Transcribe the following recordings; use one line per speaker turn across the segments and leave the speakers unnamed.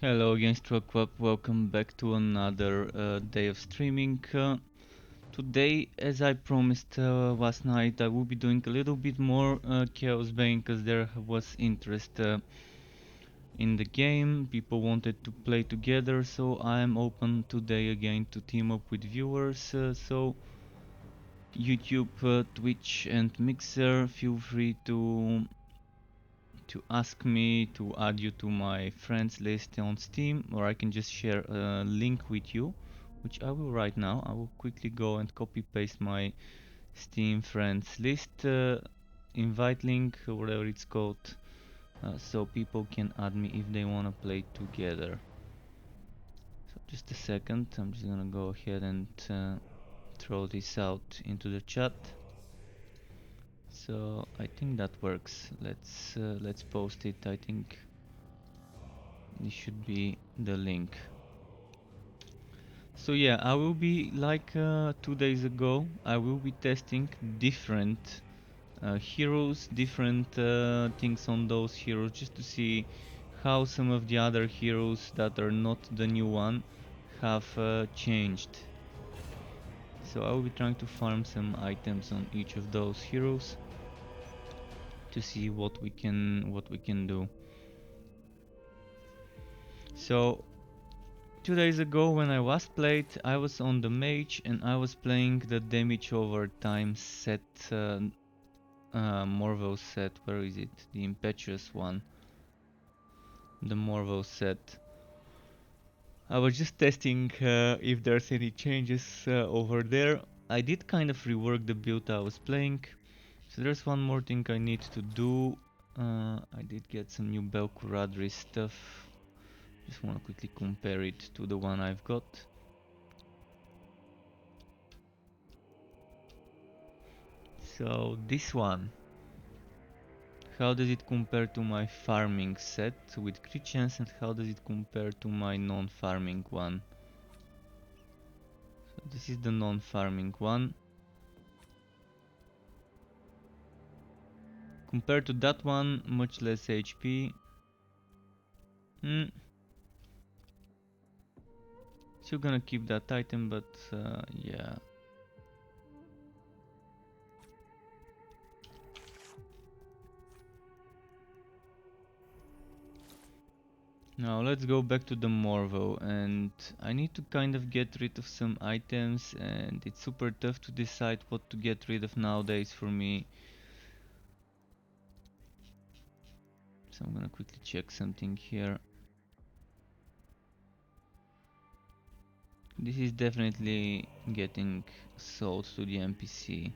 Hello again, Struckwap. Welcome back to another day of streaming. Today, as I promised last night, I will be doing a little bit more Chaosbane because there was interest in the game. People wanted to play together, so I am open today again to team up with viewers. So YouTube, Twitch, and Mixer, feel free to ask me to add you to my friends list on Steam, or I can just share a link with you, which I will right now. I will quickly go and copy paste my Steam friends list, invite link, or whatever it's called, so people can add me if they want to play together. So just a second, I'm just gonna go ahead and throw this out into the chat. So I think that works. Let's post it. I think this should be the link. So yeah, I will be like 2 days ago, I will be testing different heroes, different things on those heroes, just to see how some of the other heroes that are not the new one have changed. So I will be trying to farm some items on each of those heroes to see what we can do. So 2 days ago when I was played, I was on the mage and I was playing the damage over time set, Morvo set. Where is it? The impetuous one. The Morvo set. I was just testing if there's any changes over there. I did kind of rework the build I was playing. So there's one more thing I need to do. I did get some new Belkuradri stuff. Just want to quickly compare it to the one I've got. So this one, how does it compare to my farming set with crit chance, and how does it compare to my non-farming one? So this is the non-farming one. Compared to that one, much less HP. Still gonna keep that item, but yeah. Now let's go back to the Morvo, and I need to kind of get rid of some items, and it's super tough to decide what to get rid of nowadays for me. So I'm gonna quickly check something here. This is definitely getting sold to the NPC.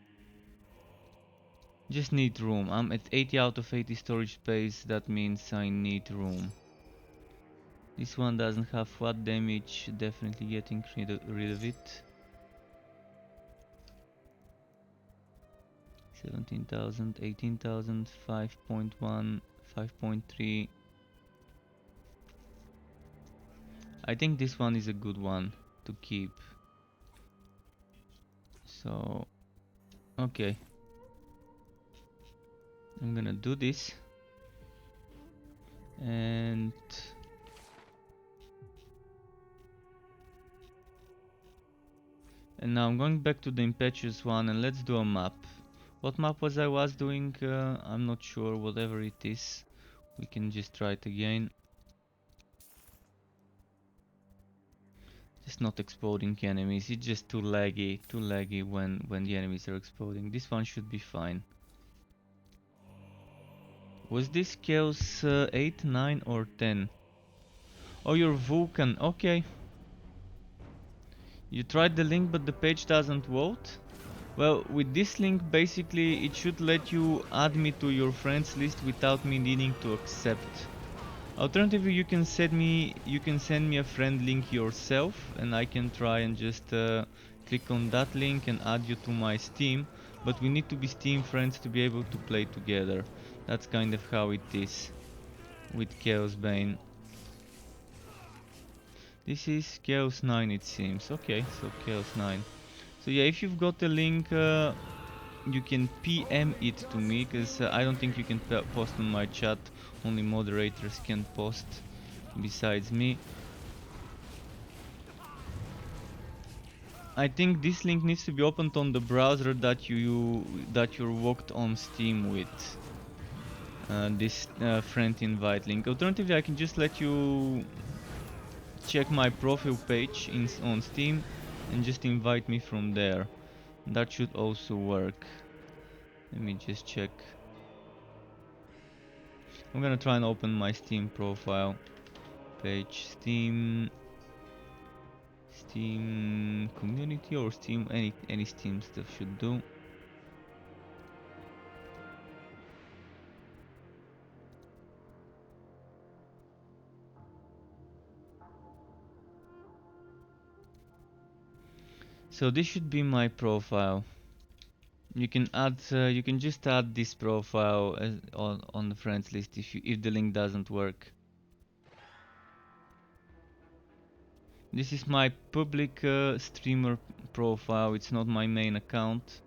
Just need room. I'm at 80 out of 80 storage space, that means I need room. This one doesn't have flat damage, definitely getting rid of it. 17,000, 18,000, 5.1, 5.3. I think this one is a good one to keep. So, okay. I'm gonna do this. And now I'm going back to the impetuous one, and let's do a map. What map was I doing? I'm not sure. Whatever it is, we can just try it again. Just not exploding enemies. It's just too laggy when the enemies are exploding. This one should be fine. Was this Chaos 8, 9 or 10? Oh, you're Vulcan. Okay. You tried the link but the page doesn't vote? Well, with this link basically it should let you add me to your friends list without me needing to accept. Alternatively, you can send me a friend link yourself, and I can try and just click on that link and add you to my Steam. But we need to be Steam friends to be able to play together. That's kind of how it is with Chaosbane. This is Chaos 9, it seems. Okay, so Chaos 9. So yeah, if you've got the link, you can PM it to me, because I don't think you can post on my chat. Only moderators can post. besides me. I think this link needs to be opened on the browser that you're logged on Steam with. This friend invite link. Alternatively, I can just let you check my profile page on Steam and just invite me from there. That should also work. Let me just check. I'm gonna try and open my Steam profile page. Steam community or Steam, any Steam stuff should do. So this should be my profile. You can add, you can just add this profile as on the friends list if the link doesn't work. This is my public streamer profile. It's not my main account.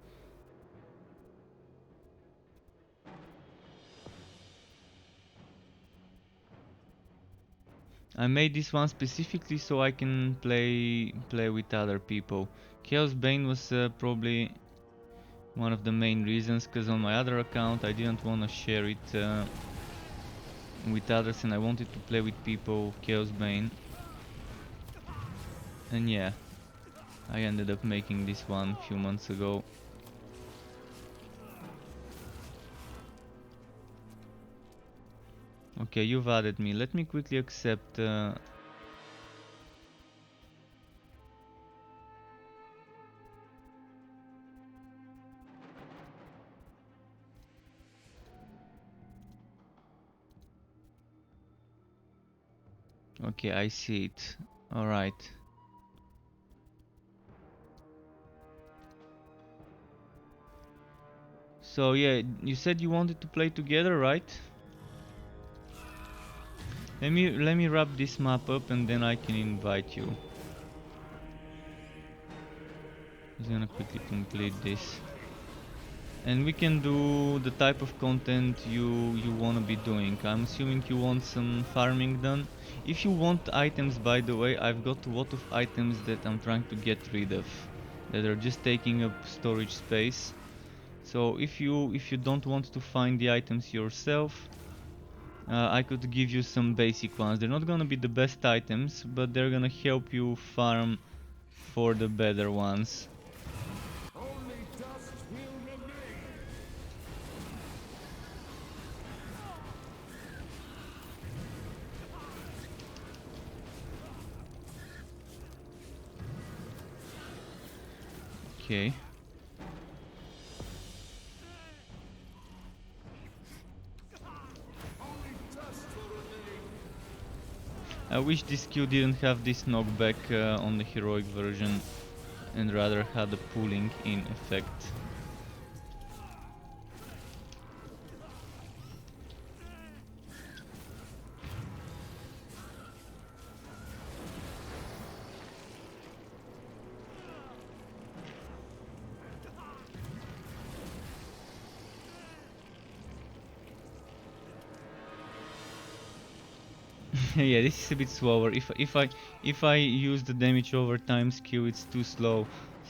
I made this one specifically so I can play with other people. Chaosbane was probably one of the main reasons, because on my other account I didn't want to share it with others, and I wanted to play with people Chaosbane. And yeah, I ended up making this one a few months ago. Okay, you've added me. Let me quickly accept. Okay, I see it. Alright. So yeah, you said you wanted to play together, right? Let me wrap this map up and then I can invite you. Just gonna quickly complete this. And we can do the type of content you wanna be doing. I'm assuming you want some farming done. If you want items, by the way, I've got a lot of items that I'm trying to get rid of, that are just taking up storage space. So if you don't want to find the items yourself, I could give you some basic ones. They're not gonna be the best items, but they're gonna help you farm for the better ones. Okay. I wish this Q didn't have this knockback on the heroic version and rather had a pulling in effect. Yeah, this is a bit slower. If I use the damage over time skill, it's too slow.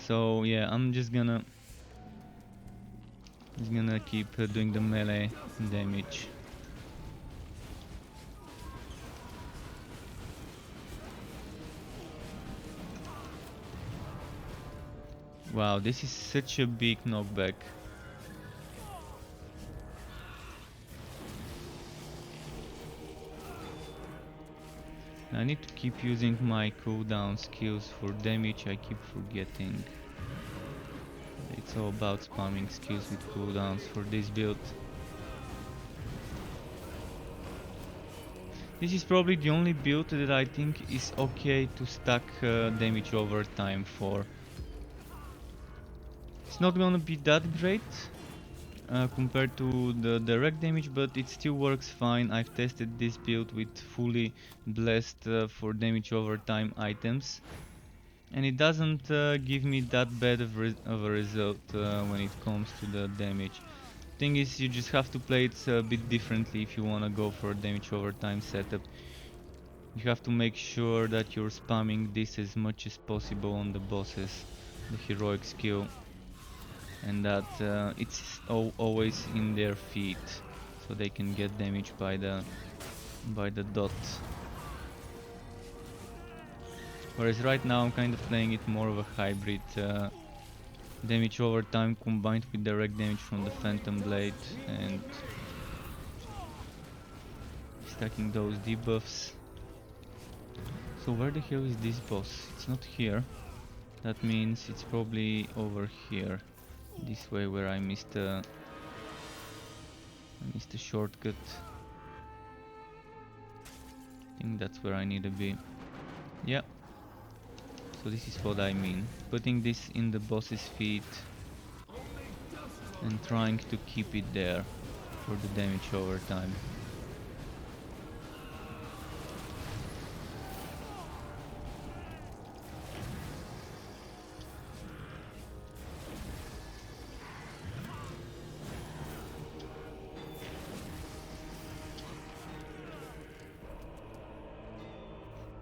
So yeah, I'm just gonna keep doing the melee damage. Wow, this is such a big knockback. I need to keep using my cooldown skills for damage. I keep forgetting. It's all about spamming skills with cooldowns for this build. This is probably the only build that I think is okay to stack damage over time for. It's not gonna be that great compared to the direct damage, but it still works fine. I've tested this build with fully blessed for damage over time items, and it doesn't give me that bad of a result when it comes to the damage. Thing is, you just have to play it a bit differently if you wanna go for a damage over time setup. You have to make sure that you're spamming this as much as possible on the bosses, the heroic skill, and that it's always in their feet, so they can get damaged by the dot. Whereas right now I'm kind of playing it more of a hybrid, damage over time combined with direct damage from the Phantom Blade and stacking those debuffs. So where the hell is this boss? It's not here. That means it's probably over here. This way where I missed a shortcut. I think that's where I need to be. Yeah. So this is what I mean. Putting this in the boss's feet and trying to keep it there for the damage over time.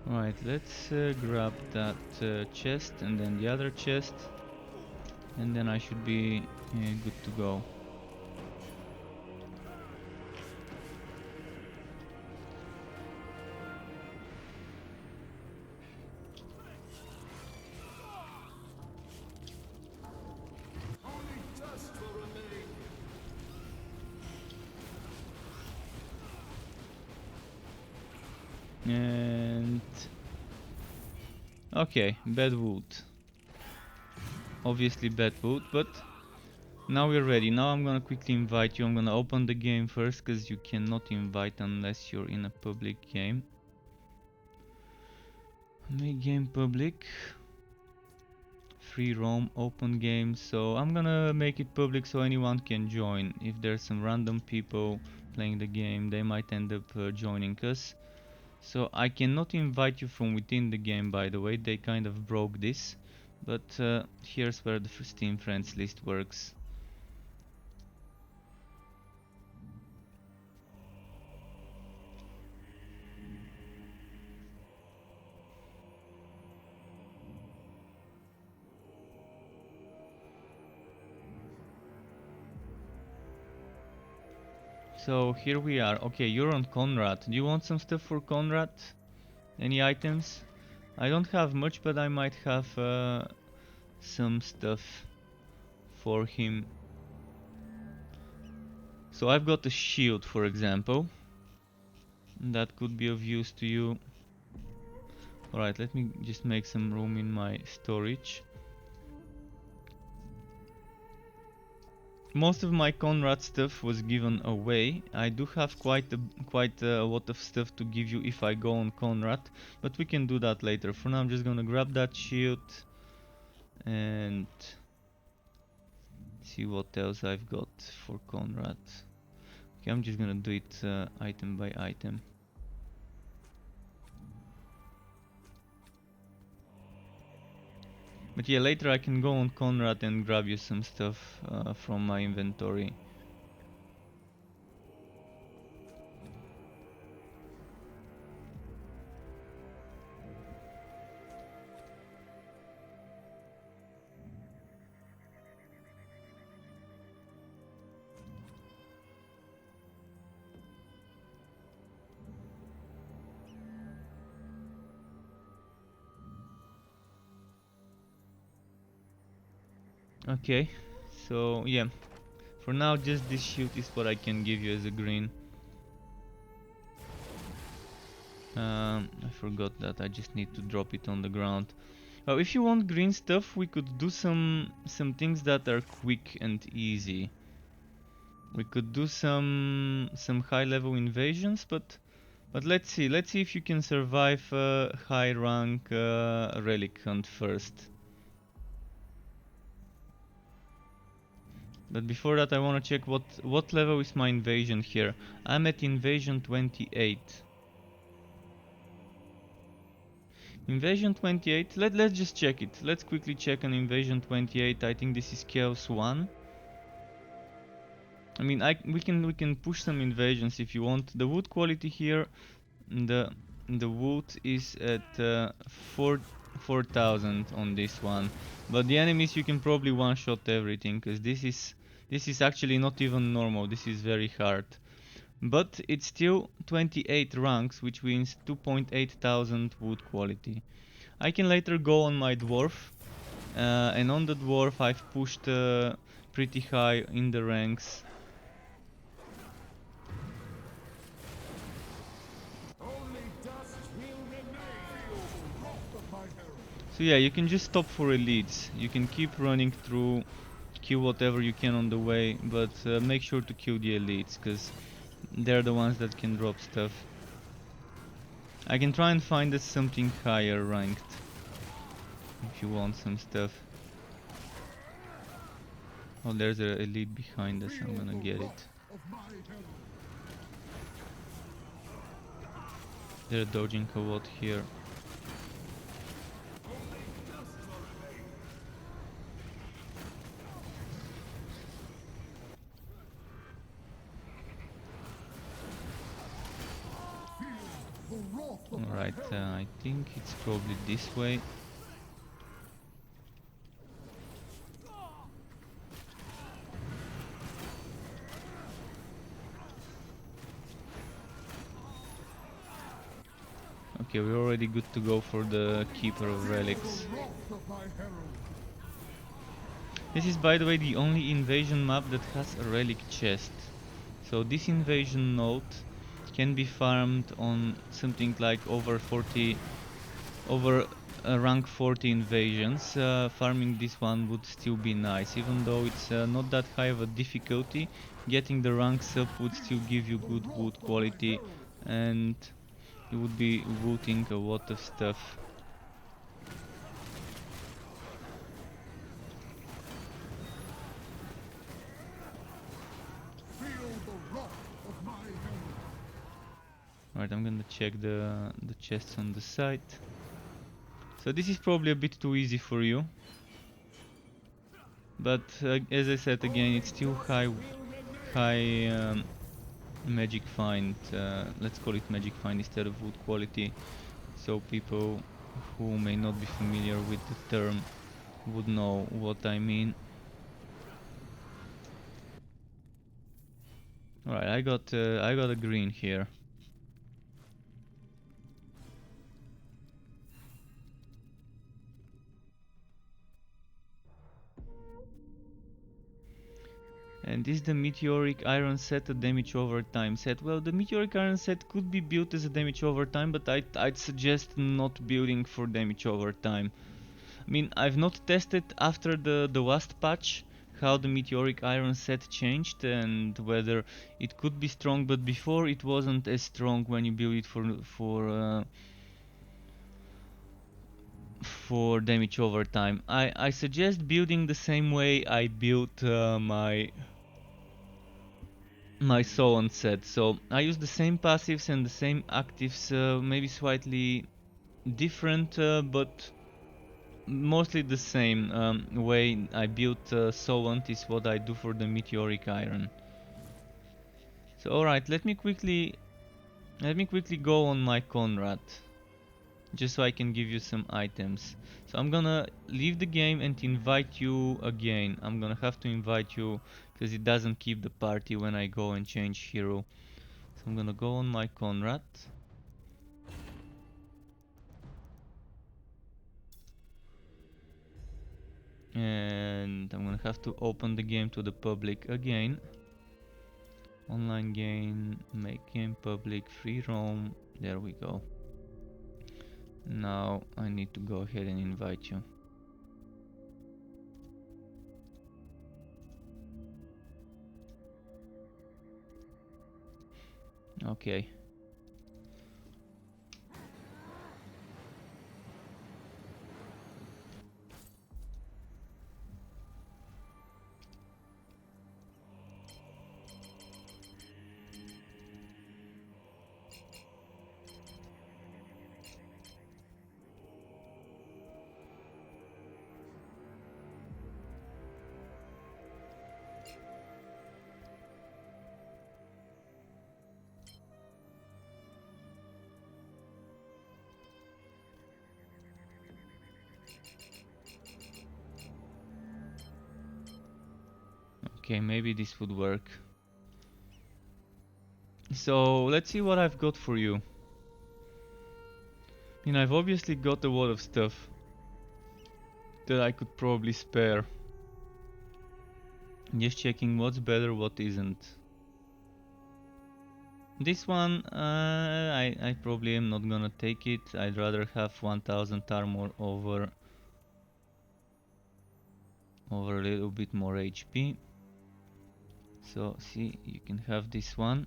Right, let's grab that chest and then the other chest, and then I should be good to go. And okay, bad wood. Obviously bad wood, but now we're ready. Now I'm gonna quickly invite you. I'm gonna open the game first, because you cannot invite unless you're in a public game. Make game public. Free roam, open game. So I'm gonna make it public so anyone can join. If there's some random people playing the game, they might end up joining us. So I cannot invite you from within the game, by the way. They kind of broke this. But here's where the Steam friends list works. So here we are. Okay, you're on Conrad. Do you want some stuff for Conrad? Any items? I don't have much, but I might have some stuff for him. So I've got a shield, for example. That could be of use to you. Alright, let me just make some room in my storage. Most of my Conrad stuff was given away. I do have quite a lot of stuff to give you if I go on Conrad, but we can do that later. For now I'm just gonna grab that shield and see what else I've got for Conrad. Okay, I'm just gonna do it item by item. But yeah, later I can go on Conrad and grab you some stuff from my inventory. Okay, so yeah, for now just this shield is what I can give you as a green. I forgot that, I just need to drop it on the ground. If you want green stuff, we could do some things that are quick and easy. We could do some high level invasions, but let's see if you can survive high rank relic hunt first. But before that I want to check what level is my invasion here. I'm at invasion 28. Invasion 28, let's just check it. Let's quickly check an invasion 28. I think this is Chaos 1. I mean, we can push some invasions if you want. The wood quality here, the the wood is at 4,000 on this one, but the enemies you can probably one-shot everything, because this is actually not even normal. This is very hard, but it's still 28 ranks, which means 2.8 thousand wood quality. I can later go on my dwarf, and on the dwarf I've pushed pretty high in the ranks. So yeah, you can just stop for elites. You can keep running through, kill whatever you can on the way, but make sure to kill the elites, because they're the ones that can drop stuff. I can try and find us something higher ranked, if you want some stuff. Oh, there's an elite behind us, I'm gonna get it. They're dodging a lot here. Alright, I think it's probably this way. Okay, we're already good to go for the Keeper of Relics. This is, by the way, the only invasion map that has a relic chest. So this invasion node can be farmed on something like over rank 40 invasions. Farming this one would still be nice, even though it's not that high of a difficulty. Getting the ranks up would still give you good wood quality, and you would be looting a lot of stuff. Alright, I'm gonna check the chests on the side. So this is probably a bit too easy for you, but as I said again, it's still high magic find. Let's call it magic find instead of wood quality, so people who may not be familiar with the term would know what I mean. Alright, I got a green here. And is the meteoric iron set a damage over time set? Well, the meteoric iron set could be built as a damage over time, but I'd suggest not building for damage over time. I mean, I've not tested after the last patch how the meteoric iron set changed and whether it could be strong, but before it wasn't as strong when you build it for damage over time. I suggest building the same way I built my Solon set. So I use the same passives and the same actives, maybe slightly different, but mostly the same way I built Solent is what I do for the meteoric iron. So alright, let me quickly go on my Conrad, just so I can give you some items. So I'm gonna leave the game and invite you again. I'm gonna have to invite you because it doesn't keep the party when I go and change hero. So I'm gonna go on my Conrad. And I'm gonna have to open the game to the public again. Online game, make game public, free roam. There we go. Now I need to go ahead and invite you. Okay. Okay, maybe this would work. So let's see what I've got for you. I've obviously got a lot of stuff that I could probably spare. Just checking what's better, what isn't. This one, I probably am not gonna take it. I'd rather have 1000 armor over a little bit more HP. So see, you can have this one.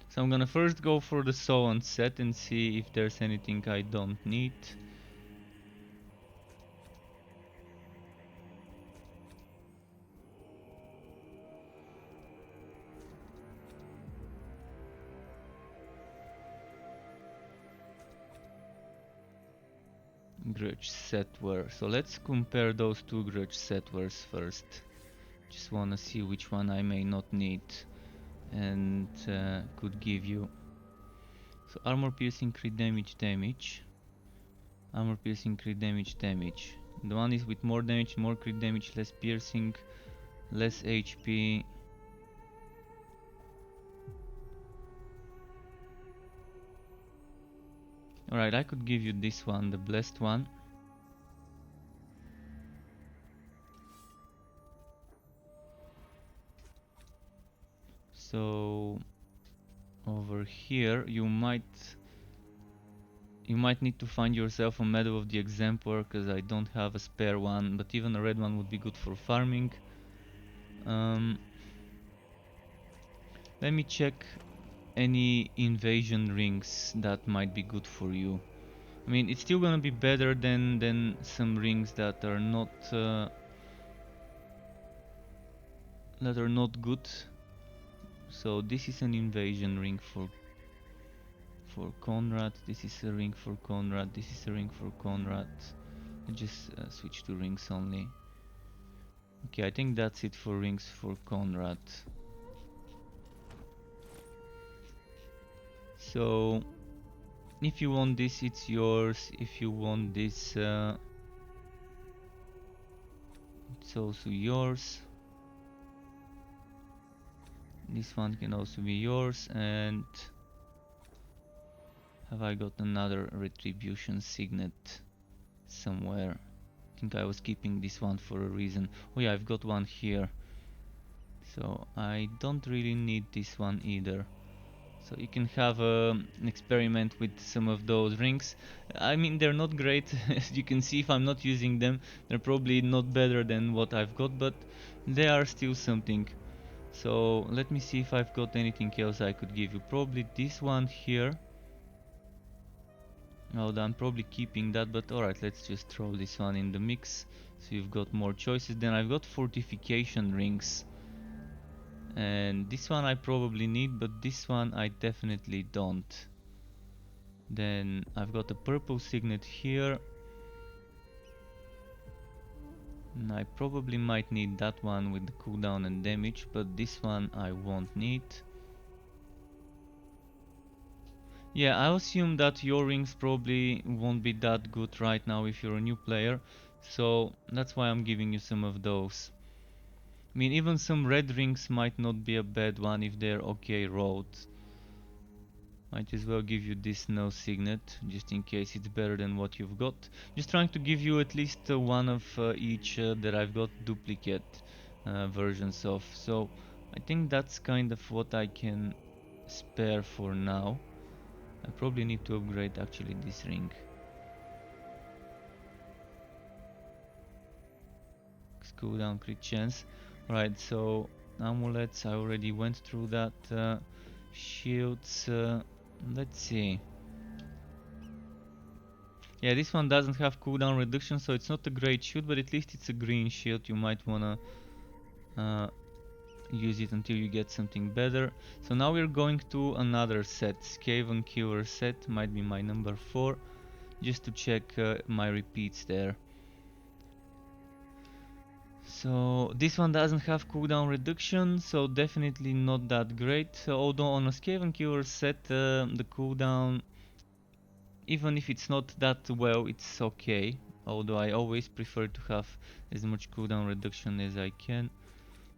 So I'm gonna first go for the Soul and set and see if there's anything I don't need. Grudge Setware. So let's compare those two Grudge Setwares first. Just wanna see which one I may not need and could give you. So armor piercing, crit damage. Armor piercing, crit damage. The one is with more damage, more crit damage, less piercing, less HP. Alright, I could give you this one, the blessed one. So over here you might need to find yourself a medal of the exemplar, because I don't have a spare one, but even a red one would be good for farming. Let me check any invasion rings that might be good for you. I mean, it's still gonna be better than some rings that are not good. So this is an invasion ring for Conrad. This is a ring for Conrad. This is a ring for Conrad. I just switch to rings only. Okay, I think that's it for rings for Conrad. So if you want this, it's yours. If you want this, it's also yours. This one can also be yours. And have I got another retribution signet somewhere? I think I was keeping this one for a reason. Oh yeah, I've got one here. So I don't really need this one either. So you can have an experiment with some of those rings. I mean, they're not great, as you can see if I'm not using them. They're probably not better than what I've got, but they are still something. So let me see if I've got anything else I could give you. Probably this one here. Oh, I'm probably keeping that, but alright, let's just throw this one in the mix. So you've got more choices. Then I've got fortification rings. And this one I probably need, but this one I definitely don't. Then I've got a purple signet here. And I probably might need that one with the cooldown and damage, but this one I won't need. Yeah, I assume that your rings probably won't be that good right now if you're a new player, so that's why I'm giving you some of those. I mean, even some red rings might not be a bad one if they're okay rolled. Might as well give you this no signet, just in case it's better than what you've got. Just trying to give you at least one of each that I've got duplicate versions of. So I think that's kind of what I can spare for now. I probably need to upgrade actually this ring. Cooldown crit chance. Right, so amulets, I already went through that. Shields, let's see. Yeah, this one doesn't have cooldown reduction, so it's not a great shield, but at least it's a green shield. You might wanna use it until you get something better. So now we're going to another set. Skaven Killer set, might be my number 4, just to check my repeats there. So this one doesn't have cooldown reduction, so definitely not that great. Although on a Skaven Killer set, the cooldown, even if it's not that well, it's okay. Although I always prefer to have as much cooldown reduction as I can.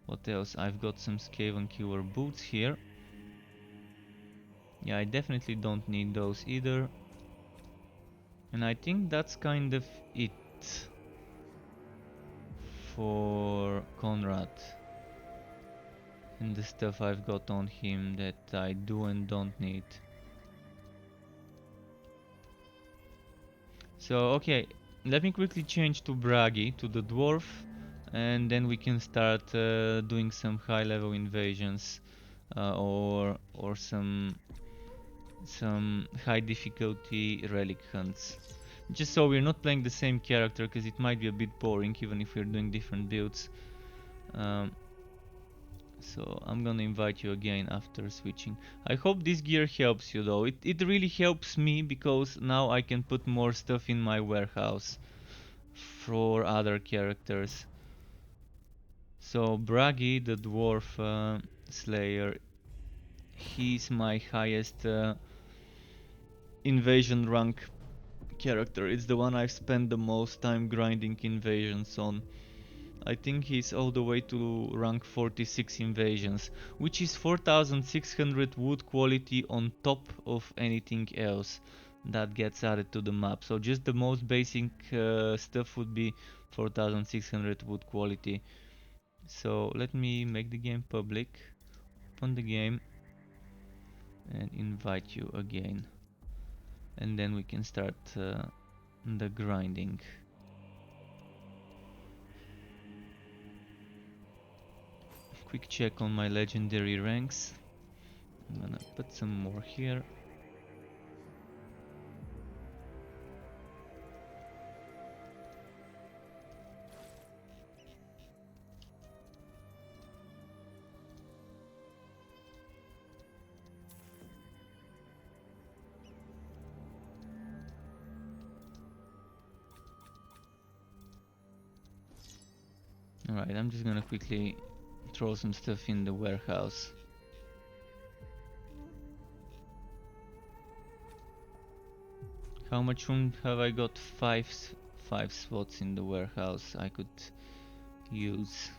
What else? I've got some Skaven Killer boots here. Yeah, I definitely don't need those either. And I think that's kind of it for Conrad. And the stuff I've got on him that I do and don't need. So, okay, let me quickly change to Bragi, to the dwarf, and then we can start doing some high-level invasions or some high difficulty relic hunts. Just so we're not playing the same character, because it might be a bit boring even if we're doing different builds. So I'm gonna invite you again after switching. I hope this gear helps you though. It really helps me because now I can put more stuff in my warehouse for other characters. So Bragi, the dwarf slayer, he's my highest invasion rank character. It's the one I've spent the most time grinding invasions on. I think he's all the way to rank 46 invasions, which is 4600 wood quality on top of anything else that gets added to the map. So just the most basic stuff would be 4600 wood quality. So let me make the game public, open the game and invite you again. And then we can start the grinding. Quick check on my legendary ranks. I'm gonna put some more here. Alright, I'm just gonna quickly throw some stuff in the warehouse. How much room have I got? Five spots in the warehouse I could use.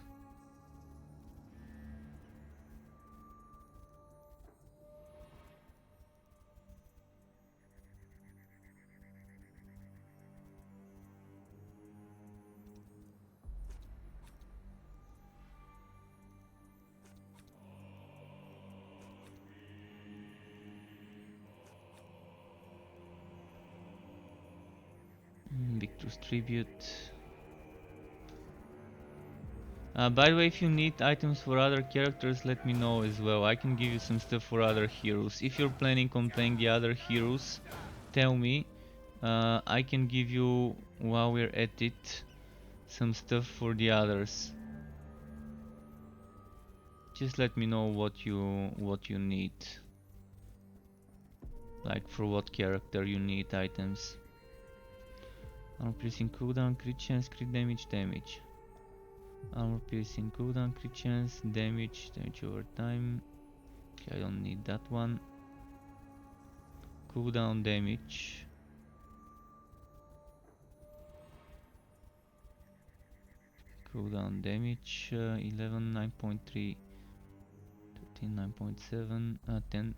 Victor's Tribute. By the way, if you need items for other characters, let me know as well. I can give you some stuff for other heroes. If you're planning on playing the other heroes, tell me. I can give you, while we're at it, some stuff for the others. Just let me know what you need. Like for what character you need items. Armor piercing cooldown, crit chance, crit damage. Armor piercing cooldown, crit chance, damage over time. Okay, I don't need that one. Cooldown damage. Cooldown damage 11, 9.3, 13, 9.7, 10.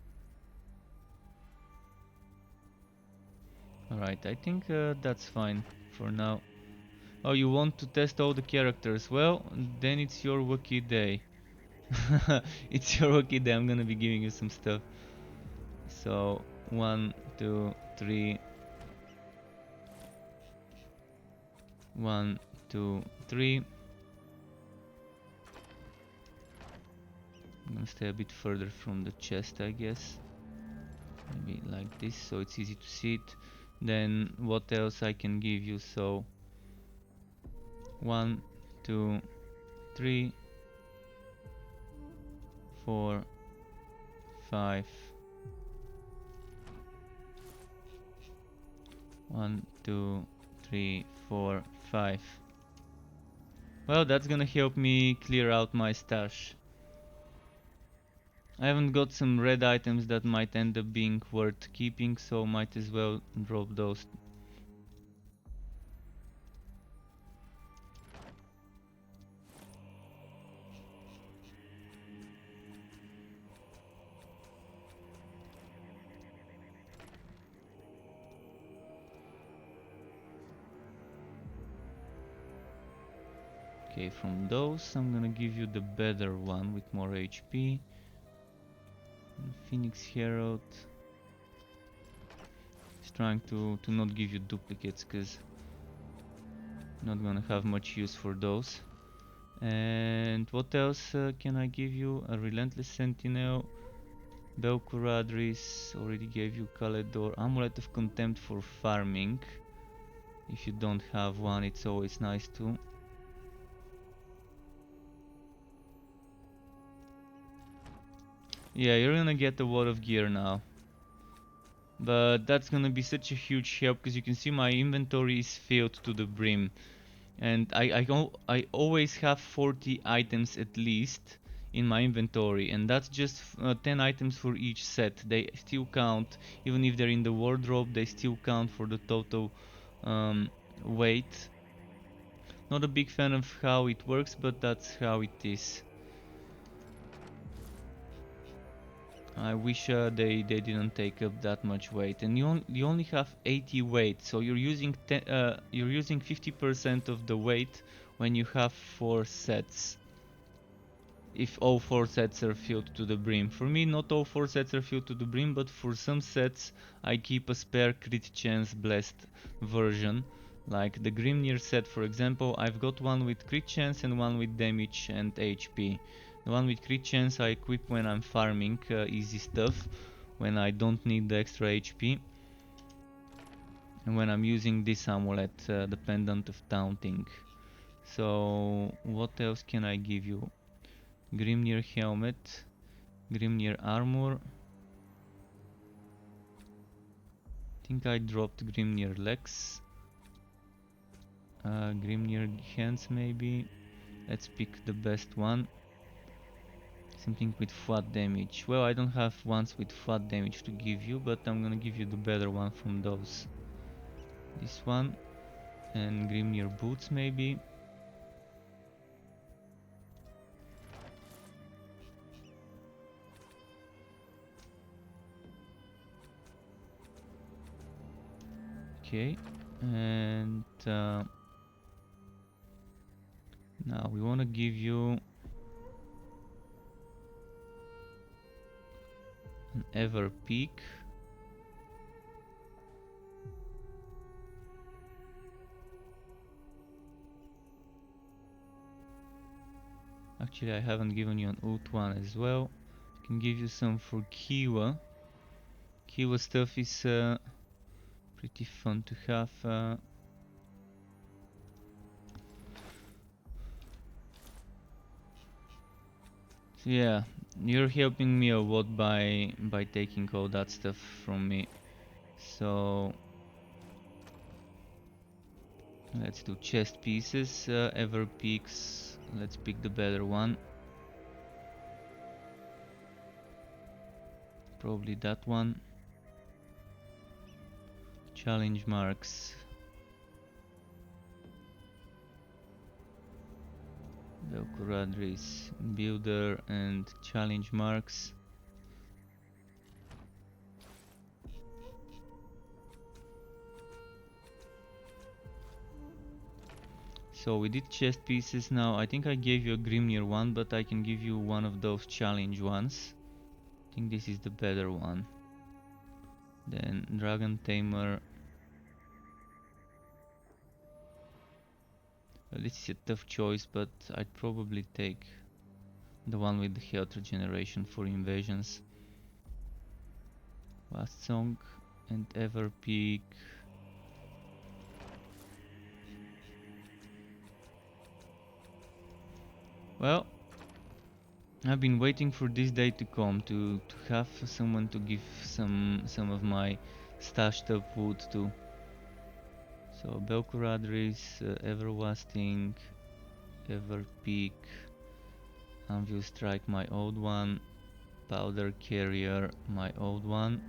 Alright, I think that's fine for now. Oh, you want to test all the characters? Well, then it's your lucky day. It's your lucky day, I'm gonna be giving you some stuff. So, 1, 2, 3. 1, 2, 3. I'm gonna stay a bit further from the chest, I guess. Maybe like this, so it's easy to see it. Then what else I can give you? So 1, 2, 3, 4, 5. 1, 2, 3, 4, 5. Well, that's gonna help me clear out my stash. I haven't got some red items that might end up being worth keeping, so might as well drop those. Okay, from those I'm gonna give you the better one with more HP. And Phoenix Herald. It's trying to not give you duplicates, cause not gonna have much use for those. And what else can I give you? A Relentless Sentinel, Belcuradris, already gave you Caledor, Amulet of Contempt for farming. If you don't have one, it's always nice to. Yeah, you're gonna get a lot of gear now. But that's gonna be such a huge help, because you can see my inventory is filled to the brim. And I always have 40 items at least in my inventory, and that's just 10 items for each set. They still count, even if they're in the wardrobe, they still count for the total weight. Not a big fan of how it works, but that's how it is. I wish they didn't take up that much weight, and you only have 80 weight, so you're using 50% of the weight when you have 4 sets. If all 4 sets are filled to the brim. For me, not all 4 sets are filled to the brim, but for some sets I keep a spare crit chance blessed version. Like the Grimnir set, for example, I've got one with crit chance and one with damage and HP. The one with crit chance I equip when I'm farming easy stuff, when I don't need the extra HP, and when I'm using this amulet, the Pendant of Taunting. So what else can I give you? Grimnir helmet, Grimnir armor. I think I dropped Grimnir legs. Grimnir hands maybe. Let's pick the best one. Something with flat damage. Well, I don't have ones with flat damage to give you, but I'm gonna give you the better one from those. This one. And Grimnir boots maybe. Okay. And now we wanna give you an Ever Peak. Actually, I haven't given you an ult one as well. I can give you some for Kiwa. Kiwa stuff is pretty fun to have. So yeah, you're helping me a lot by taking all that stuff from me. So let's do chest pieces, ever peaks. Let's pick the better one. Probably that one. Challenge marks. Velcoradris, builder and challenge marks. So we did chest pieces. Now I think I gave you a Grimnir one, but I can give you one of those challenge ones. I think this is the better one. Then Dragon Tamer. Well, this is a tough choice, but I'd probably take the one with the health regeneration for invasions. Last Song and Ever Peak. Well, I've been waiting for this day to come, to have someone to give some of my stashed up wood to. So Belcoradris, Everlasting, Ever Peak, Anvil Strike, my old one, Powder Carrier, my old one.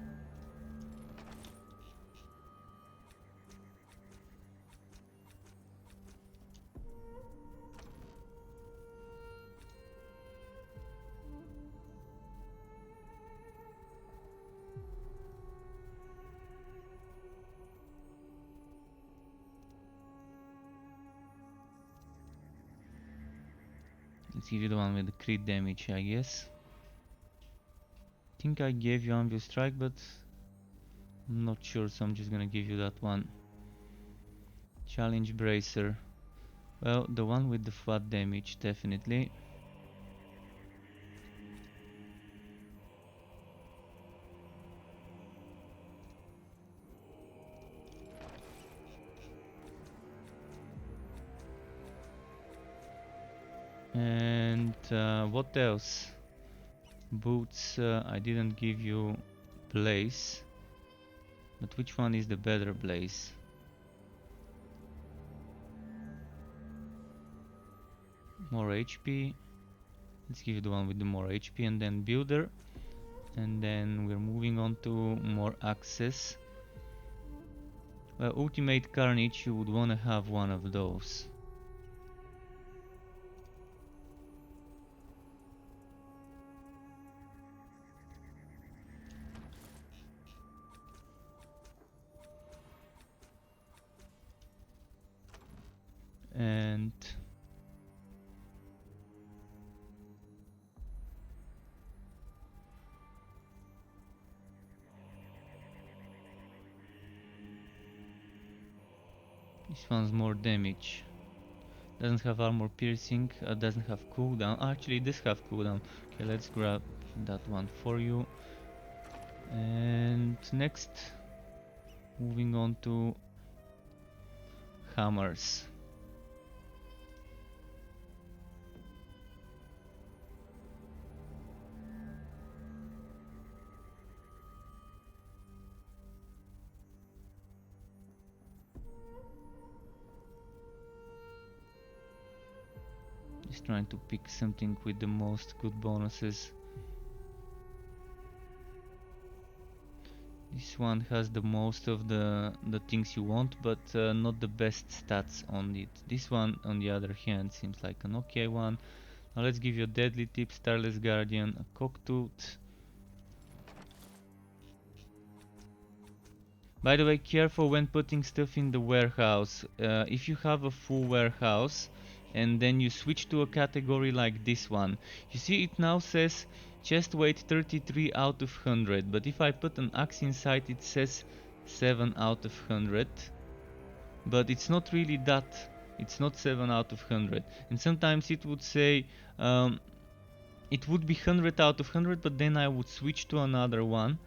Let's give you the one with the crit damage, I guess. I think I gave you Anvil Strike, but I'm not sure, so I'm just gonna give you that one. Challenge Bracer. Well, the one with the flat damage, definitely. And what else? Boots, I didn't give you Blaze. But which one is the better Blaze? More HP. Let's give you the one with the more HP, and then Builder. And then we're moving on to more access. Well, Ultimate Carnage, you would want to have one of those. And this one's more damage. Doesn't have armor piercing, doesn't have cooldown. Actually, it does have cooldown. Okay, let's grab that one for you. And next, moving on to hammers. Just trying to pick something with the most good bonuses. This one has the most of the things you want, but not the best stats on it. This one, on the other hand, seems like an okay one. Now let's give you a Deadly Tip, Starless Guardian, a Cocktooth. By the way, careful when putting stuff in the warehouse. If you have a full warehouse and then you switch to a category like this one, you see it now says chest weight 33 out of 100, but if I put an axe inside it says 7 out of 100. But it's not really that, it's not 7 out of 100. And sometimes it would say it would be 100 out of 100, but then I would switch to another one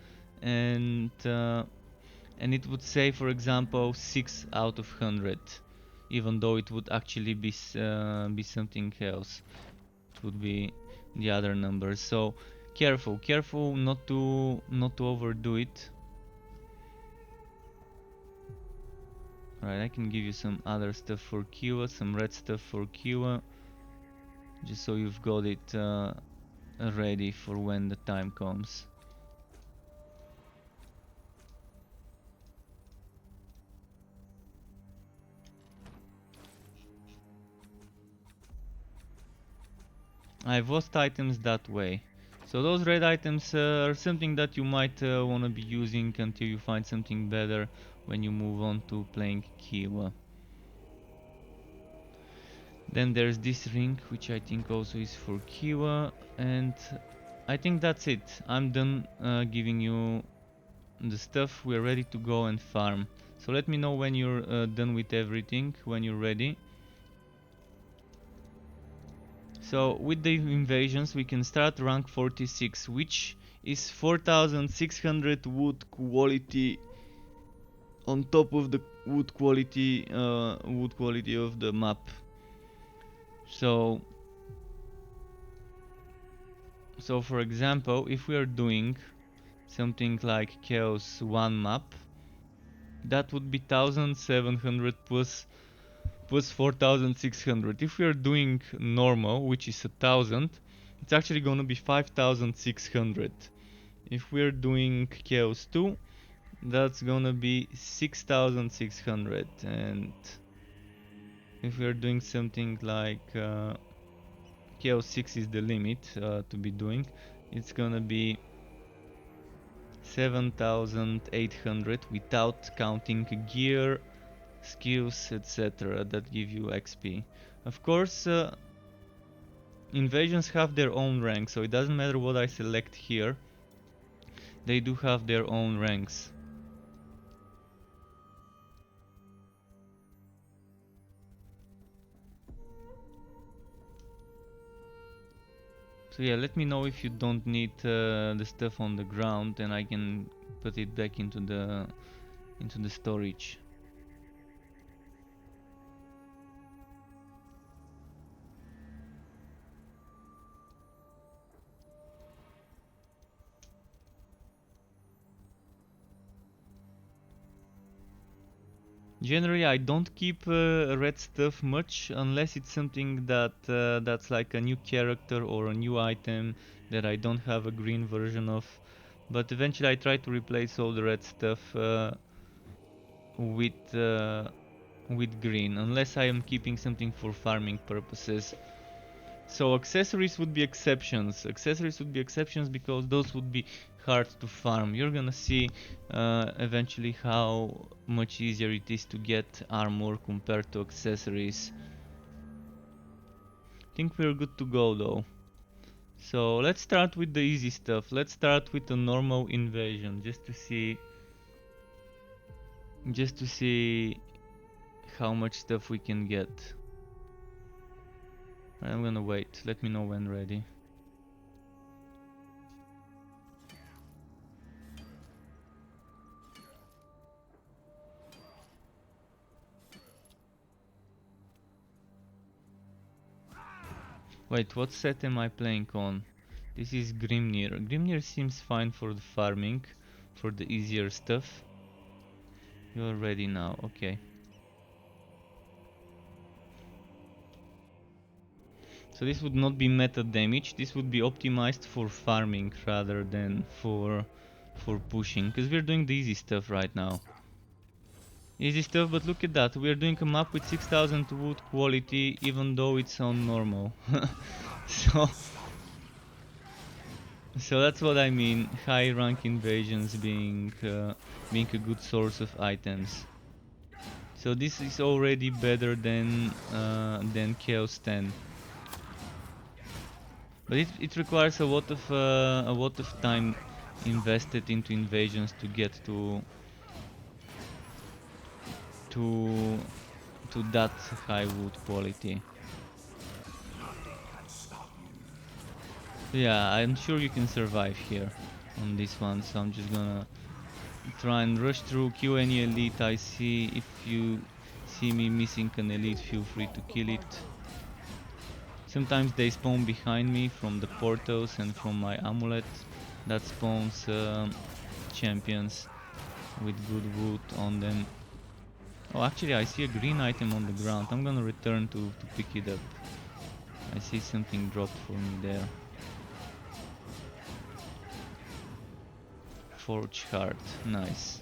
and it would say, for example, 6 out of 100, even though it would actually be something else. It would be the other number. So careful not to overdo it. Alright, I can give you some other stuff for Kiwa, some red stuff for Kiwa, just so you've got it ready for when the time comes. I've lost items that way. So those red items are something that you might want to be using until you find something better when you move on to playing Kiwa. Then there's this ring, which I think also is for Kiwa, and I think that's it. I'm done giving you the stuff. We're ready to go and farm. So let me know when you're done with everything, when you're ready. So with the invasions we can start rank 46, which is 4600 wood quality on top of the wood quality of the map. So for example, if we are doing something like Chaos 1 map, that would be 1700 plus 4600. If we are doing normal, which is 1000, it's actually gonna be 5600. If we're doing Chaos 2, that's gonna be 6600. And if we're doing something like Chaos 6 is the limit to be doing, it's gonna be 7800 without counting gear, skills, etc. that give you XP. Of course, invasions have their own ranks, so it doesn't matter what I select here. They do have their own ranks. So yeah, let me know if you don't need the stuff on the ground, and I can put it back into the storage. Generally, I don't keep red stuff much unless it's something that that's like a new character or a new item that I don't have a green version of. But eventually, I try to replace all the red stuff with green, unless I am keeping something for farming purposes. So accessories would be exceptions. Accessories would be exceptions because those would be hard to farm. You're gonna see eventually how much easier it is to get armor compared to accessories. I think we're good to go though. So let's start with the easy stuff. Let's start with a normal invasion just to see how much stuff we can get. I'm gonna wait. Let me know when ready. Wait, what set am I playing on? This is Grimnir. Grimnir seems fine for the farming, for the easier stuff. You're ready now, okay. So this would not be meta damage, this would be optimized for farming rather than for pushing, because we're doing the easy stuff right now. Easy stuff, but look at that, we're doing a map with 6000 wood quality even though it's on normal. So that's what I mean, high rank invasions being a good source of items. So this is already better than Chaos 10. But it requires a lot of time invested into invasions to get to that high wood quality. Yeah, I'm sure you can survive here on this one, so I'm just gonna try and rush through, kill any elite I see. If you see me missing an elite, feel free to kill it. Sometimes they spawn behind me from the portals and from my amulet that spawns champions with good wood on them. Oh, actually I see a green item on the ground. I'm gonna return to pick it up. I see something dropped for me there. Forge heart, nice.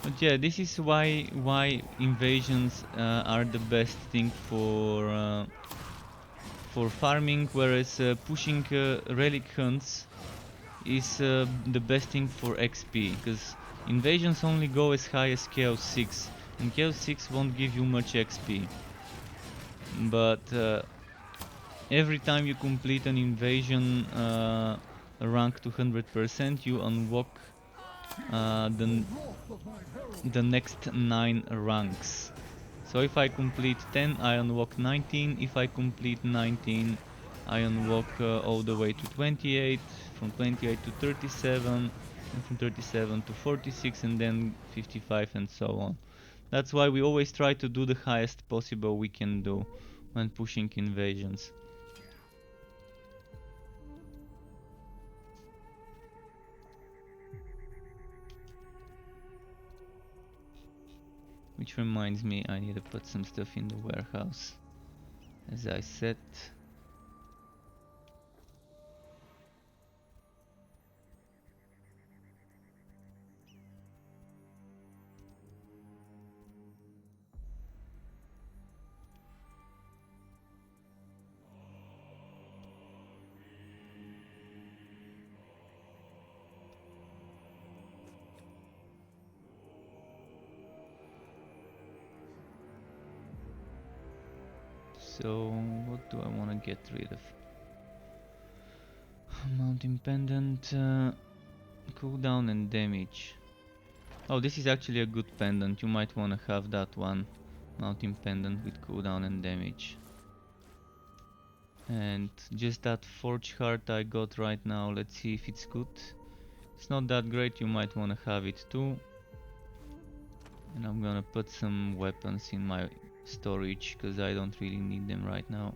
But yeah, this is why invasions are the best thing for farming, whereas pushing relic hunts is the best thing for XP, because invasions only go as high as Chaos 6, and Chaos 6 won't give you much XP. But every time you complete an invasion rank to 100%, you unlock the next 9 ranks. So if I complete 10, I unlock 19. If I complete 19, I unlock all the way to 28, from 28 to 37, and from 37 to 46, and then 55, and so on. That's why we always try to do the highest possible we can do when pushing invasions. Which reminds me, I need to put some stuff in the warehouse, as I said. So what do I want to get rid of? Mountain pendant, cooldown and damage. Oh, this is actually a good pendant. You might want to have that one. Mountain pendant with cooldown and damage. And just that forge heart I got right now. Let's see if it's good. It's not that great. You might want to have it too. And I'm gonna put some weapons in my storage because I don't really need them right now.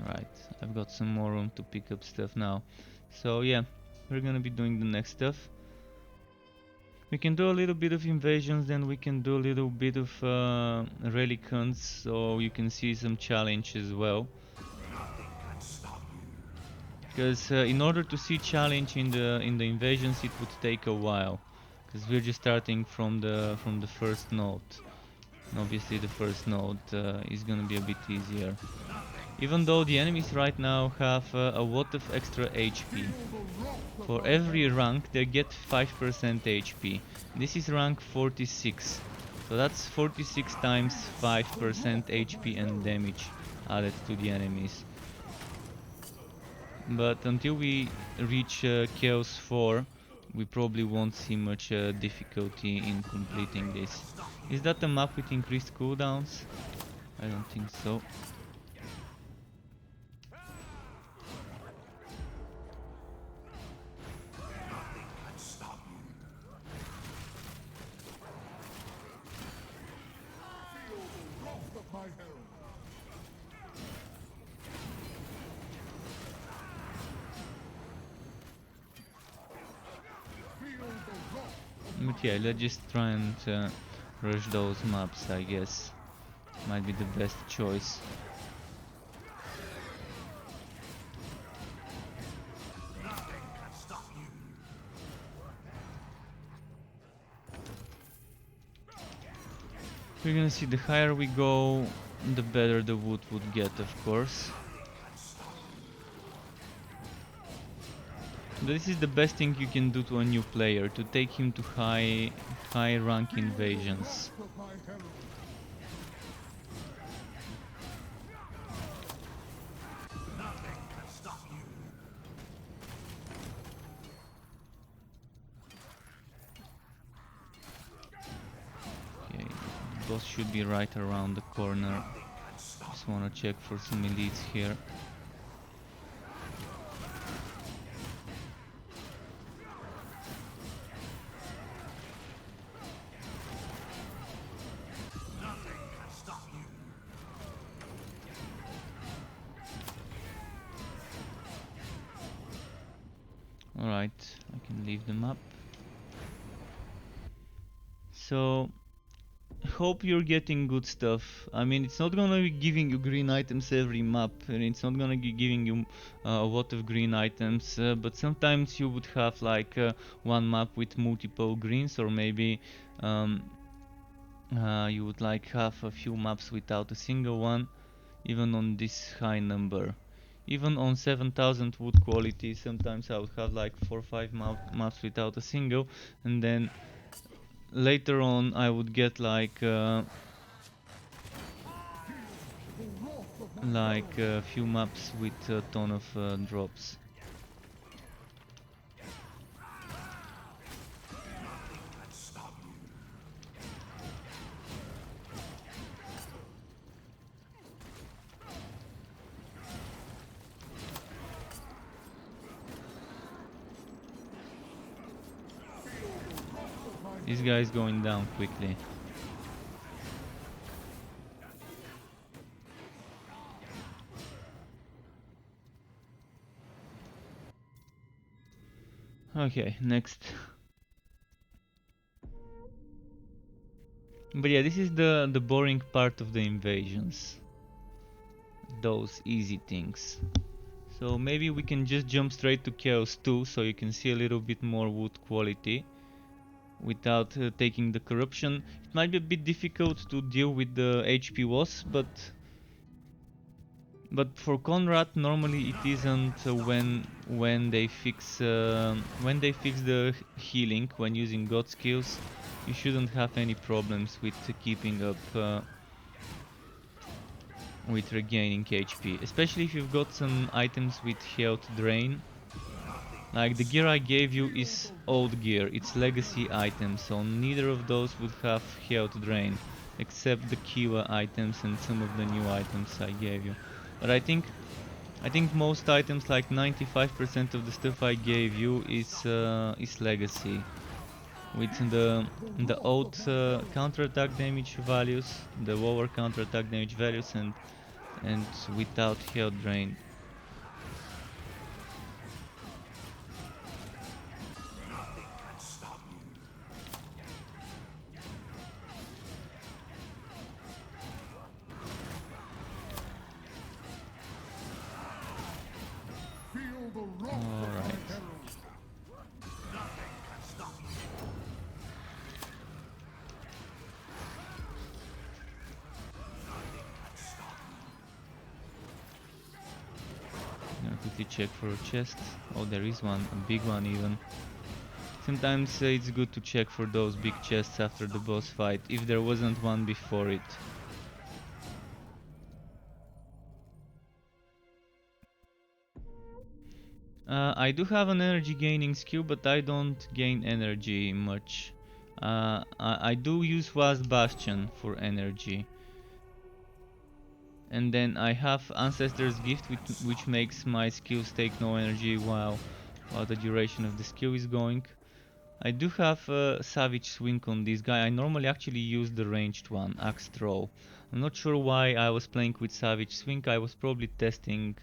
Right, I've got some more room to pick up stuff now. So yeah, we're gonna be doing the next stuff. We can do a little bit of invasions, then we can do a little bit of relic hunts, so you can see some challenge as well. Because in order to see challenge in the invasions, it would take a while. Because we're just starting from the first node. And obviously the first node is gonna be a bit easier. Even though the enemies right now have a lot of extra HP. For every rank they get 5% HP. This is rank 46. So that's 46 times 5% HP and damage added to the enemies. But until we reach Chaos 4, we probably won't see much difficulty in completing this. Is that a map with increased cooldowns? I don't think so. But yeah, let's just try and rush those maps, I guess. Might be the best choice. We're gonna see the higher we go, the better the wood would get, of course. This is the best thing you can do to a new player, to take him to high rank invasions. Okay, the boss should be right around the corner. Just wanna check for some elites here. Alright, I can leave them up. So, hope you're getting good stuff. I mean, it's not gonna be giving you green items every map, and it's not gonna be giving you a lot of green items, but sometimes you would have like one map with multiple greens, or maybe you would like have a few maps without a single one, even on this high number. Even on 7000 wood quality, sometimes I would have like 4 or 5 maps without a single, and then later on I would get like a few maps with a ton of drops. This guy is going down quickly. Okay, next. But yeah, this is the boring part of the invasions. Those easy things. So maybe we can just jump straight to Chaos 2 so you can see a little bit more wood quality without taking the corruption. It might be a bit difficult to deal with the HP loss, but for Conrad normally it isn't when they fix the healing when using god skills. You shouldn't have any problems with keeping up with regaining HP, especially if you've got some items with health drain. Like the gear I gave you is old gear, it's legacy items, so neither of those would have health drain, except the Kiwa items and some of the new items I gave you. But I think most items, like 95% of the stuff I gave you, is legacy. With the old counterattack damage values, the lower counterattack damage values, and without health drain. Alright. Gonna quickly check for a chest. Oh, there is one, a big one even. Sometimes it's good to check for those big chests after the boss fight, if there wasn't one before it. I do have an energy gaining skill, but I don't gain energy much. I do use Wasp Bastion for energy. And then I have Ancestor's Gift, which makes my skills take no energy while the duration of the skill is going. I do have Savage Swing on this guy. I normally actually use the ranged one, Axe Throw. I'm not sure why I was playing with Savage Swing. I was probably testing...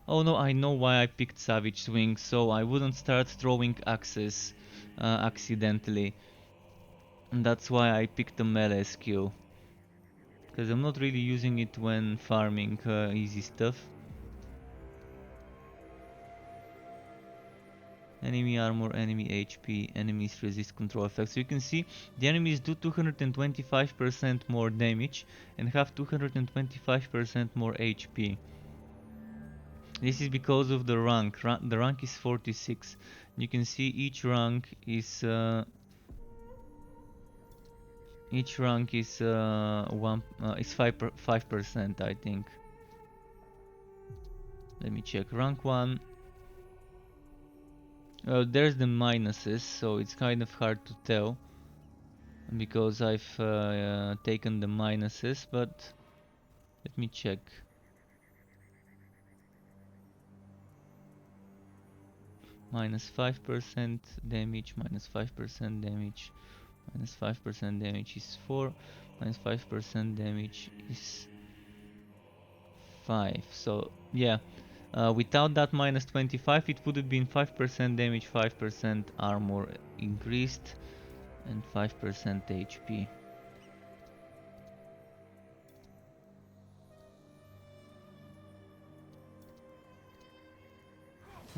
oh no, I know why I picked Savage Swing, so I wouldn't start throwing axes accidentally. And that's why I picked the melee skill. Because I'm not really using it when farming easy stuff. Enemy armor, enemy HP, enemies resist control effects. So you can see the enemies do 225% more damage and have 225% more HP. This is because of the rank. The rank is 46. You can see each rank is 5%, I think. Let me check. Rank 1. There's the minuses, so it's kind of hard to tell because I've taken the minuses, but let me check. Minus 5% damage, minus 5% damage, minus 5% damage is 4, minus 5% damage is 5. So yeah, without that minus 25 it would have been 5% damage, 5% armor increased, and 5% HP.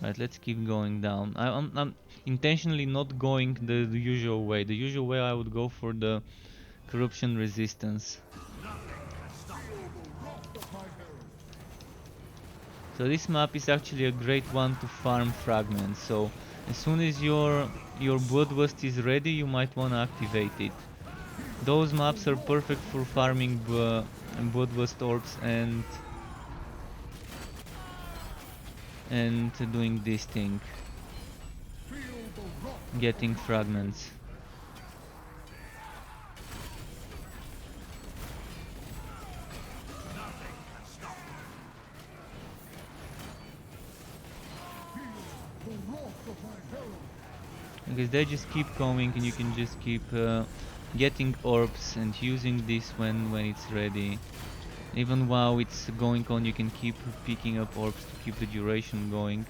Right, let's keep going down. I'm intentionally not going the usual way. The usual way I would go for the corruption resistance. So this map is actually a great one to farm fragments. So as soon as your bloodlust is ready, you might want to activate it. Those maps are perfect for farming bloodlust orbs and doing this thing, getting fragments. Because they just keep coming and you can just keep getting orbs and using this when it's ready. Even while it's going on, you can keep picking up orbs to keep the duration going.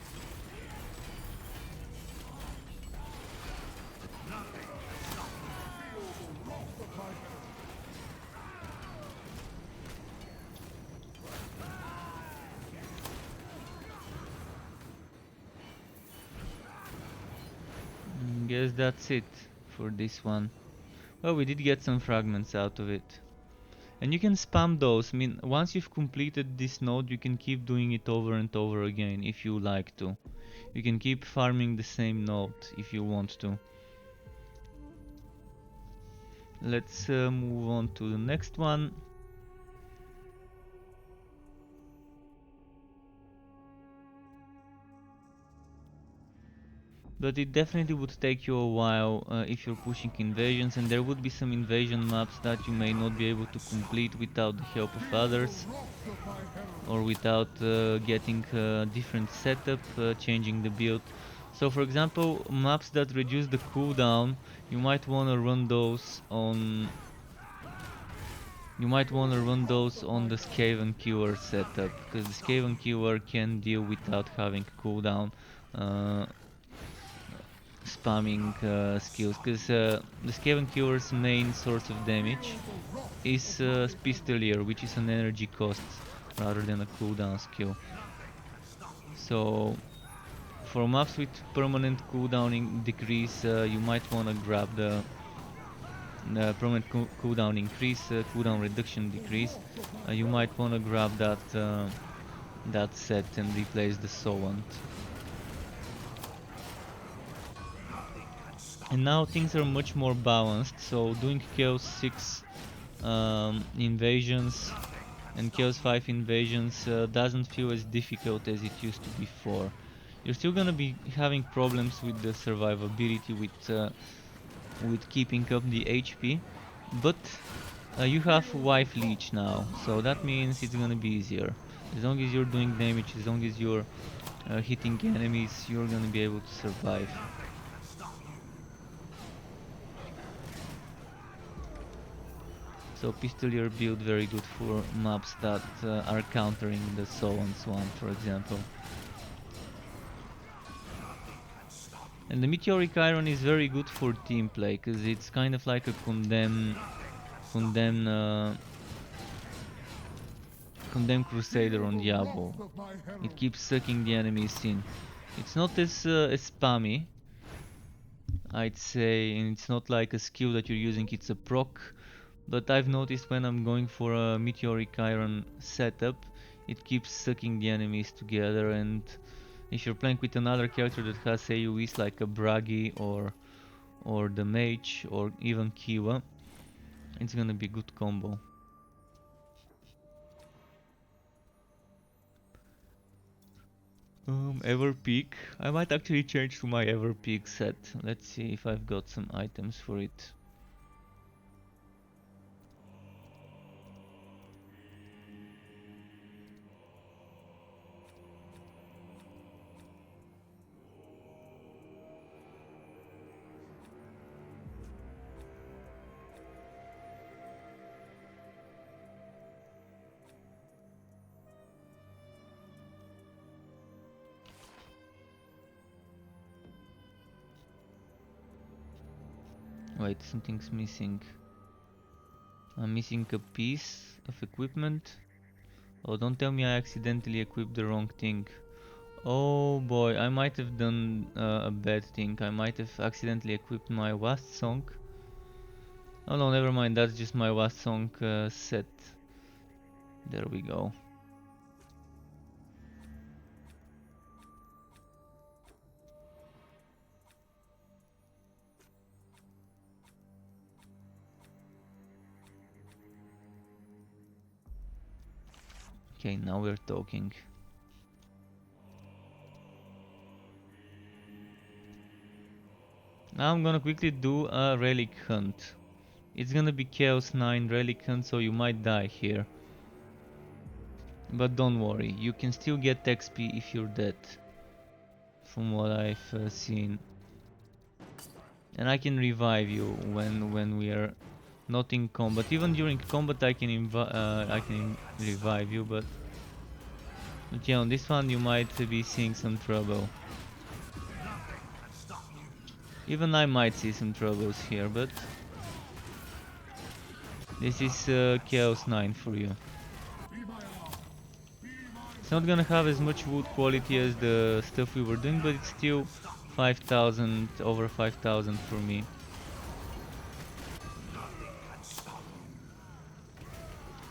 guess that's it for this one. Well, we did get some fragments out of it. And you can spam those. I mean, once you've completed this node, you can keep doing it over and over again if you like to. You can keep farming the same node if you want to. Let's move on to the next one. But it definitely would take you a while if you're pushing invasions, and there would be some invasion maps that you may not be able to complete without the help of others, or without getting a different setup, changing the build. So for example, maps that reduce the cooldown, you might want to run those on the Skaven Cure setup, because the Skaven Cure can deal without having cooldown spamming skills, because the Skaven Cure's main source of damage is Pistolier, which is an energy cost rather than a cooldown skill. So for maps with permanent cooldown decrease, you might want to grab the permanent cooldown increase, cooldown reduction decrease. You might want to grab that set and replace the Sowant. And now things are much more balanced, so doing Chaos 6 invasions and Chaos 5 invasions doesn't feel as difficult as it used to before. You're still gonna be having problems with the survivability, with keeping up the HP, but you have Wife Leech now, so that means it's gonna be easier. As long as you're doing damage, as long as you're hitting enemies, you're gonna be able to survive. So Pistolier build very good for maps that are countering the Soul Swan, for example. And the Meteoric Iron is very good for team play, because it's kind of like a condemn Crusader on Diablo. It keeps sucking the enemies in. It's not as spammy, I'd say, and it's not like a skill that you're using, it's a proc. But I've noticed when I'm going for a Meteoric Iron setup, it keeps sucking the enemies together, and if you're playing with another character that has AoEs like a Bragi or the Mage or even Kiwa, it's gonna be a good combo. Ever Peak. I might actually change to my Ever Peak set. Let's see if I've got some items for it. Wait, something's missing. I'm missing a piece of equipment. Oh, don't tell me I accidentally equipped the wrong thing. Oh boy, I might have done a bad thing. I might have accidentally equipped my Wast Song. Oh no, never mind, that's just my Wast Song set. There we go. Okay, now we're talking. Now I'm gonna quickly do a relic hunt. It's gonna be Chaos 9 relic hunt, so you might die here. But don't worry, you can still get XP if you're dead. From what I've seen. And I can revive you when we are not in combat. Even during combat I can revive you, but yeah, on this one you might be seeing some trouble. Even I might see some troubles here, but this is Chaos 9 for you. It's not gonna have as much wood quality as the stuff we were doing, but it's still 5,000, over 5,000 for me.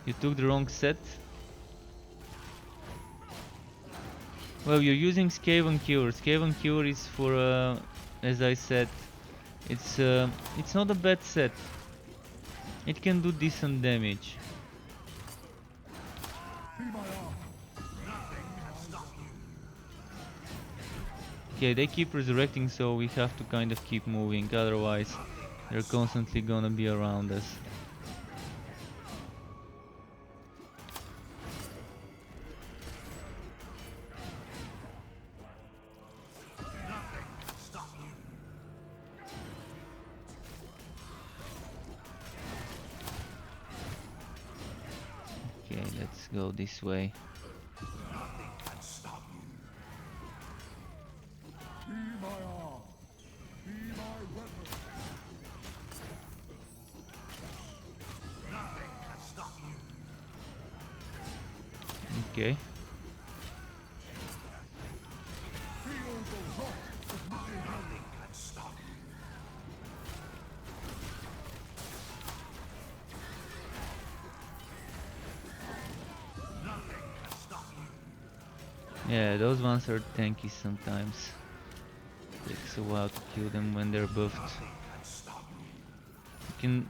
You took the wrong set? Well, you're using Skaven Cure. Skaven Cure is for, as I said, it's not a bad set. It can do decent damage. Okay, they keep resurrecting, so we have to kind of keep moving, otherwise they're constantly gonna be around us. Okay, let's go this way. Okay. Yeah, those ones are tanky sometimes. Takes a while to kill them when they're buffed. You can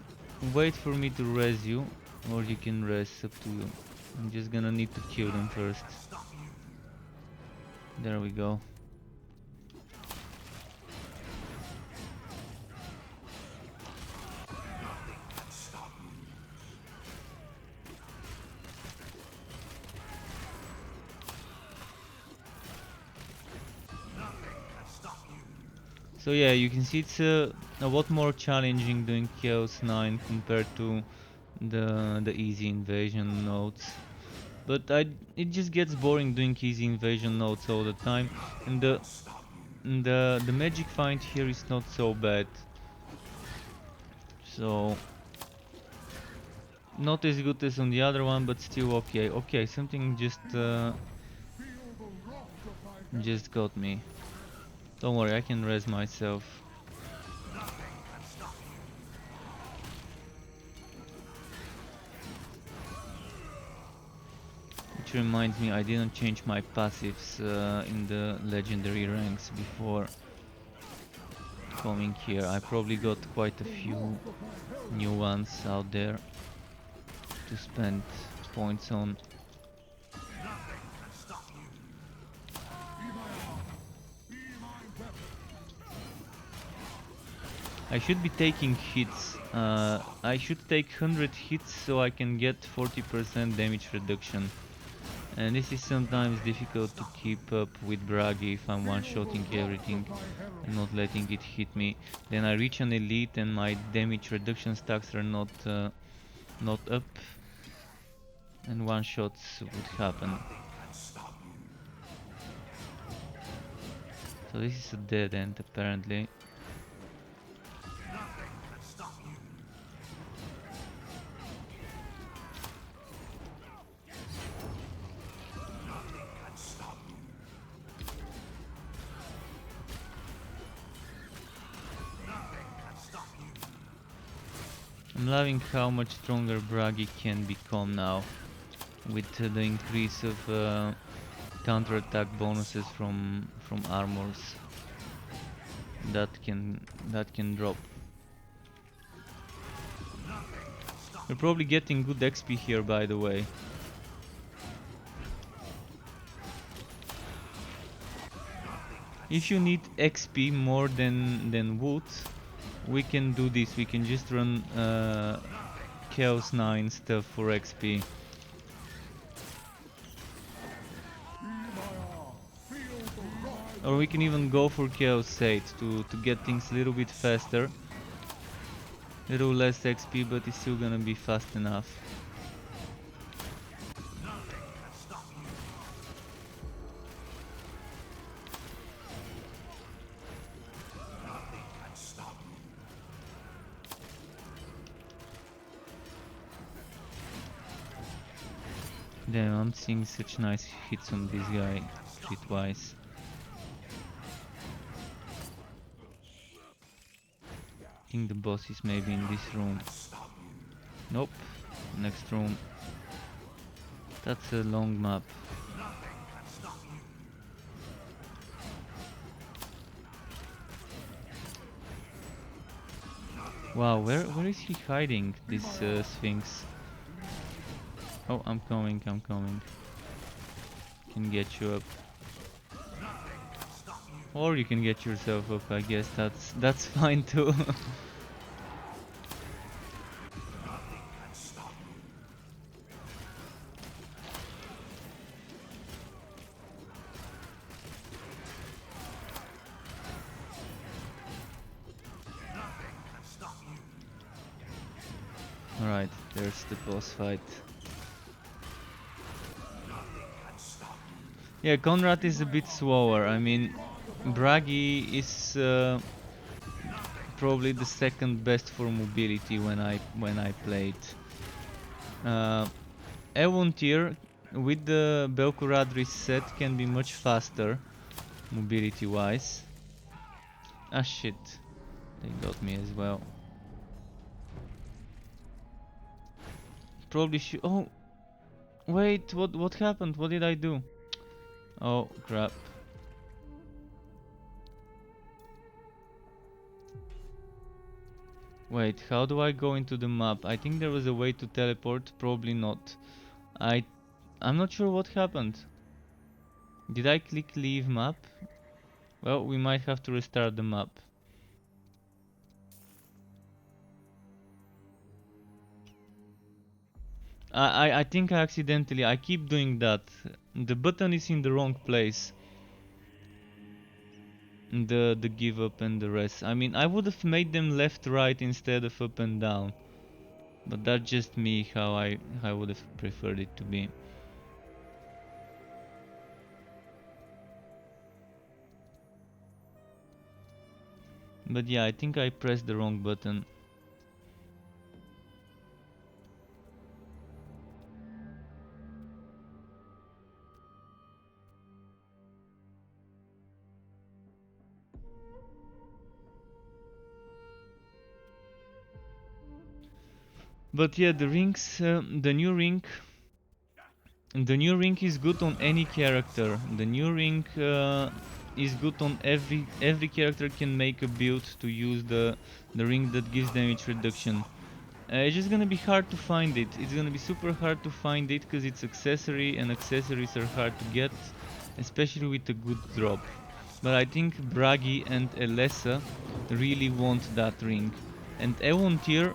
wait for me to res you, or you can res, up to you. I'm just gonna need to kill them first. There we go. So yeah, you can see it's a lot more challenging doing Chaos 9 compared to the easy invasion nodes. But it just gets boring doing easy invasion nodes all the time, and the magic find here is not so bad. So not as good as on the other one, but still okay. Okay, something just got me. Don't worry, I can res myself. Which reminds me, I didn't change my passives in the legendary ranks before coming here. I probably got quite a few new ones out there to spend points on. I should be taking hits. I should take 100 hits so I can get 40% damage reduction. And this is sometimes difficult to keep up with Bragi if I'm one-shotting everything and not letting it hit me. Then I reach an elite and my damage reduction stacks are not up, and one-shots would happen. So this is a dead end apparently. I'm loving how much stronger Bragi can become now with the increase of counter-attack bonuses from armors that can drop. We're probably getting good XP here, by the way. If you need XP more than wood, we can do this. We can just run Chaos 9 stuff for XP. Or we can even go for Chaos 8 to get things a little bit faster. A little less XP, but it's still gonna be fast enough. Damn, I'm seeing such nice hits on this guy, crit-wise. I think the boss is maybe in this room. Nope. Next room. That's a long map. Wow, where is he hiding, this Sphinx? Oh, I'm coming. Can get you up. Or you can get yourself up, I guess that's fine too. Alright, there's the boss fight. Yeah, Conrad is a bit slower. I mean, Bragi is probably the second best for mobility when I played. Evontir with the Belkuradri set can be much faster mobility wise. Ah shit, they got me as well. Probably should. Oh, wait, what happened? What did I do? Oh crap. Wait, how do I go into the map? I think there was a way to teleport, probably not. I'm not sure what happened. Did I click leave map? Well, we might have to restart the map. I think I accidentally, I keep doing that. The button is in the wrong place. The give up and the rest. I mean, I would have made them left right instead of up and down. But that's just me, how I would have preferred it to be. But yeah, I think I pressed the wrong button. But yeah, the rings, the new ring is good on any character. The new ring is good on every character can make a build to use the ring that gives damage reduction. It's just gonna be hard to find it. It's gonna be super hard to find it because it's accessory and accessories are hard to get, especially with a good drop. But I think Bragi and Elessa really want that ring. And Evontir,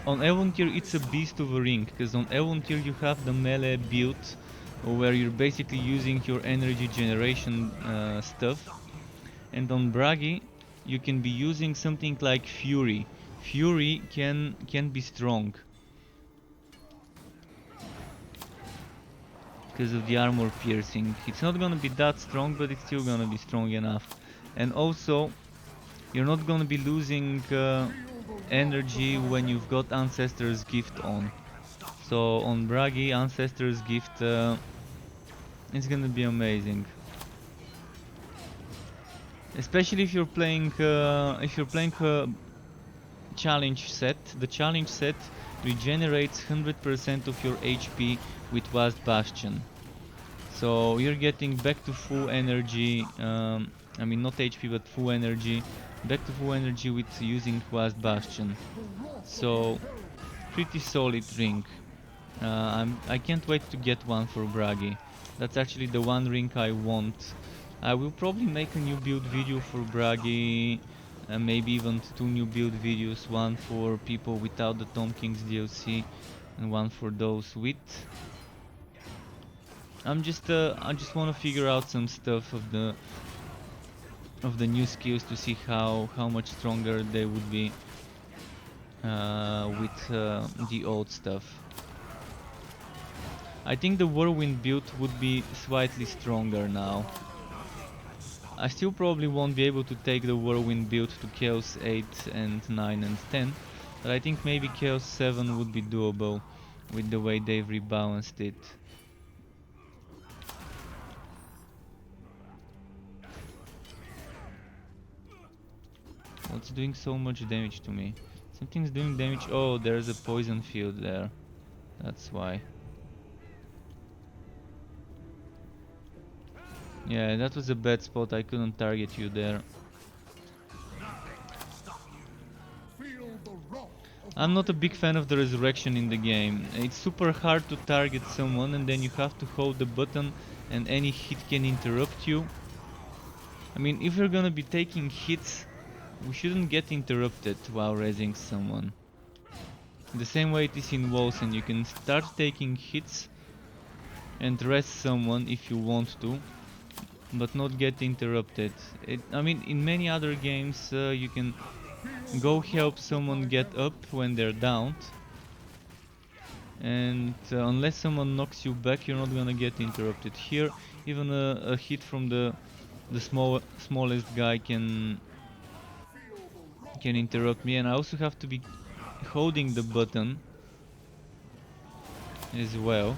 on Evontir it's a beast of a ring, because on Evontir you have the melee build where you're basically using your energy generation stuff, and on Bragi you can be using something like Fury. Fury can be strong because of the armor piercing. It's not gonna be that strong, but it's still gonna be strong enough. And also, you're not gonna be losing energy when you've got Ancestor's Gift on. So on Bragi, Ancestor's Gift is gonna be amazing. Especially if you're playing challenge set. The challenge set regenerates 100% of your HP with Vast Bastion. So you're getting back to full energy, I mean not HP but full energy, back to full energy with using Vast Bastion. So pretty solid ring. I can't wait to get one for Bragi. That's actually the one ring I want. I will probably make a new build video for Bragi, maybe even two new build videos, one for people without the Tom King's DLC and one for those with. I just want to figure out some stuff of the new skills to see how much stronger they would be with the old stuff. I think the Whirlwind build would be slightly stronger now. I still probably won't be able to take the Whirlwind build to Chaos 8 and 9 and 10, but I think maybe Chaos 7 would be doable with the way they've rebalanced it. What's doing so much damage to me? Something's doing damage. Oh, there's a poison field there. That's why. Yeah, that was a bad spot. I couldn't target you there. I'm not a big fan of the resurrection in the game. It's super hard to target someone and then you have to hold the button and any hit can interrupt you. I mean, if you're gonna be taking hits, we shouldn't get interrupted while raising someone. The same way it is in walls, and you can start taking hits and rest someone if you want to, but not get interrupted. I mean, in many other games you can go help someone get up when they're downed, and unless someone knocks you back, you're not gonna get interrupted. Here, even a hit from the smallest guy can interrupt me, and I also have to be holding the button as well.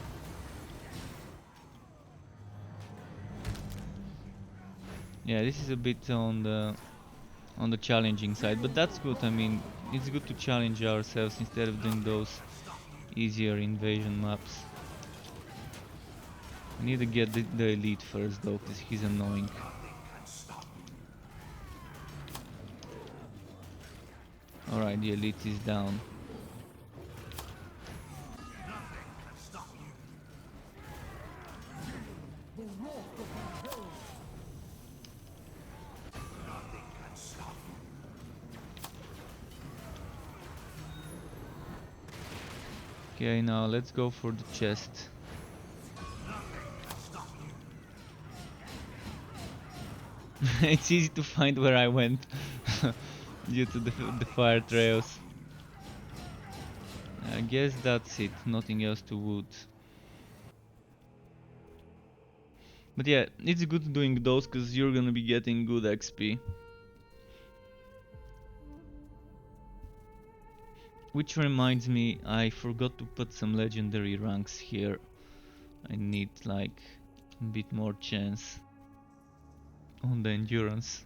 Yeah, this is a bit on the challenging side, but that's good. I mean, it's good to challenge ourselves instead of doing those easier invasion maps. I need to get the elite first though, because he's annoying. Alright, the elite is down. Okay, now let's go for the chest. It's easy to find where I went due to the fire trails. I guess that's it, nothing else to wood. But yeah, it's good doing those because you're gonna be getting good XP. Which reminds me, I forgot to put some legendary ranks here. I need like a bit more chance on the endurance.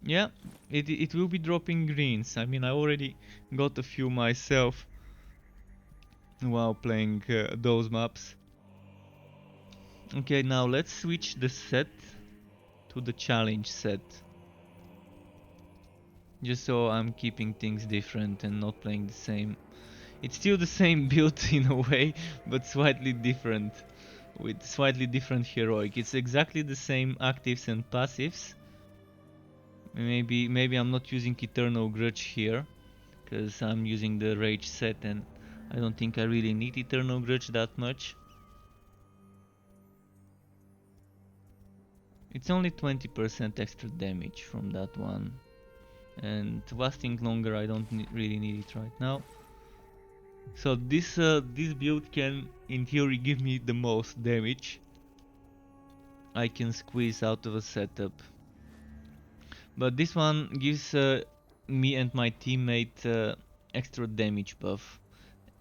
Yeah, it will be dropping greens. I mean, I already got a few myself while playing those maps. Okay, now let's switch the set to the challenge set. Just so I'm keeping things different and not playing the same. It's still the same build in a way, but slightly different. With slightly different heroic. It's exactly the same actives and passives. Maybe I'm not using Eternal Grudge here, because I'm using the Rage set and I don't think I really need Eternal Grudge that much. It's only 20% extra damage from that one, and lasting longer I don't really need it right now. So this build can in theory give me the most damage I can squeeze out of a setup. But this one gives me and my teammate extra damage buff.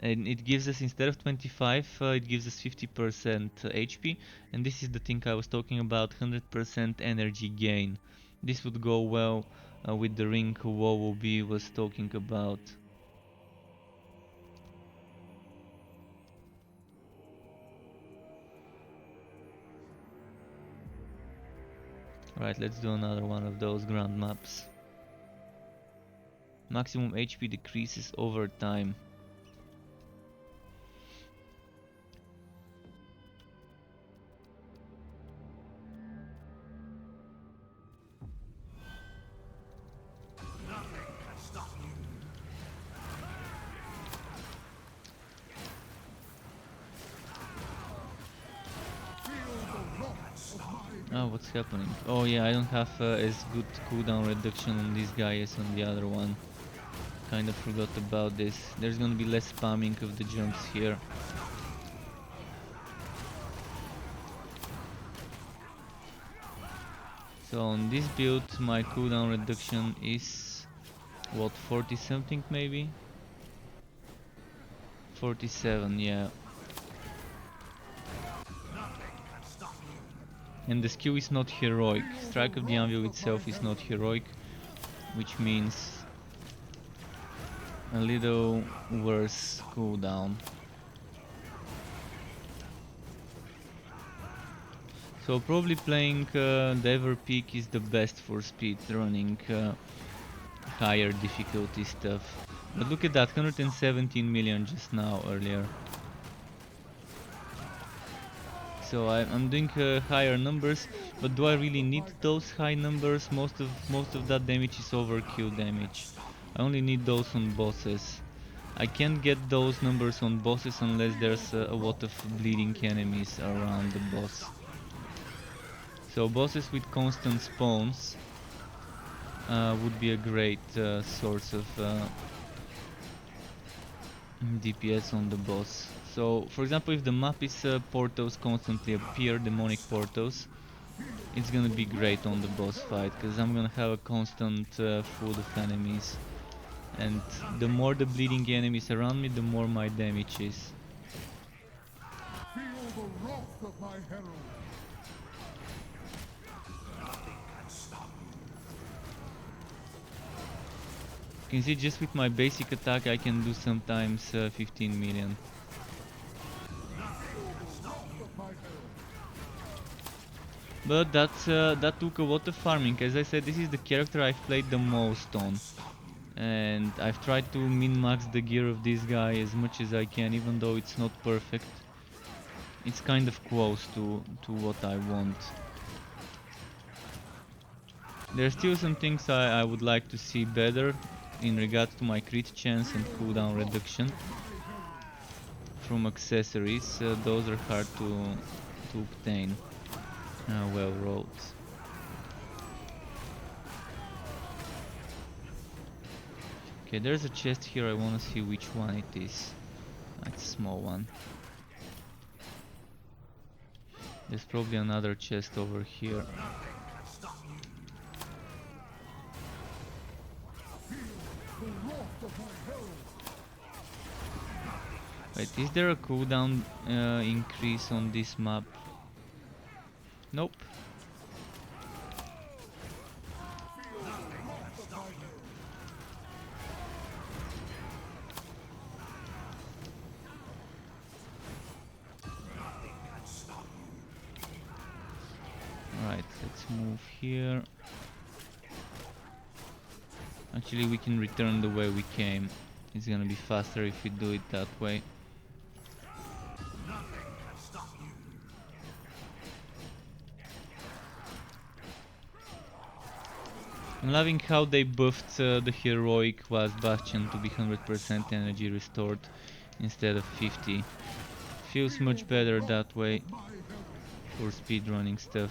And it gives us, instead of 25, it gives us 50% HP. And this is the thing I was talking about, 100% energy gain. This would go well with the ring WoWB was talking about. Right, let's do another one of those grand maps. Maximum HP decreases over time. Oh, what's happening? Oh yeah, I don't have as good cooldown reduction on this guy as on the other one. Kind of forgot about this. There's gonna be less spamming of the jumps here. So on this build my cooldown reduction is what, 40 something maybe? 47, yeah. And the skill is not heroic. Strike of the Anvil itself is not heroic, which means a little worse cooldown. So probably playing the Ever Peak is the best for speed running higher difficulty stuff. But look at that, 117 million just now earlier. So I'm doing higher numbers, but do I really need those high numbers? Most of that damage is overkill damage. I only need those on bosses. I can't get those numbers on bosses unless there's a lot of bleeding enemies around the boss. So bosses with constant spawns would be a great source of DPS on the boss. So, for example, if the map is portals constantly appear, demonic portals, it's gonna be great on the boss fight, because I'm gonna have a constant flood of enemies. And the more the bleeding enemies around me, the more my damage is.
Feel the wrath of my herald.
You can see just with my basic attack I can do sometimes 15 million. But that took a lot of farming. As I said, this is the character I've played the most on. And I've tried to min-max the gear of this guy as much as I can, even though it's not perfect. It's kind of close to what I want. There are still some things I would like to see better in regards to my crit chance and cooldown reduction from accessories. Those are hard to obtain. Well rolled. Okay, there's a chest here. I want to see which one it is. It's a small one. There's probably another chest over here. Wait, is there a cooldown increase on this map? Nope. Alright, let's move here. Actually, we can return the way we came. It's gonna be faster if we do it that way. I'm loving how they buffed the heroic was Bastion to be 100% energy restored instead of 50. Feels much better that way for speedrunning stuff.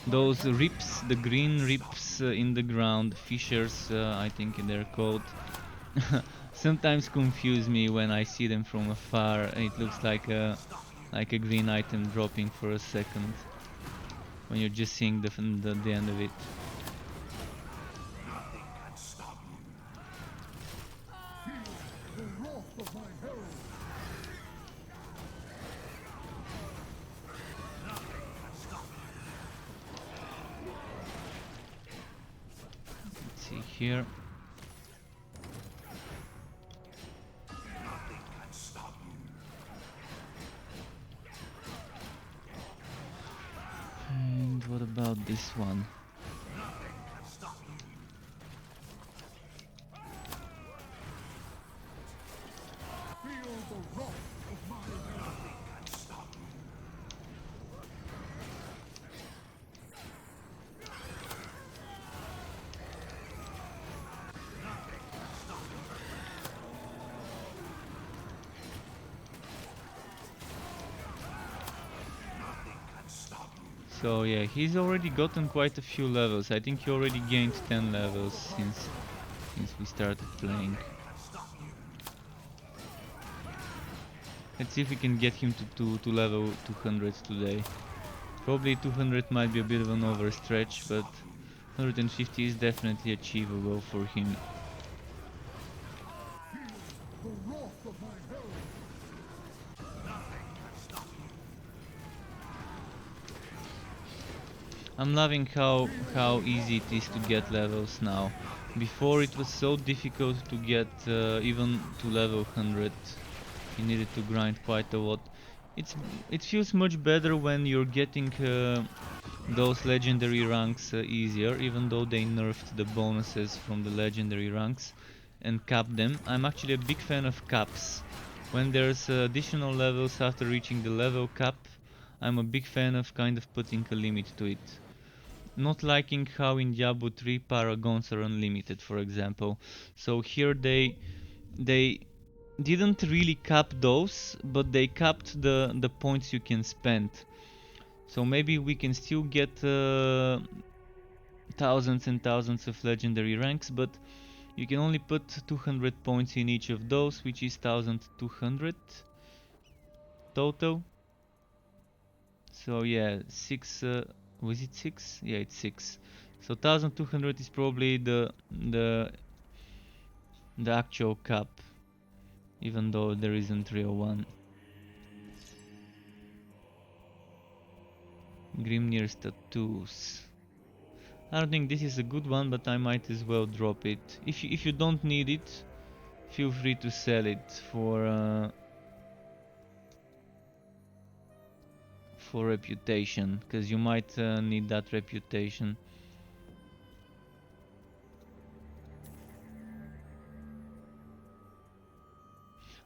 Those rips, the green rips in the ground, fissures, I think they're called, sometimes confuse me when I see them from afar. It looks like a green item dropping for a second when you're just seeing the end of it. Let's see here. And what about this one? So yeah, he's already gotten quite a few levels. I think he already gained 10 levels since we started playing. Let's see if we can get him to level 200 today. Probably 200 might be a bit of an overstretch, but 150 is definitely achievable for him. I'm loving how easy it is to get levels now. Before it was so difficult to get even to level 100. You needed to grind quite a lot. It feels much better when you're getting those legendary ranks easier, even though they nerfed the bonuses from the legendary ranks and capped them. I'm actually a big fan of caps. When there's additional levels after reaching the level cap, I'm a big fan of kind of putting a limit to it. Not liking how in Diablo 3 paragons are unlimited, for example. So here they didn't really cap those, but they capped the points you can spend. So maybe we can still get thousands and thousands of legendary ranks, but you can only put 200 points in each of those, which is 1200 total. So yeah, 6 was it 6? Yeah, it's 6. So 1200 is probably the actual cap, even though there isn't real one. Grimnir's tattoos. I don't think this is a good one, but I might as well drop it. If you don't need it, feel free to sell it for reputation, because you might need that reputation.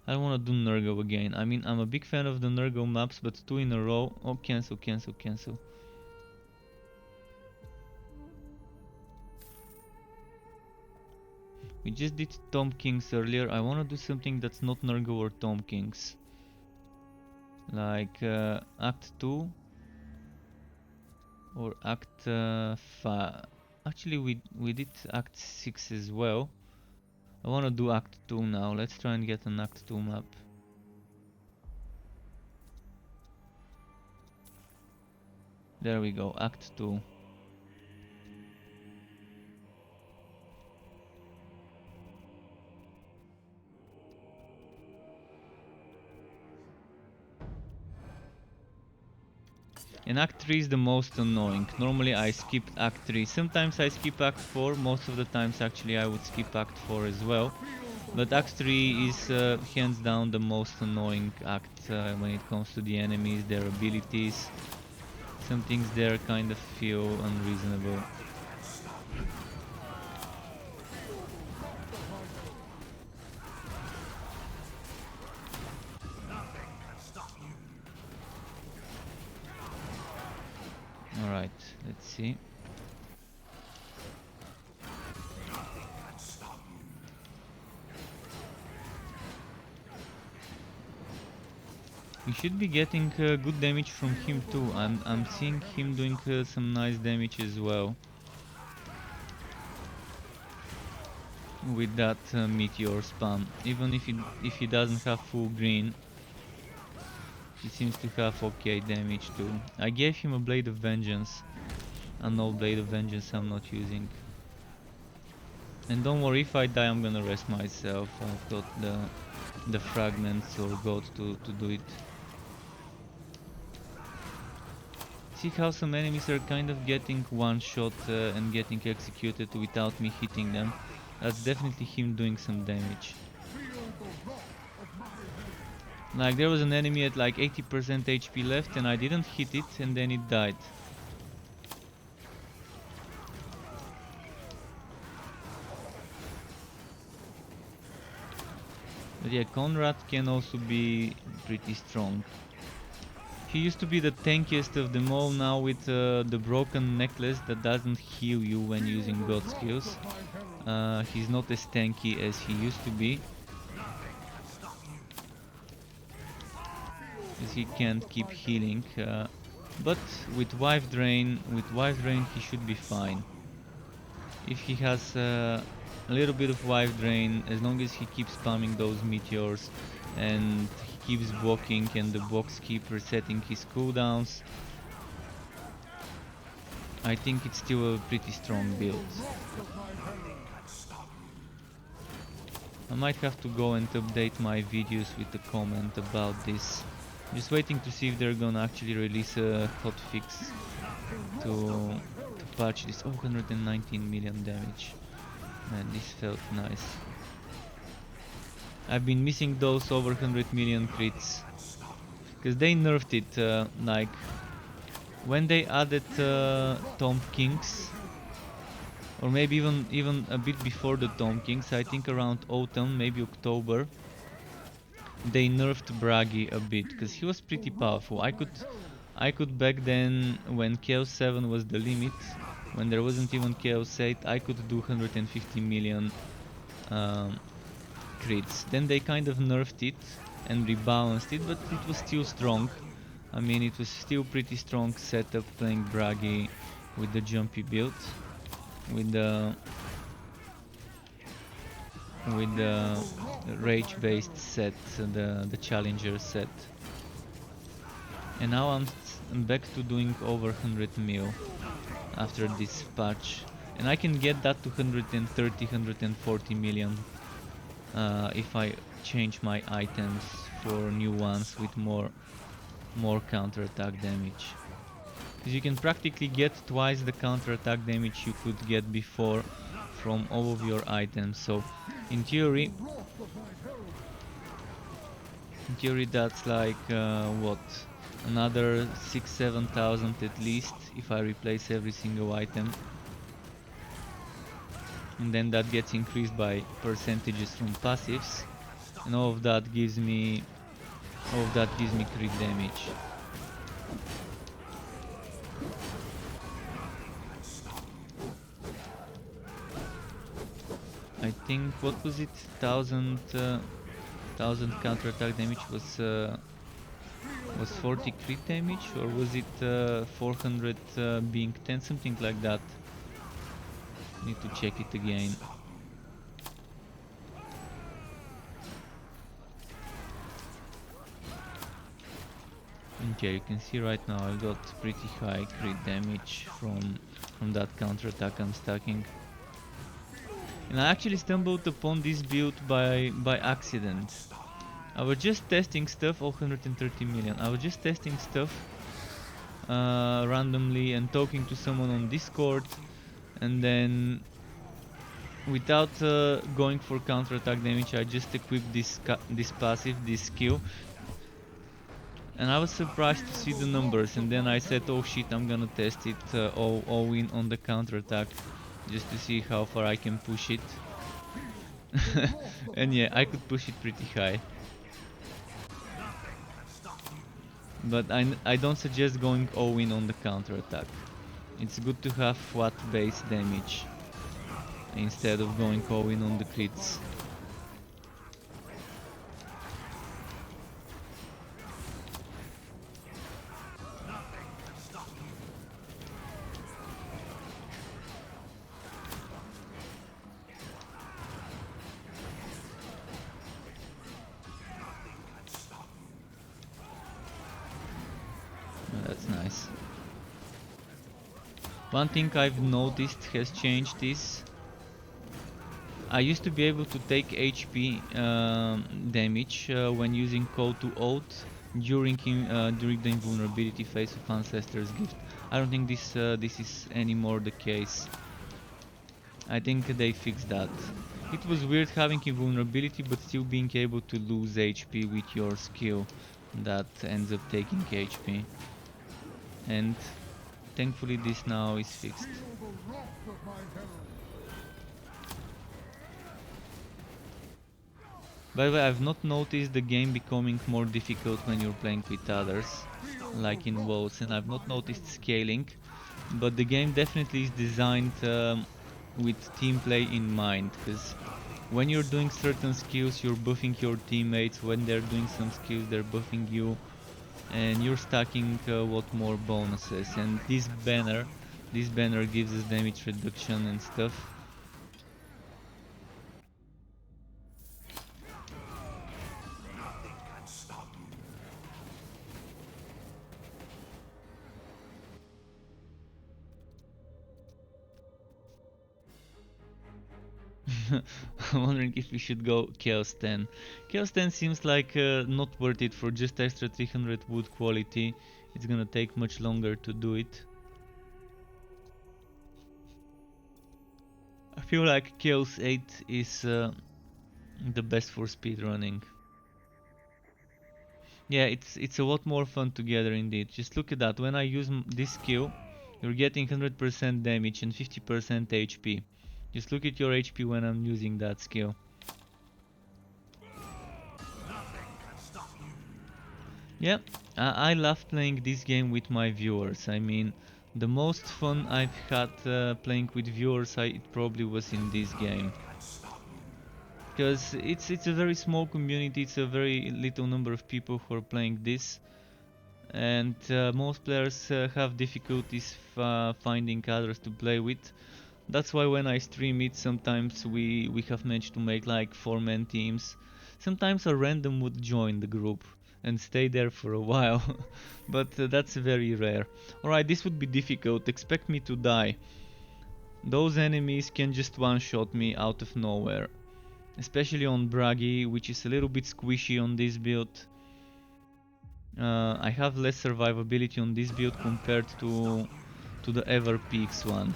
I don't want to do Nurgle again. I mean, I'm a big fan of the Nurgle maps, but 2 in a row. Oh, cancel, cancel, cancel. We just did Tom Kings earlier. I want to do something that's not Nurgle or Tom Kings. Like Act 2 or Act 5. Actually, we did Act 6 as well. I want to do Act 2 now. Let's try and get an Act 2 map. There we go, Act 2. And Act 3 is the most annoying. Normally I skip Act 3. Sometimes I skip Act 4. Most of the times actually I would skip Act 4 as well. But Act 3 is hands down the most annoying act when it comes to the enemies, their abilities. Some things there kind of feel unreasonable. Alright, let's see. We should be getting good damage from him too. I'm seeing him doing some nice damage as well. With that meteor spam. Even if he doesn't have full green, he seems to have okay damage too. I gave him a Blade of Vengeance. An old Blade of Vengeance I'm not using. And don't worry, if I die I'm gonna rest myself. I've got the fragments or gold to do it. See how some enemies are kind of getting one shot and getting executed without me hitting them. That's definitely him doing some damage. Like there was an enemy at like 80% HP left and I didn't hit it and then it died. But yeah, Conrad can also be pretty strong. He used to be the tankiest of them all. Now with the broken necklace that doesn't heal you when using god skills, he's not as tanky as he used to be. Because he can't keep healing. But with Wife Drain he should be fine. If he has a little bit of Wife Drain, as long as he keeps spamming those meteors and he keeps blocking and the blocks keep resetting his cooldowns, I think it's still a pretty strong build. I might have to go and update my videos with a comment about this. Just waiting to see if they're gonna actually release a hotfix to patch this. Oh, 119 million damage. Man, this felt nice. I've been missing those over 100 million crits, because they nerfed it, like when they added Tomb Kings, or maybe even a bit before the Tomb Kings, I think around autumn, maybe October, they nerfed Bragi a bit, because he was pretty powerful. I could back then, when Chaos 7 was the limit, when there wasn't even Chaos 8, I could do 150 million crits. Then they kind of nerfed it and rebalanced it, but it was still strong. I mean, it was still pretty strong setup playing Bragi with the jumpy build, with the rage-based set, the challenger set. And now I'm back to doing over 100 mil after this patch, and I can get that to 130, 140 million if I change my items for new ones with more counter-attack damage. Because you can practically get twice the counter-attack damage you could get before from all of your items. So in theory that's like what, another 6,000-7,000 at least if I replace every single item. And then that gets increased by percentages from passives, and all of that gives me crit damage. I think, what was it, 1000 counter-attack damage was 40 crit damage, or was it 400 being 10, something like that. Need to check it again. Okay, you can see right now I got pretty high crit damage from that counter-attack I'm stacking. And I actually stumbled upon this build by accident. I was just testing stuff. Oh, 130 million. I was just testing stuff randomly and talking to someone on Discord, and then without going for counter-attack damage, I just equipped this passive, this skill, and I was surprised to see the numbers. And then I said, oh shit, I'm gonna test it all in on the counter-attack, just to see how far I can push it. And yeah, I could push it pretty high. But I don't suggest going all in on the counter-attack. It's good to have flat base damage instead of going all in on the crits. That's nice. One thing I've noticed has changed is I used to be able to take HP damage when using Call to Oath during the invulnerability phase of Ancestor's Gift. I don't think this is anymore the case. I think they fixed that. It was weird having invulnerability but still being able to lose HP with your skill that ends up taking HP. And thankfully this now is fixed. By the way, I've not noticed the game becoming more difficult when you're playing with others, like in WoWs, and I've not noticed scaling, but the game definitely is designed with team play in mind, because when you're doing certain skills, you're buffing your teammates. When they're doing some skills, they're buffing you, and you're stacking a lot more bonuses. And this banner gives us damage reduction and stuff. I'm wondering if we should go Chaos 10. Chaos 10 seems like not worth it for just extra 300 wood quality. It's gonna take much longer to do it. feel like Chaos 8 is the best for speedrunning. Yeah, it's a lot more fun together indeed. Just look at that. When I use this skill, you're getting 100% damage and 50% HP. Just look at your HP when I'm using that skill. Yeah, I love playing this game with my viewers. I mean, the most fun I've had playing with viewers, it probably was in this game. Because it's a very small community, it's a very little number of people who are playing this. And most players have difficulties finding others to play with. That's why when I stream it, sometimes we have managed to make like 4-man teams. Sometimes a random would join the group and stay there for a while, but that's very rare. Alright, this would be difficult, expect me to die. Those enemies can just one-shot me out of nowhere. Especially on Bragi, which is a little bit squishy on this build. I have less survivability on this build compared to the Ever Peaks one.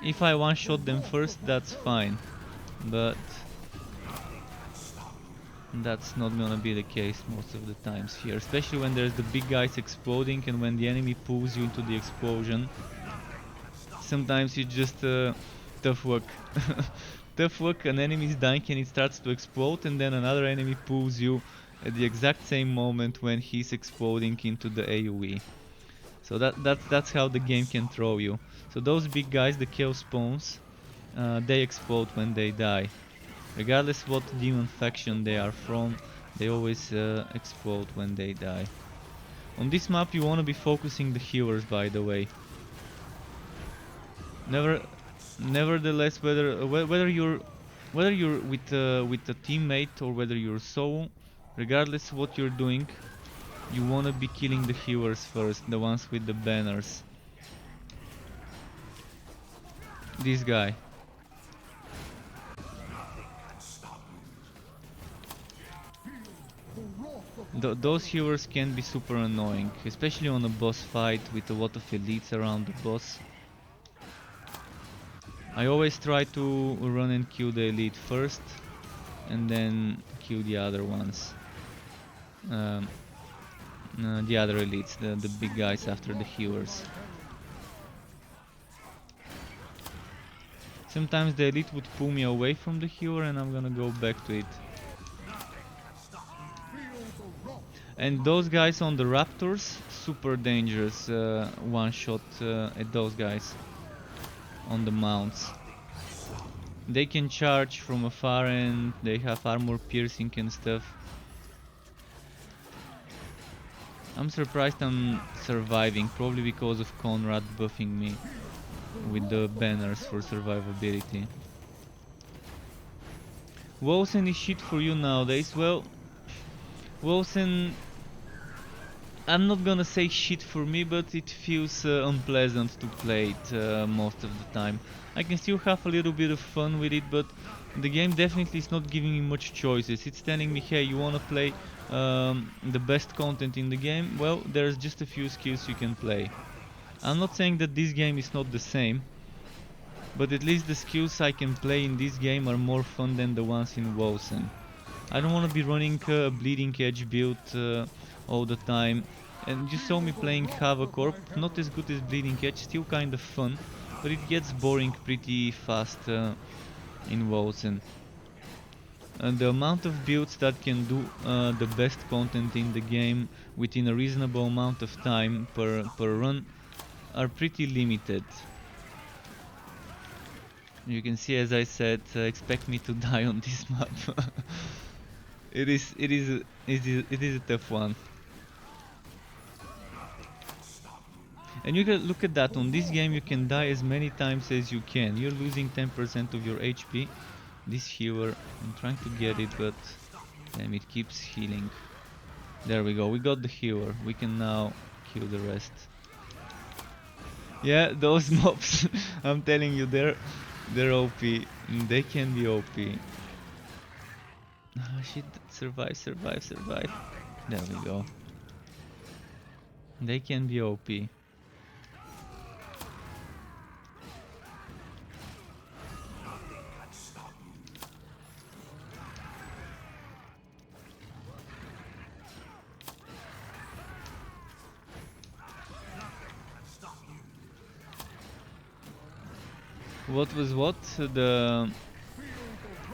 If I one-shot them first, that's fine, but that's not gonna be the case most of the times here, especially when there's the big guys exploding and when the enemy pulls you into the explosion. Sometimes it's just tough luck. Tough luck, an enemy is dying and it starts to explode, and then another enemy pulls you at the exact same moment when he's exploding into the AoE. So that's how the game can throw you. So those big guys, the Chaosbane, they explode when they die. Regardless what demon faction they are from, they always explode when they die. On this map you wanna be focusing the healers, by the way. Nevertheless, whether you're with a teammate or whether you're solo, regardless what you're doing, you wanna be killing the healers first, the ones with the banners. This guy. Those healers can be super annoying, especially on a boss fight with a lot of elites around the boss. I always try to run and kill the elite first, and then kill the other ones. The other elites, the big guys after the healers. Sometimes the elite would pull me away from the healer and I'm gonna go back to it. And those guys on the raptors, super dangerous one shot at those guys on the mounts. They can charge from afar and they have armor piercing and stuff. I'm surprised I'm surviving, probably because of Conrad buffing me with the banners for survivability. Wilson is shit for you nowadays. Well, Wilson, I'm not gonna say shit for me, but it feels unpleasant to play it most of the time. I can still have a little bit of fun with it, but the game definitely is not giving me much choices. It's telling me, hey, you wanna play the best content in the game? Well, there's just a few skills you can play. I'm not saying that this game is not the same, but at least the skills I can play in this game are more fun than the ones in Wilson. I don't want to be running a bleeding edge build all the time. And you saw me playing Havocorp, not as good as bleeding edge, still kind of fun, but it gets boring pretty fast in Wilson. And the amount of builds that can do the best content in the game within a reasonable amount of time per run are pretty limited. You can see, as I said, expect me to die on this map. It is a tough one. And you can look at that, on this game you can die as many times as you can. You're losing 10% of your HP. This healer, I'm trying to get it, but damn, it keeps healing. There we go, we got the healer. We can now kill the rest. Yeah, those mobs, I'm telling you, they're OP. They can be OP. Ah, shit, survive. There we go. They can be OP. What was what? The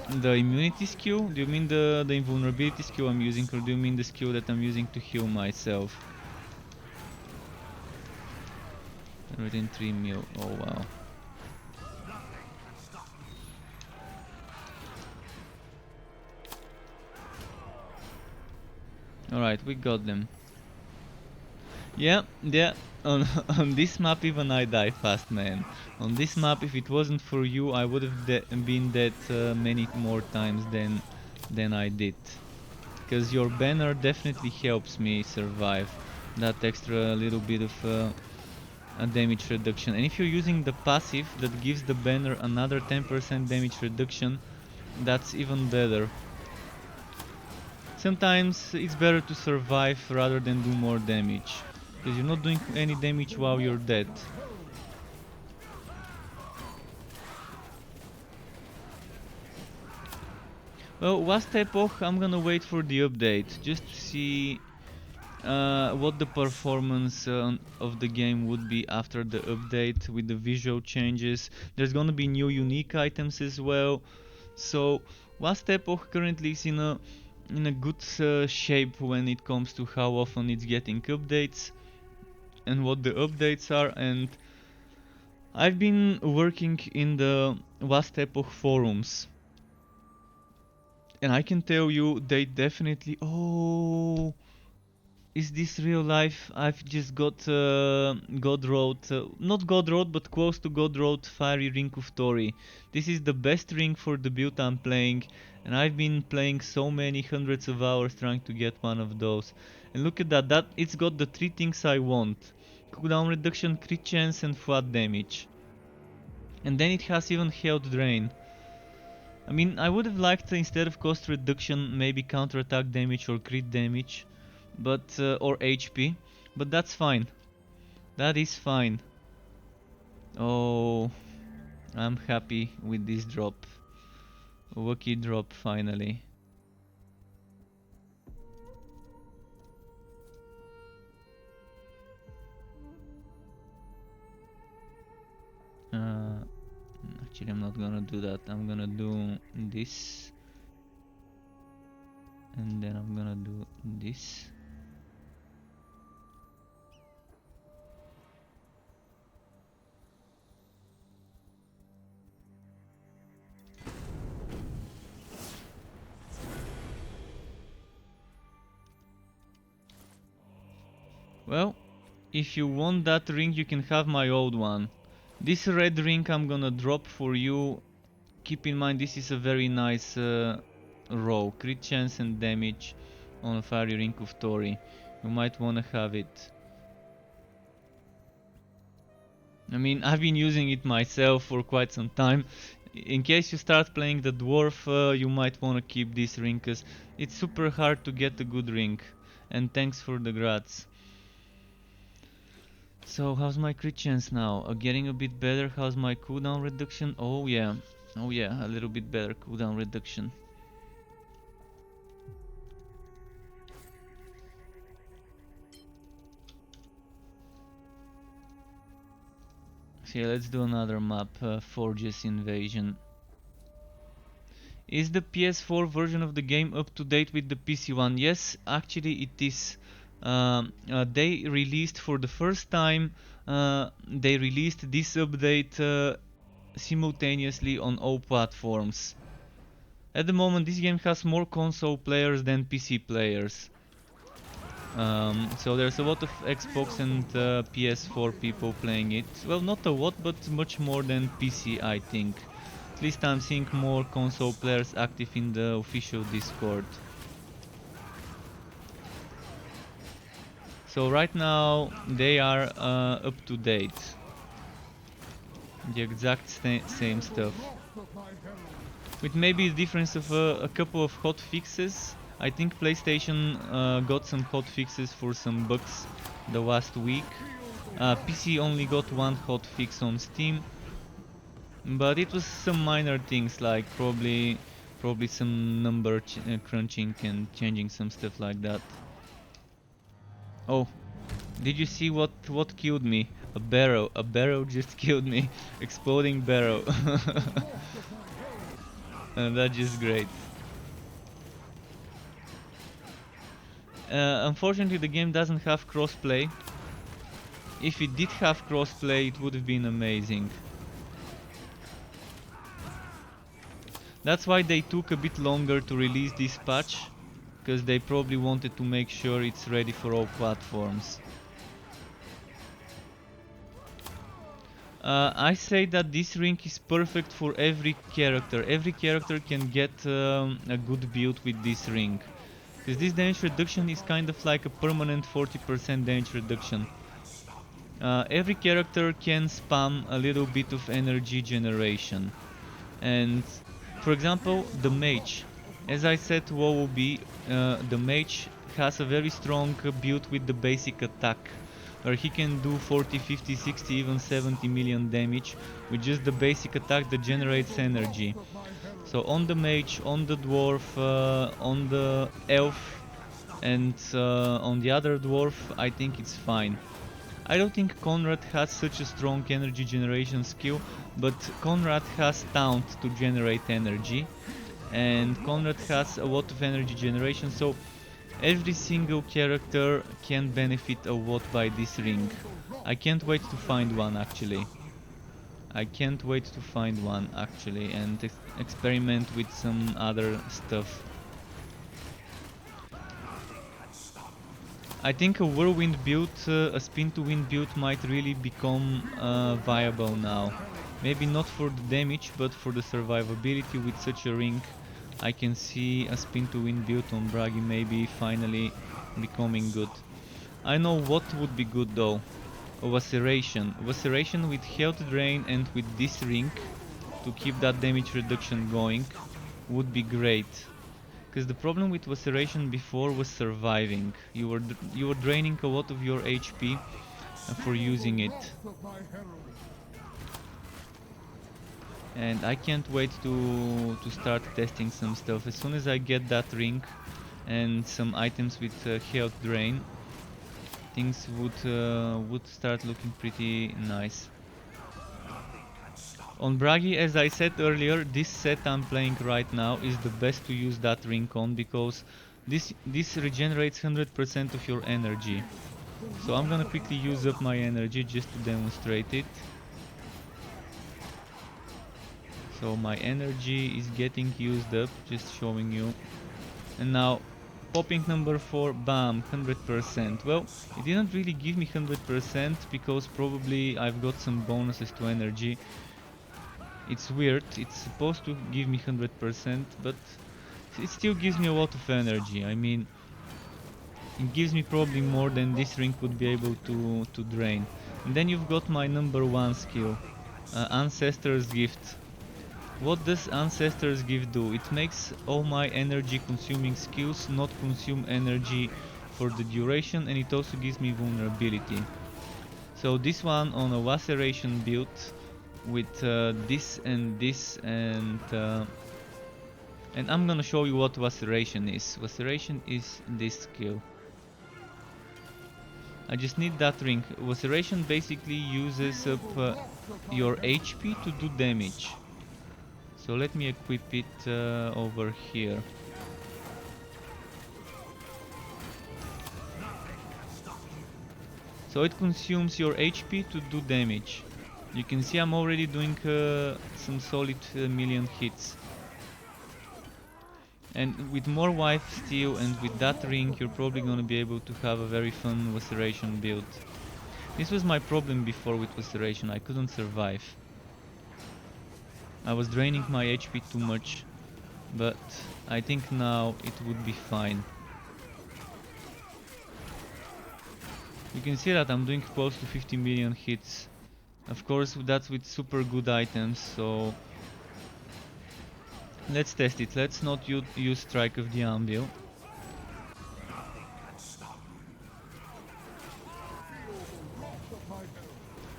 immunity skill? Do you mean the invulnerability skill I'm using, or do you mean the skill that I'm using to heal myself? Within 3 mil. Oh wow. Alright, we got them. Yeah, yeah. On on this map even I die fast, man. On this map, if it wasn't for you, I would have been dead many more times than I did. Because your banner definitely helps me survive that extra little bit of a damage reduction. And if you're using the passive that gives the banner another 10% damage reduction, that's even better. Sometimes it's better to survive rather than do more damage, because you're not doing any damage while you're dead. Well, last epoch I'm gonna wait for the update just to see what the performance of the game would be after the update with the visual changes. There's gonna be new unique items as well. So last epoch currently is in a good shape when it comes to how often it's getting updates and what the updates are. And I've been working in the last epoch forums, and I can tell you they definitely. Oh, is this real life? I've just got God Road, not God Road, but close to God Road Fiery Ring of Tori. This is the best ring for the build I'm playing, and I've been playing so many hundreds of hours trying to get one of those. And look at that, it's got the 3 things I want: cooldown reduction, crit chance, and flat damage. And then it has even health drain. I mean, I would have liked instead of cost reduction maybe counter attack damage or crit damage, but or HP, but that's fine. That is fine. Oh, I'm happy with this drop. Lucky drop finally. Uh, Actually, I'm not gonna do that. I'm gonna do this, and then I'm gonna do this. Well, if you want that ring, you can have my old one. This red ring I'm gonna drop for you. Keep in mind this is a very nice row. Crit chance and damage on a Fiery Ring of Tori. You might wanna have it. I mean, I've been using it myself for quite some time. In case you start playing the dwarf, you might wanna keep this ring, cause it's super hard to get a good ring. And thanks for the grats. So how's my crit chance now? Getting a bit better. How's my cooldown reduction? Oh yeah, a little bit better cooldown reduction. So yeah, let's do another map, Forge's Invasion. Is the PS4 version of the game up to date with the PC one? Yes, actually it is. They released for the first time, they released this update simultaneously on all platforms. At the moment this game has more console players than PC players. So there's a lot of Xbox and PS4 people playing it. Well, not a lot, but much more than PC, I think. At least I'm seeing more console players active in the official Discord. So right now they are up to date. The exact same stuff. With maybe the difference of a couple of hot fixes. I think PlayStation got some hot fixes for some bugs the last week. PC only got one hot fix on Steam, but it was some minor things like probably some number crunching and changing some stuff like that. Oh, did you see what killed me? A barrow just killed me. Exploding barrow. And that's just great. Unfortunately, the game doesn't have crossplay. If it did have crossplay, it would have been amazing. That's why they took a bit longer to release this patch, because they probably wanted to make sure it's ready for all platforms. I say that this ring is perfect for every character. Every character can get a good build with this ring. Because this damage reduction is kind of like a permanent 40% damage reduction. Every character can spam a little bit of energy generation. And for example, the mage. As I said, the mage has a very strong build with the basic attack, where he can do 40, 50, 60, even 70 million damage with just the basic attack that generates energy. So on the mage, on the dwarf, on the elf, and on the other dwarf, I think it's fine. I don't think Conrad has such a strong energy generation skill, but Conrad has taunt to generate energy, and Conrad has a lot of energy generation, so every single character can benefit a lot by this ring. I can't wait to find one actually. And experiment with some other stuff. I think a whirlwind build, a spin to win build might really become viable now. Maybe not for the damage, but for the survivability with such a ring. I can see a spin to win build on Bragi maybe finally becoming good. I know what would be good though. A Vaceration. Vaceration with health drain and with this ring to keep that damage reduction going would be great. Because the problem with Vaceration before was surviving. You were draining a lot of your HP for using it. And I can't wait to start testing some stuff. As soon as I get that ring and some items with health drain, things would start looking pretty nice. On Bragi, as I said earlier, this set I'm playing right now is the best to use that ring on, because this regenerates 100% of your energy. So I'm gonna quickly use up my energy just to demonstrate it. So my energy is getting used up, just showing you. And now, popping number 4, bam, 100%. Well, it didn't really give me 100% because probably I've got some bonuses to energy. It's weird, it's supposed to give me 100%, but it still gives me a lot of energy. I mean, it gives me probably more than this ring would be able to drain. And then you've got my number 1 skill, Ancestor's Gift. What does Ancestor's Gift do? It makes all my energy consuming skills not consume energy for the duration, and it also gives me vulnerability. So this one on a Laceration build with this and this, and I'm gonna show you what Laceration is. Laceration is this skill. I just need that ring. Laceration basically uses up your HP to do damage. So let me equip it over here. So it consumes your HP to do damage. You can see I'm already doing some solid million hits. And with more wife steel and with that ring, you're probably gonna be able to have a very fun Laceration build. This was my problem before with Laceration, I couldn't survive. I was draining my HP too much, but I think now it would be fine. You can see that I'm doing close to 50 million hits. Of course, that's with super good items, so let's test it. Let's not use Strike of the Anvil.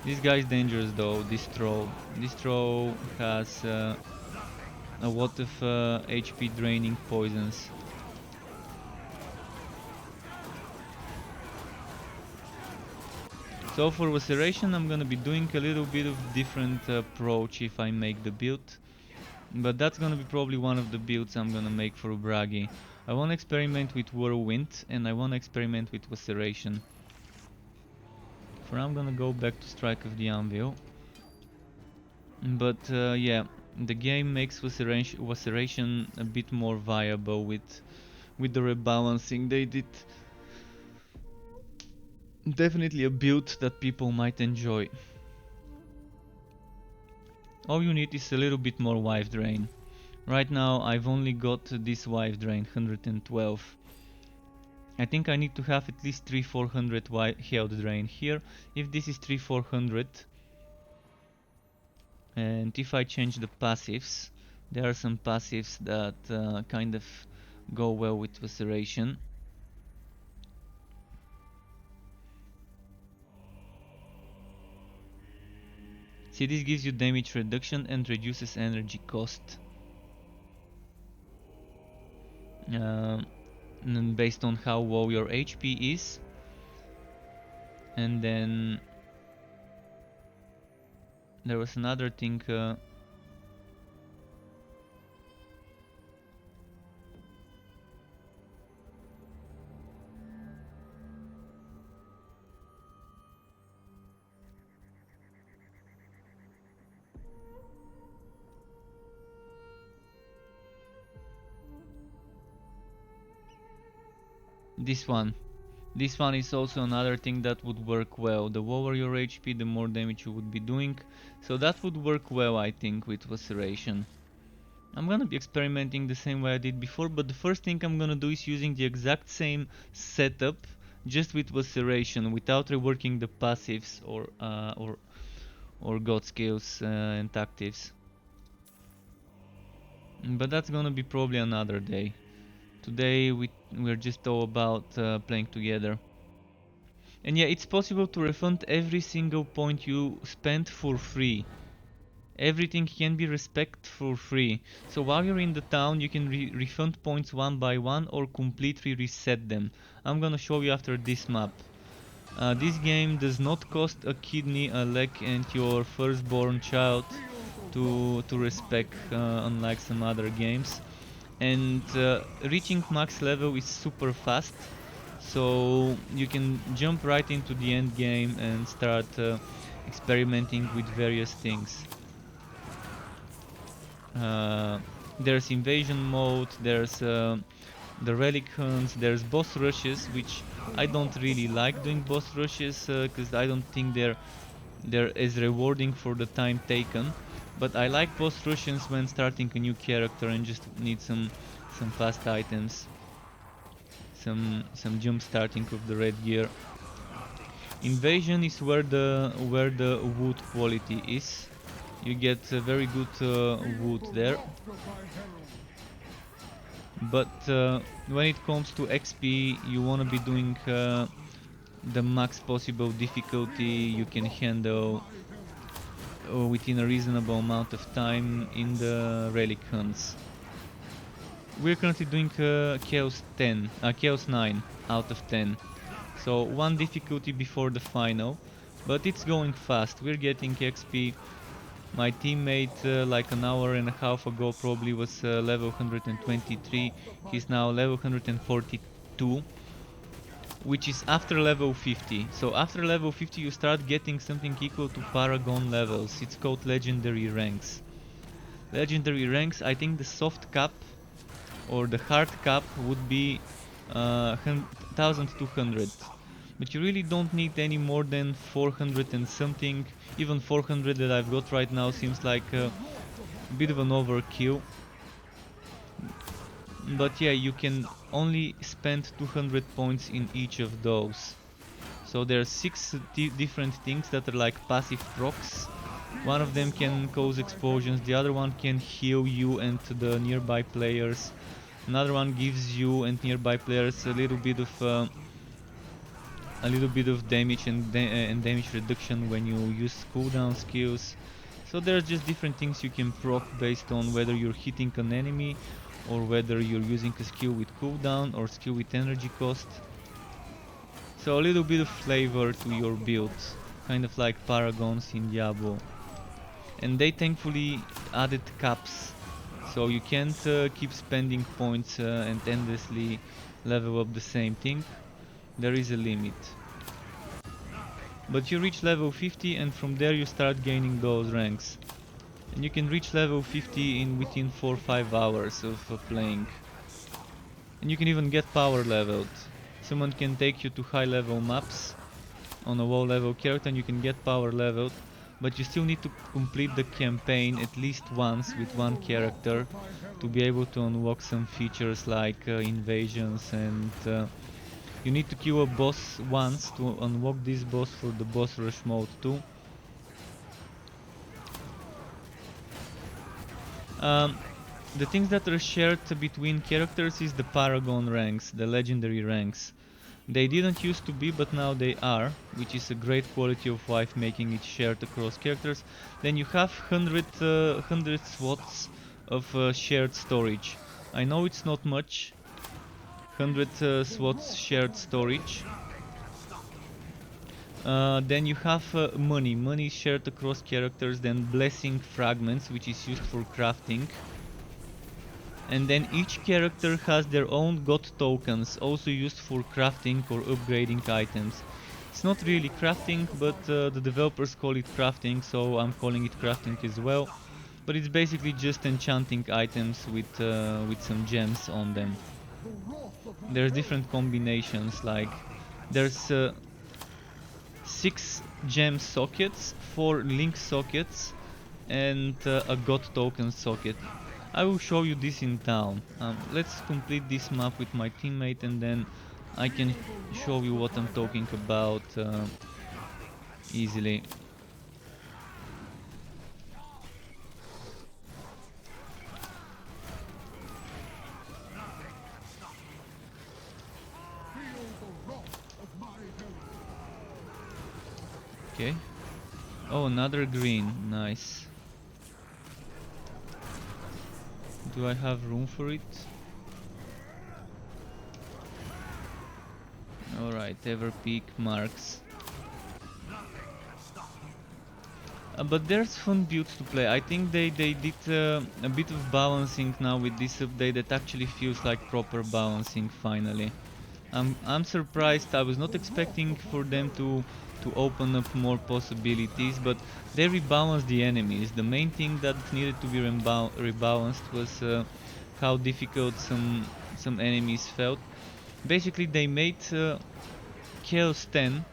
This guy is dangerous though, this troll. This troll has a lot of HP draining poisons. So for Laceration I'm gonna be doing a little bit of different approach if I make the build. But that's gonna be probably one of the builds I'm gonna make for Bragi. I wanna experiment with Whirlwind and I wanna experiment with Laceration. For now I'm gonna go back to Strike of the Anvil. But yeah, the game makes Laceration a bit more viable with the rebalancing they did. Definitely a build that people might enjoy. All you need is a little bit more wife drain. Right now I've only got this wife drain, 112. I think I need to have at least 300-400 health drain here. If this is 300-400, and if I change the passives, there are some passives that kind of go well with Laceration. See, this gives you damage reduction and reduces energy cost. Based on how low your HP is. And then there was another thing. This one. This one is also another thing that would work well. The lower your HP, the more damage you would be doing. So that would work well, I think, with Laceration. I'm gonna be experimenting the same way I did before, but the first thing I'm gonna do is using the exact same setup, just with Laceration, without reworking the passives or god skills and actives. But that's gonna be probably another day. Today we're just all about playing together. And yeah, it's possible to refund every single point you spent for free. Everything can be respect for free. So while you're in the town you can refund points one by one or completely reset them. I'm gonna show you after this map. This game does not cost a kidney, a leg and your firstborn child to respec, unlike some other games. And reaching max level is super fast, so you can jump right into the end game and start experimenting with various things. There's invasion mode, there's the relic hunts, there's boss rushes, which I don't really like doing boss rushes because I don't think they're as rewarding for the time taken. But I like boss rushes when starting a new character and just need some fast items, some jump starting of the red gear. Invasion is where the wood quality is. You get very good wood there. But when it comes to XP, you wanna be doing the max possible difficulty you can handle within a reasonable amount of time in the relic hunts. We're currently doing Chaos 9 out of 10. So one difficulty before the final, but it's going fast. We're getting XP. My teammate like an hour and a half ago probably was level 123. He's now level 142, which is after level 50. So after level 50 you start getting something equal to Paragon levels. It's called Legendary Ranks. Legendary Ranks, I think the soft cap or the hard cap would be 1200. But you really don't need any more than 400 and something. Even 400 that I've got right now seems like a bit of an overkill. But yeah, you can only spend 200 points in each of those. So there are 6 different things that are like passive procs. One of them can cause explosions, the other one can heal you and the nearby players. Another one gives you and nearby players a little bit of damage and damage reduction when you use cooldown skills. So there's just different things you can proc based on whether you're hitting an enemy or whether you're using a skill with cooldown or skill with energy cost. So a little bit of flavor to your build. kind of like paragons in Diablo. And they thankfully added caps, so you can't keep spending points and endlessly level up the same thing. There is a limit. But you reach level 50 and from there you start gaining those ranks. And you can reach level 50 in within 4-5 hours of playing. And you can even get power leveled. Someone can take you to high level maps on a low level character and you can get power leveled. But you still need to complete the campaign at least once with one character to be able to unlock some features like invasions, and you need to kill a boss once to unlock this boss for the boss rush mode too. The things that are shared between characters is the Paragon ranks, the legendary ranks. They didn't used to be, but now they are, which is a great quality of life, making it shared across characters. Then you have 100 slots of shared storage. I know it's not much, 100 slots shared storage. Then you have money shared across characters, then blessing fragments, which is used for crafting. And then each character has their own god tokens, also used for crafting or upgrading items. It's not really crafting, but the developers call it crafting, so I'm calling it crafting as well. But it's basically just enchanting items with some gems on them. There's different combinations, like there's 6 gem sockets, 4 link sockets, and a god token socket. I will show you this in town. Let's complete this map with my teammate and then I can show you what I'm talking about easily. Okay. Oh, another green. Nice. Do I have room for it? Alright, ever peak marks. But there's fun builds to play. I think they did a bit of balancing now with this update that actually feels like proper balancing finally. I'm surprised. I was not expecting for them to open up more possibilities, but they rebalanced the enemies. The main thing that needed to be rebalanced was how difficult some enemies felt. Basically, they made Chaos 10,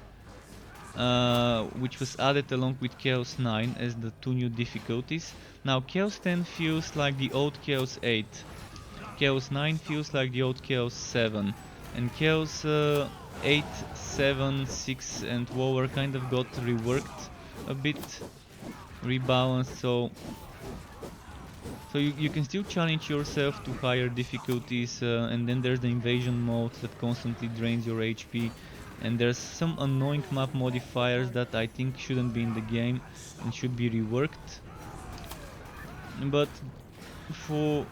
which was added along with Chaos 9 as the 2 new difficulties. Now Chaos 10 feels like the old Chaos 8. Chaos 9 feels like the old Chaos 7. And Chaos 8, 7, 6 and lower kind of got reworked a bit, rebalanced, so you can still challenge yourself to higher difficulties, and then there's the invasion mode that constantly drains your HP, and there's some annoying map modifiers that I think shouldn't be in the game and should be reworked. But for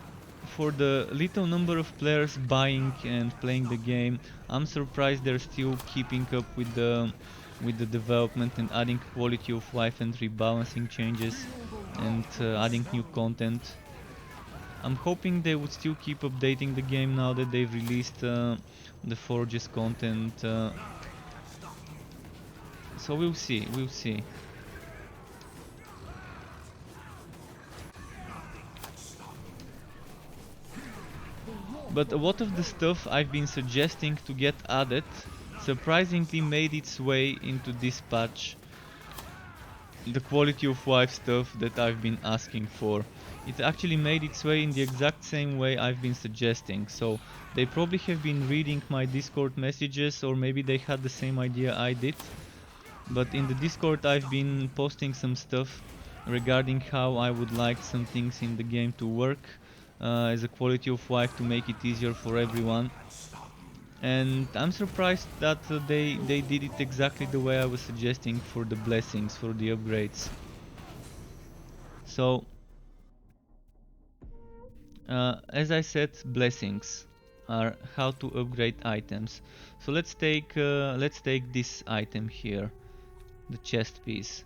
the little number of players buying and playing the game, I'm surprised they're still keeping up with the development and adding quality of life and rebalancing changes and adding new content. I'm hoping they would still keep updating the game now that they've released the Forges content. So we'll see, we'll see. But a lot of the stuff I've been suggesting to get added surprisingly made its way into this patch. The quality of life stuff that I've been asking for. It actually made its way in the exact same way I've been suggesting. So they probably have been reading my Discord messages, or maybe they had the same idea I did. But in the Discord I've been posting some stuff regarding how I would like some things in the game to work as a quality of life to make it easier for everyone. And I'm surprised that they did it exactly the way I was suggesting for the blessings, for the upgrades. So, as I said, blessings are how to upgrade items. So let's take this item here. the chest piece.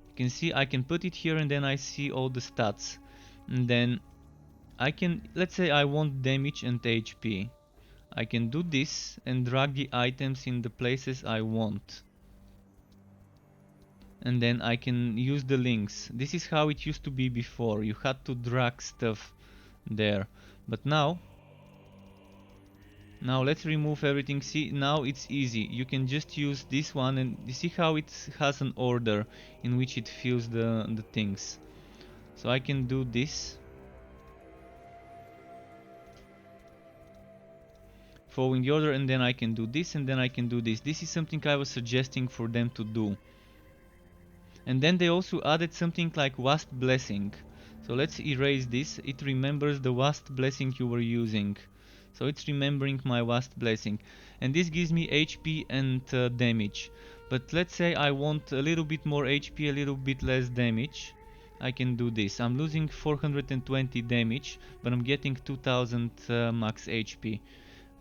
You can see I can put it here and then I see all the stats. And then I can, let's say I want damage and HP. I can do this and drag the items in the places I want. And then I can use the links. This is how it used to be before. You had to drag stuff there. But now let's remove everything. See, now it's easy. You can just use this one and you see how it has an order in which it fills the things. So I can do this. Following the order, and then I can do this, and then I can do this. This is something I was suggesting for them to do. And then they also added something like Wasp Blessing. So let's erase this. It remembers the Wasp Blessing you were using. So it's remembering my Wasp Blessing. And this gives me HP and damage. But let's say I want a little bit more HP, a little bit less damage. I can do this. I'm losing 420 damage, but I'm getting 2000 max HP.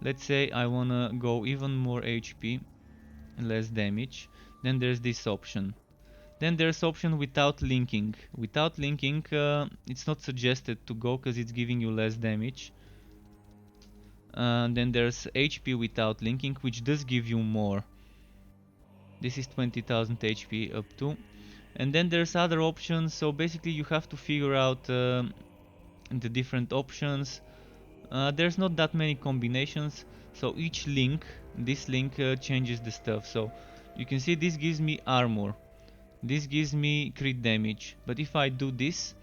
Let's say I wanna go even more HP and less damage. Then there's this option. Then there's option without linking. Without linking, it's not suggested to go because it's giving you less damage. Then there's HP without linking, which does give you more. This is 20,000 HP up to. And then there's other options, so basically you have to figure out the different options. There's not that many combinations, so each link, this link changes the stuff. So you can see this gives me armor. This gives me crit damage, but if I do this,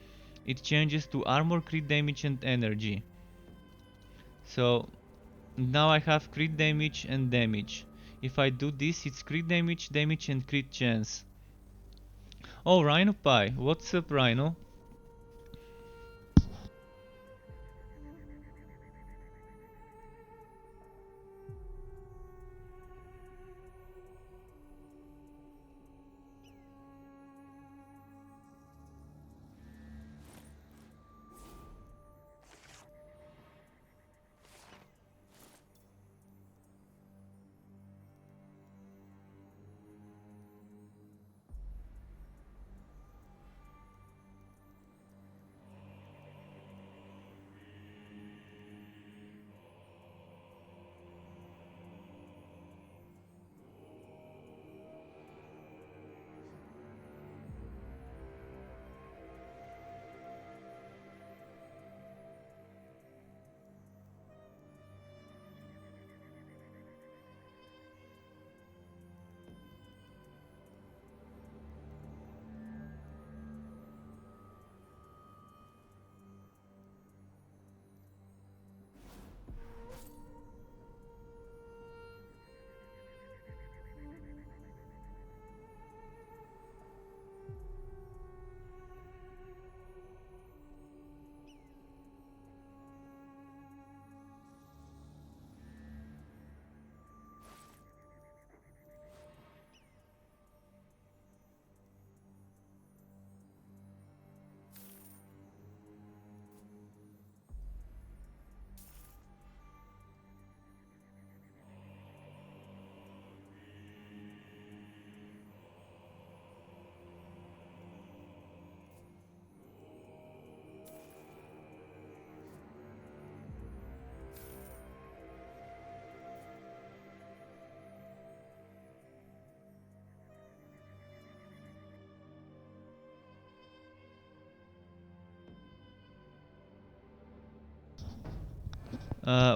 it changes to armor, crit damage and energy. So now I have crit damage and damage. If I do this, it's crit damage, damage and crit chance. Oh, Rhino Pie, what's up, Rhino?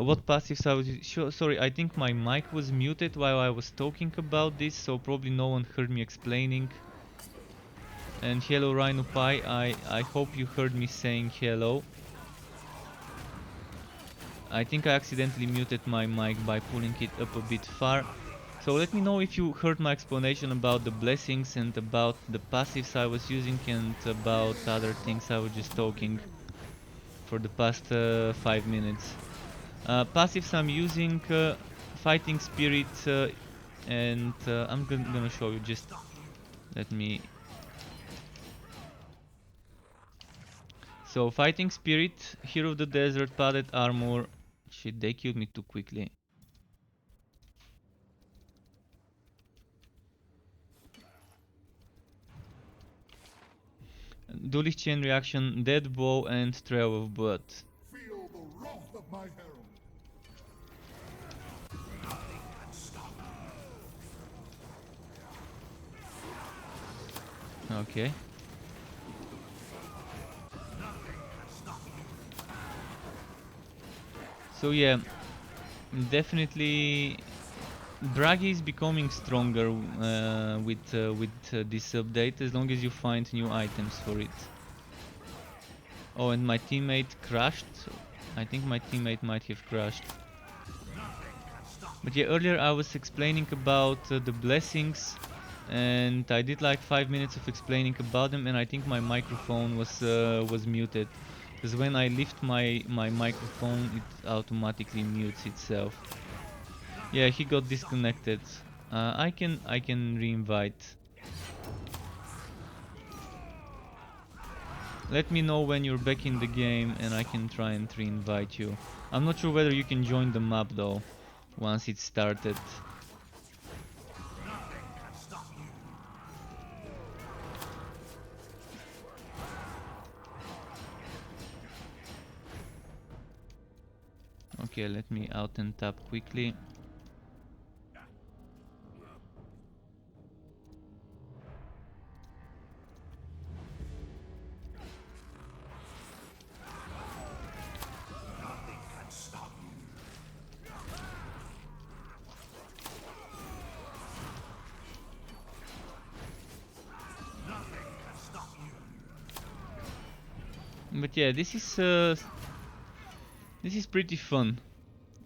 What passives I was sorry, I think my mic was muted while I was talking about this, so probably no one heard me explaining. And hello Rhino Pie, I hope you heard me saying hello. I think I accidentally muted my mic by pulling it up a bit far. So let me know if you heard my explanation about the blessings and about the passives I was using and about other things I was just talking for the past 5 minutes. Passives I'm using Fighting Spirit and I'm gonna show you, just let me. So Fighting Spirit, Hero of the Desert, Padded Armor. Shit, they killed me too quickly. Duelist Chain Reaction, Dead Bow and Trail of Blood.
Feel the wrath of my herald.
Okay. So yeah, definitely Bragi is becoming stronger with this update, as long as you find new items for it. Oh, and my teammate crashed. I think my teammate might have crashed. But yeah, earlier I was explaining about the blessings, and I did like 5 minutes of explaining about them, and I think my microphone was muted, because when I lift my microphone, it automatically mutes itself. Yeah, he got disconnected. I can re-invite. Let me know when you're back in the game, and I can try and re-invite you. I'm not sure whether you can join the map though, once it's started. Okay, let me out and tap quickly. But yeah, this is pretty fun,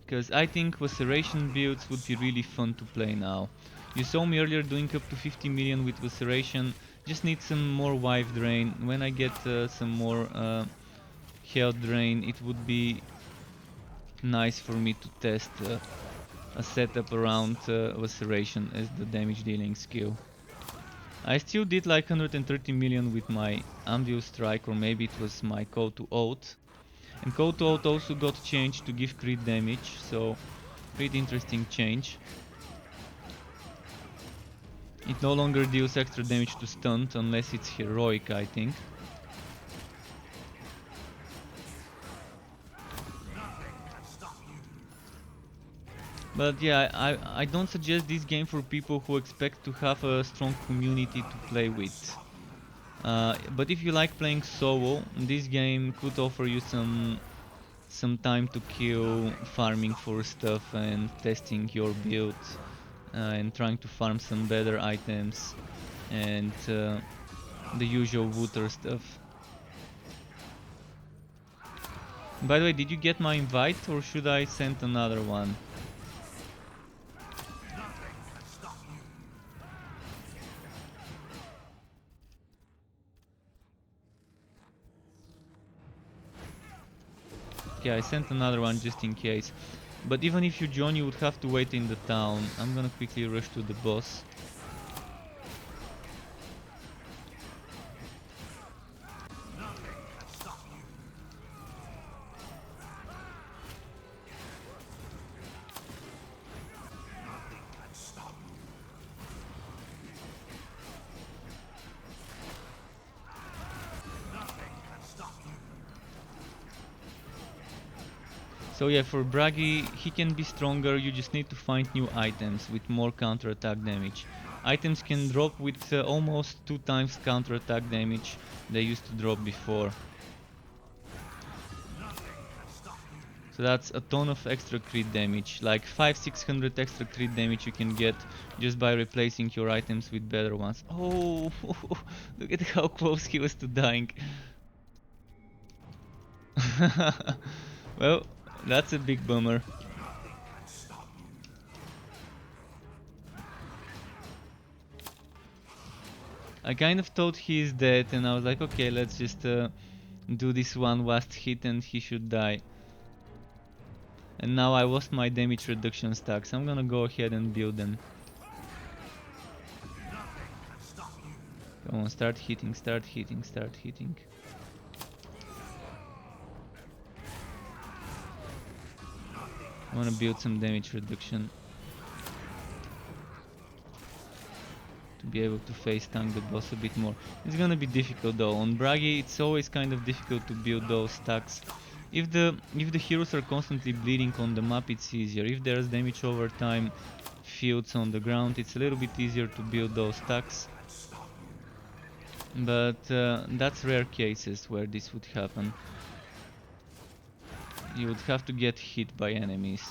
because I think Laceration builds would be really fun to play now. You saw me earlier doing up to 50 million with Laceration. Just need some more wife drain. When I get some more health drain, it would be nice for me to test a setup around Laceration as the damage dealing skill. I still did like 130 million with my Anvil Strike, or maybe it was my Code to Oath. And Code to Oath also got changed to give crit damage, so pretty interesting change. It no longer deals extra damage to stunt unless it's heroic, I think. But yeah, I don't suggest this game for people who expect to have a strong community to play with. But if you like playing solo, this game could offer you some time to kill, farming for stuff and testing your build, and trying to farm some better items and the usual Wooter stuff. By the way, did you get my invite, or should I send another one? Okay, I sent another one just in case. But even if you join, you would have to wait in the town. I'm gonna quickly rush to the boss. So yeah, for Bragi, he can be stronger, you just need to find new items with more counter-attack damage. Items can drop with almost 2 times counter-attack damage they used to drop before. So that's a ton of extra crit damage, like 500-600 extra crit damage you can get just by replacing your items with better ones. Oh, look at how close he was to dying. Well, that's a big bummer. I kind of thought he is dead, and I was like, okay, let's just do this one last hit and he should die. And now I lost my damage reduction stacks. I'm gonna go ahead and build them. Come on, start hitting, start hitting, start hitting. I wanna build some damage reduction to be able to face tank the boss a bit more. It's gonna be difficult though. On Bragi it's always kind of difficult to build those stacks. If the heroes are constantly bleeding on the map, it's easier. If there's damage over time, fields on the ground, it's a little bit easier to build those stacks. But that's rare cases where this would happen. You would have to get hit by enemies.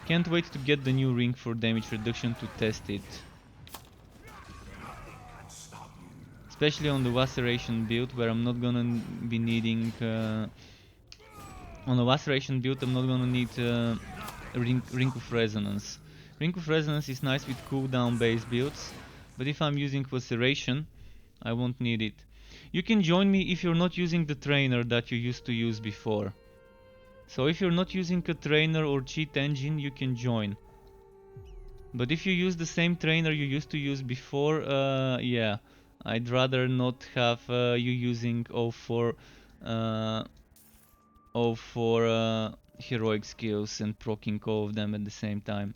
Can't wait to get the new ring for damage reduction to test it. Especially on the Laceration build, where I'm not gonna be needing... on a Laceration build I'm not gonna need Ring of Resonance. Ring of Resonance is nice with cooldown based builds, but if I'm using Laceration, I won't need it. You can join me if you're not using the trainer that you used to use before. So if you're not using a trainer or cheat engine, you can join. But if you use the same trainer you used to use before, yeah, I'd rather not have you using O4 heroic skills and proccing all of them at the same time.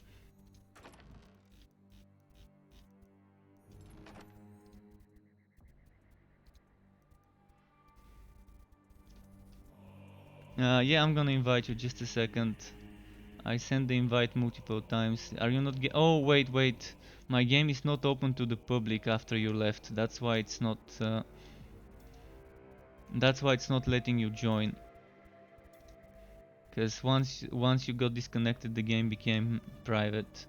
Yeah, I'm gonna invite you, just a second. I sent the invite multiple times. Are you not oh, wait. My game is not open to the public after you left. That's why it's not letting you join. Because once you got disconnected, the game became private.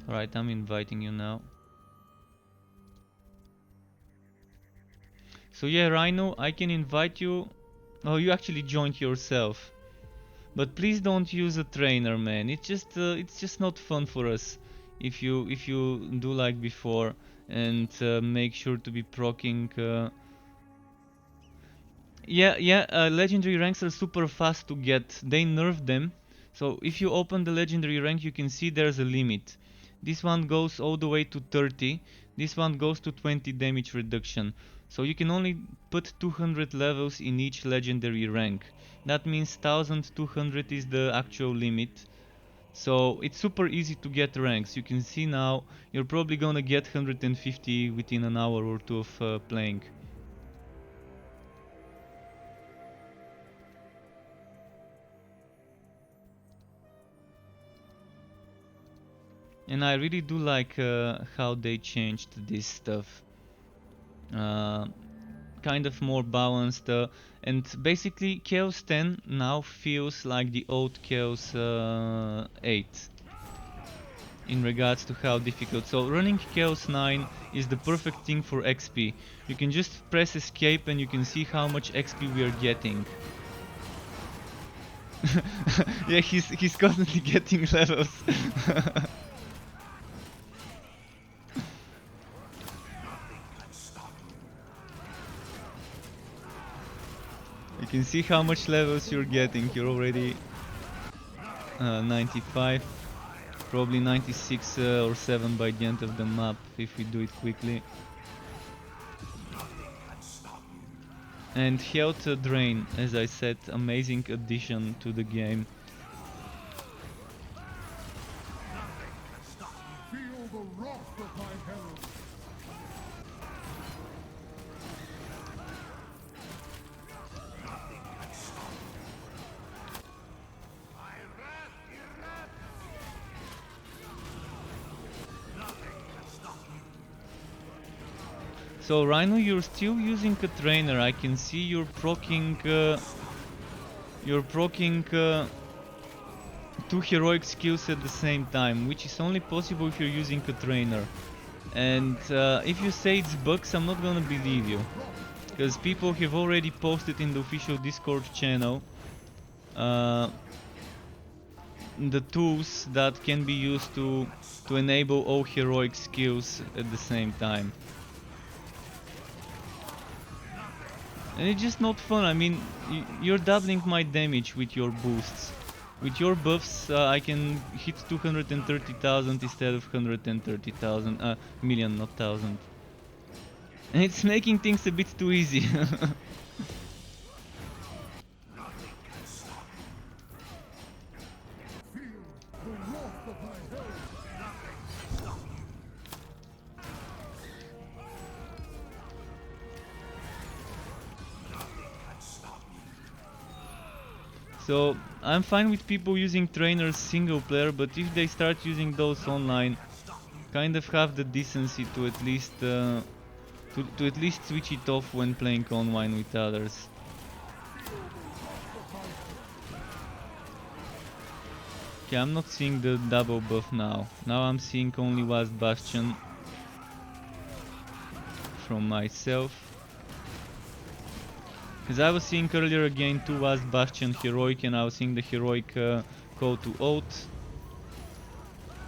Right, I'm inviting you now. So yeah, Rhino, I can invite you. Oh, you actually joined yourself. But please don't use a trainer, man. It's just not fun for us if you do like before, and make sure to be proccing. Yeah, legendary ranks are super fast to get. They nerfed them. So if you open the legendary rank, you can see there's a limit. This one goes all the way to 30. This one goes to 20 damage reduction. So you can only put 200 levels in each legendary rank. That means 1200 is the actual limit. So it's super easy to get ranks. You can see now you're probably gonna get 150 within an hour or two of playing. And I really do like how they changed this stuff. Kind of more balanced, and basically Chaos 10 now feels like the old Chaos 8 in regards to how difficult. So running Chaos 9 is the perfect thing for XP. You can just press escape and you can see how much XP we are getting. Yeah, he's constantly getting levels. You can see how much levels you're getting. You're already 95, probably 96 or 7 by the end of the map if we do it quickly. And health drain, as I said, amazing addition to the game.
Feel the wrath of my herald.
So Rhino, you're still using a trainer. I can see you're proccing two heroic skills at the same time, which is only possible if you're using a trainer. And if you say it's bugs, I'm not gonna believe you, because people have already posted in the official Discord channel the tools that can be used to enable all heroic skills at the same time. And it's just not fun. I mean, you're doubling my damage with your boosts. With your buffs, I can hit 230,000 instead of 130,000 million, not thousand. And it's making things a bit too easy. So I'm fine with people using trainers single player, but if they start using those online, kind of have the decency to at least to at least switch it off when playing online with others. Okay, I'm not seeing the double buff now. Now I'm seeing only Last Bastion from myself. Because I was seeing earlier again 2 Last Bastion Heroic, and I was seeing the Heroic call to Oath.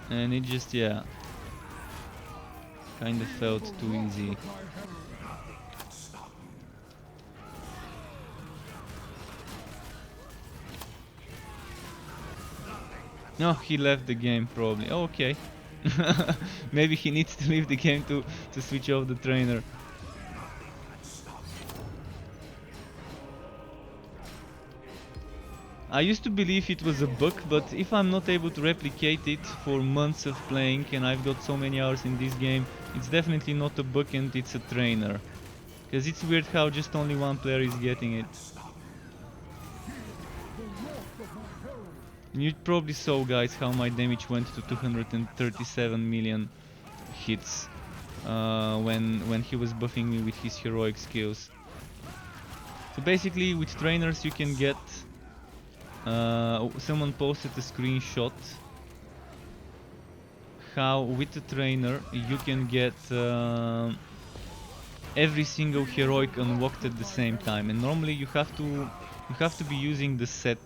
And it just, yeah, kind of felt too easy. No, he left the game probably. Oh, okay. Maybe he needs to leave the game to switch off the trainer. I used to believe it was a bug, but if I'm not able to replicate it for months of playing and I've got so many hours in this game, it's definitely not a bug and it's a trainer. Because it's weird how just only one player is getting it. You probably saw, guys, how my damage went to 237 million hits when he was buffing me with his heroic skills. So basically with trainers you can get someone posted a screenshot how with the trainer you can get every single heroic unlocked at the same time, and normally you have to be using the set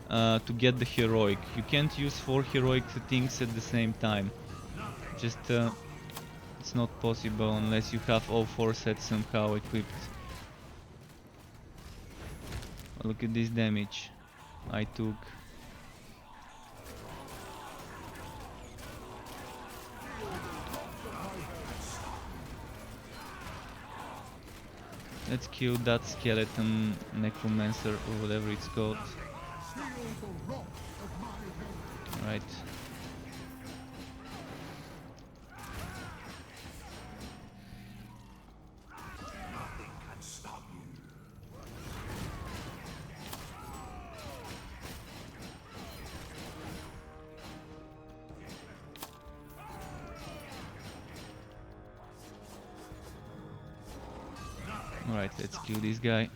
to get the heroic. You can't use 4 heroic things at the same time. Just it's not possible unless you have all 4 sets somehow equipped. Look at this damage I took. Let's kill that skeleton necromancer or whatever it's called. Right. Alright, let's kill this guy.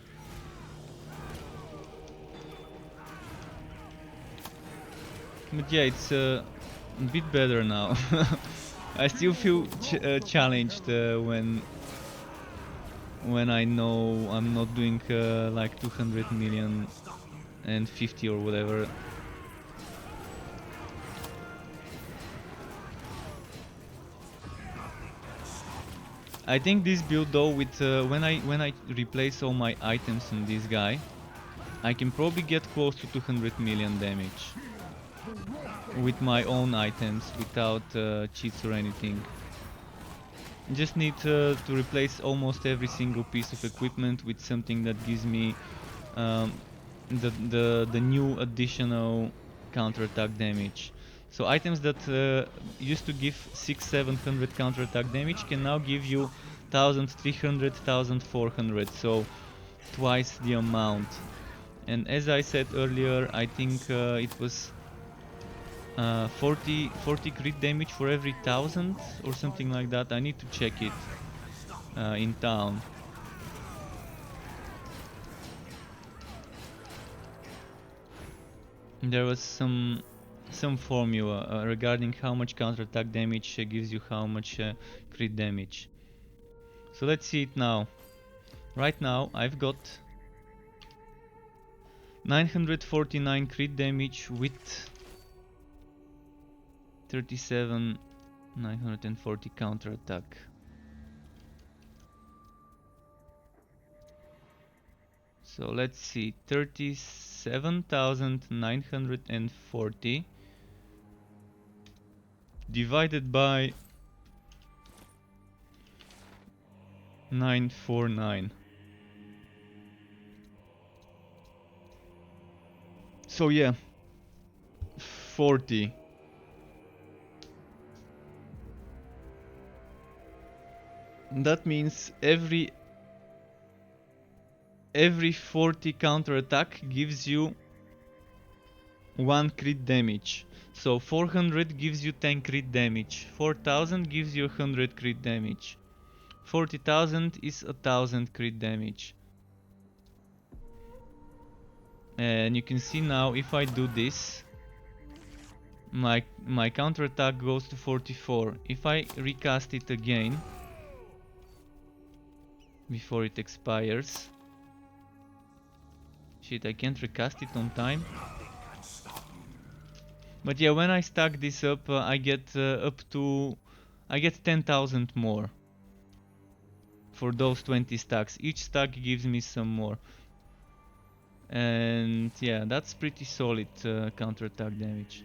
But yeah, it's a bit better now. I still feel challenged when I know I'm not doing like 200 million and 50 or whatever. I think this build though, with when I replace all my items on this guy, I can probably get close to 200 million damage with my own items without cheats or anything. Just need to replace almost every single piece of equipment with something that gives me the new additional counterattack damage. So items that used to give 600-700 counterattack damage can now give you 1300, 1400, so twice the amount. And as I said earlier, I think it was 40 crit damage for every 1000 or something like that. I need to check it in town. There was some formula regarding how much counterattack damage gives you how much crit damage. So let's see it now. Right now I've got 949 crit damage with 940 counterattack. So let's see, 37,940 divided by 949. So yeah, 40. That means every 40 counterattack gives you 1 crit damage. So 400 gives you 10 crit damage. 4000 gives you 100 crit damage. 40,000 is 1000 crit damage. And you can see now if I do this, my counterattack goes to 44. If I recast it again before it expires. Shit, I can't recast it on time. But yeah, when I stack this up, I get I get 10,000 more for those 20 stacks. Each stack gives me some more. And yeah, that's pretty solid counterattack damage.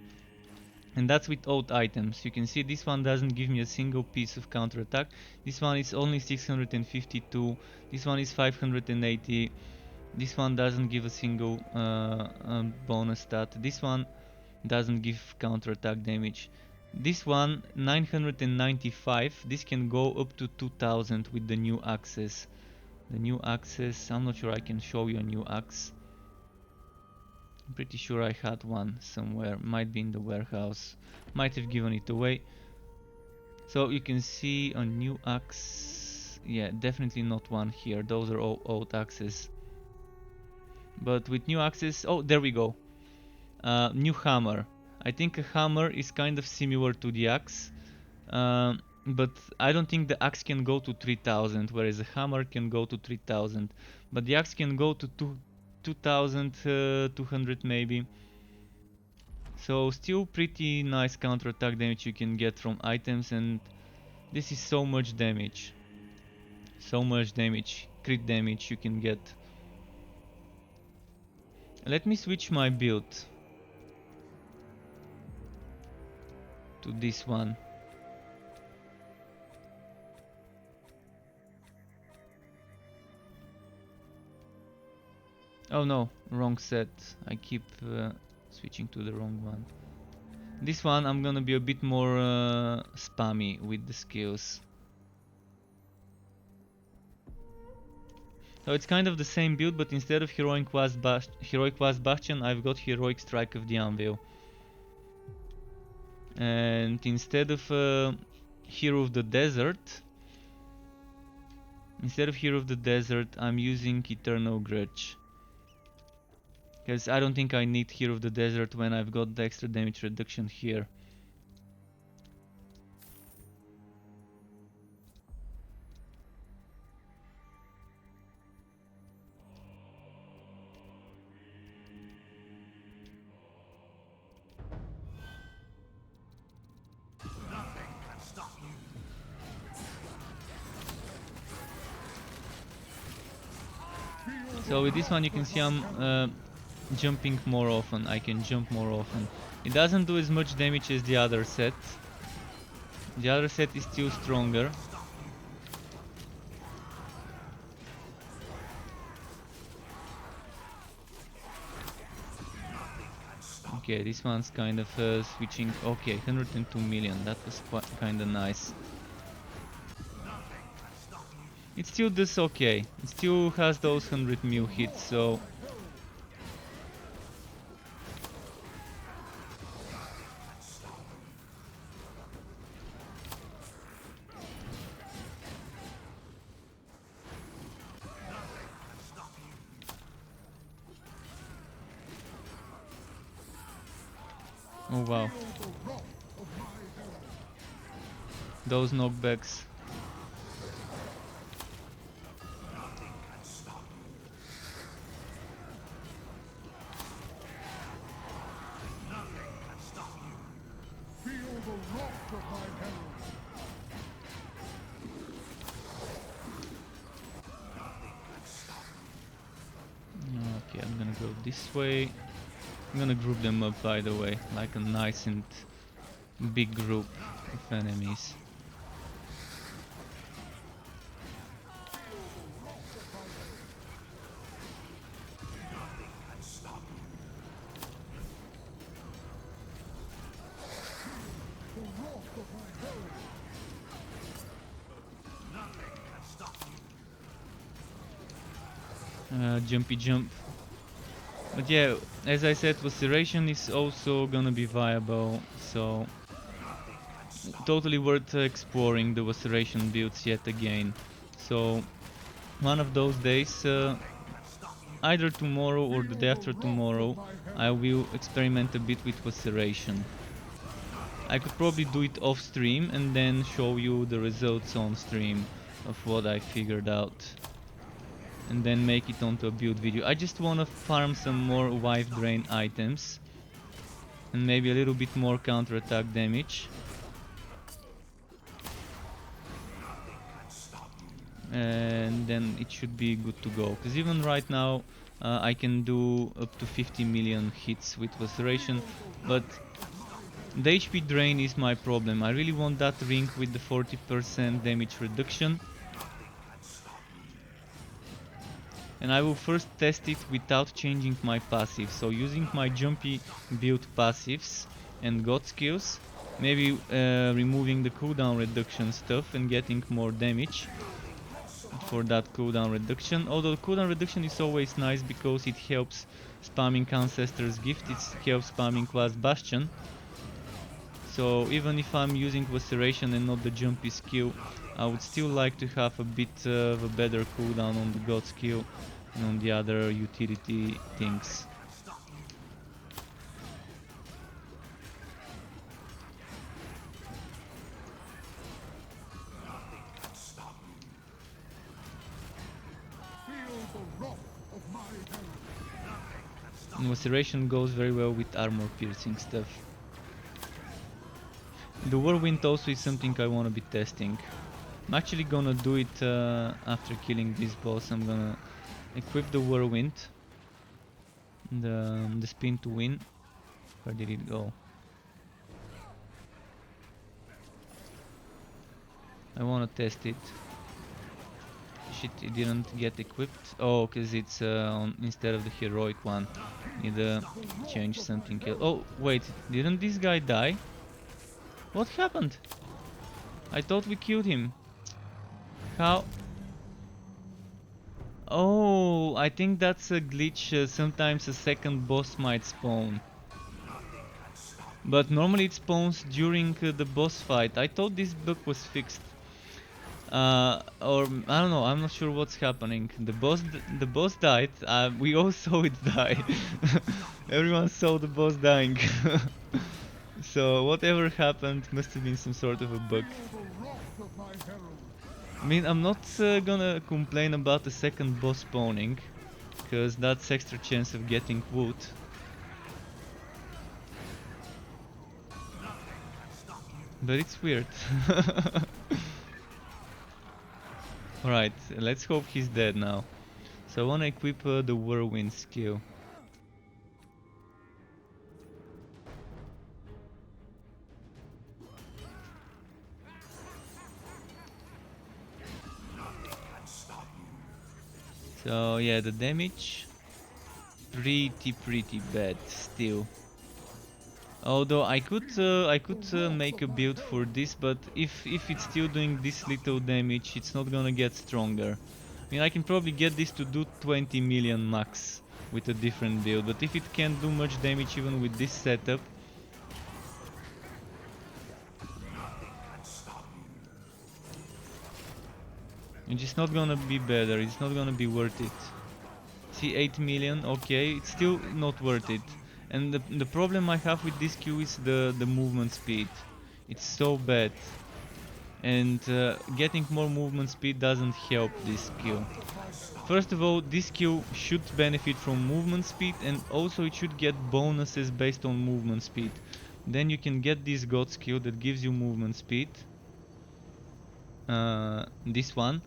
And that's with old items. You can see this one doesn't give me a single piece of counterattack. This one is only 652. This one is 580. This one doesn't give a single bonus stat. This one doesn't give counterattack damage. This one 995. This can go up to 2000 with the new axes. The new axes, I'm not sure I can show you a new axe. I'm pretty sure I had one somewhere, might be in the warehouse, might have given it away. So you can see a new axe, yeah, definitely not one here, those are all old axes. But with new axes, oh, there we go. New hammer. I think a hammer is kind of similar to the axe, but I don't think the axe can go to 3000, whereas a hammer can go to 3000. But the axe can go to 2200 maybe. So still pretty nice counterattack damage you can get from items, and this is so much damage. So much damage, crit damage you can get. Let me switch my build to this one. Oh no, wrong set. I keep switching to the wrong one. This one I'm gonna be a bit more spammy with the skills. So it's kind of the same build, but instead of Heroic Vast Bastion, I've got Heroic Strike of the Anvil. And instead of Hero of the Desert, I'm using Eternal Grudge. Because I don't think I need Hero of the Desert when I've got the extra damage reduction here. So with this one you can see I'm jumping more often. I can jump more often. It doesn't do as much damage as the other set. The other set is still stronger. Okay, this one's kind of switching. Okay, 102 million. That was kind of nice. It still does okay. It still has those 100 mil hits, so... Oh wow. Those knockbacks. Okay, I'm gonna go this way. I'm gonna group them up, by the way, like a nice and big group of enemies. Jumpy jump. But yeah, as I said, Laceration is also gonna be viable, so totally worth exploring the Laceration builds yet again. So one of those days, either tomorrow or the day after tomorrow, I will experiment a bit with Laceration. I could probably do it off stream and then show you the results on stream of what I figured out. And then make it onto a build video. I just wanna farm some more Wife Drain items. And maybe a little bit more counter-attack damage. And then it should be good to go. Because even right now I can do up to 50 million hits with Laceration. But the HP drain is my problem. I really want that ring with the 40% damage reduction. And I will first test it without changing my passive. So using my jumpy build passives and god skills. Maybe removing the cooldown reduction stuff and getting more damage for that cooldown reduction. Although cooldown reduction is always nice because it helps spamming Ancestor's Gift, it helps spamming Class Bastion. So even if I'm using Laceration and not the jumpy skill, I would still like to have a bit of a better cooldown on the god skill and on the other utility things.
Feel the wrath of my herald.
And Laceration goes very well with armor piercing stuff. The Whirlwind also is something I want to be testing. I'm actually gonna do it after killing this boss. I'm gonna equip the Whirlwind. The spin to win. Where did it go? I wanna test it. Shit, it didn't get equipped. Oh, cause it's on instead of the heroic one. Need to change something else. Oh, wait, didn't this guy die? What happened? I thought we killed him. How? Oh, I think that's a glitch. Sometimes a second boss might spawn. But normally it spawns during the boss fight. I thought this bug was fixed. Or I don't know. I'm not sure what's happening. The boss died. We all saw it die. Everyone saw the boss dying. So whatever happened must have been some sort of a bug.
Feel the wrath of my herald.
I mean, I'm not gonna complain about the second boss spawning, because that's extra chance of getting wood. But it's weird. Alright, let's hope he's dead now. So I wanna equip the Whirlwind skill. So yeah, the damage pretty bad still. Although I could make a build for this, but if it's still doing this little damage, it's not gonna get stronger. I mean, I can probably get this to do 20 million max with a different build, but if it can't do much damage even with this setup, it's just not gonna be better, it's not gonna be worth it. See, 8 million, okay, it's still not worth it. And the problem I have with this queue is the movement speed. It's so bad. And getting more movement speed doesn't help this skill. First of all, this skill should benefit from movement speed, and also it should get bonuses based on movement speed. Then you can get this god skill that gives you movement speed. This one.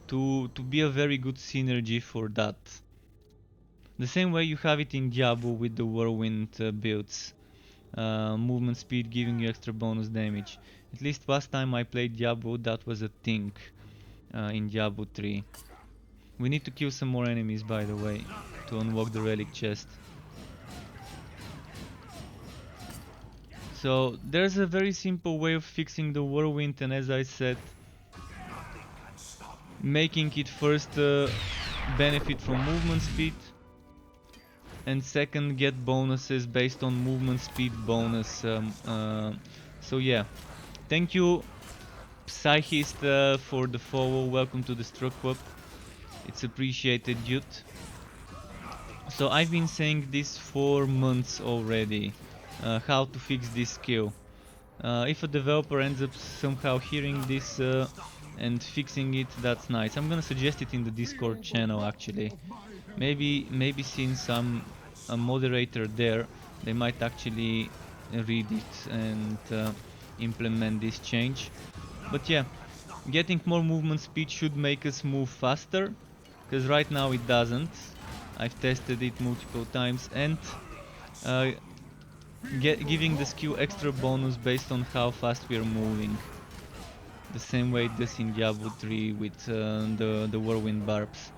To be a very good synergy for that. The same way you have it in Diablo with the Whirlwind builds. Movement speed giving you extra bonus damage. At least last time I played Diablo, that was a thing in Diablo 3. We need to kill some more enemies, by the way, to unlock the relic chest. So there's a very simple way of fixing the Whirlwind, and as I said, making it first benefit from movement speed. and second get bonuses based on movement speed bonus. So yeah, thank you Psychist for the follow. Welcome to the Struck Club. It's appreciated, dude. So I've been saying this for months already, how to fix this skill. If a developer ends up somehow hearing this and fixing it, that's nice. I'm gonna suggest it in the Discord channel actually. Maybe since I'm a moderator there, they might actually read it and implement this change. But yeah, getting more movement speed should make us move faster, because right now it doesn't. I've tested it multiple times, and uh, giving the skill extra bonus based on how fast we're moving. The same way it does in Diablo 3 with the Whirlwind Barbs.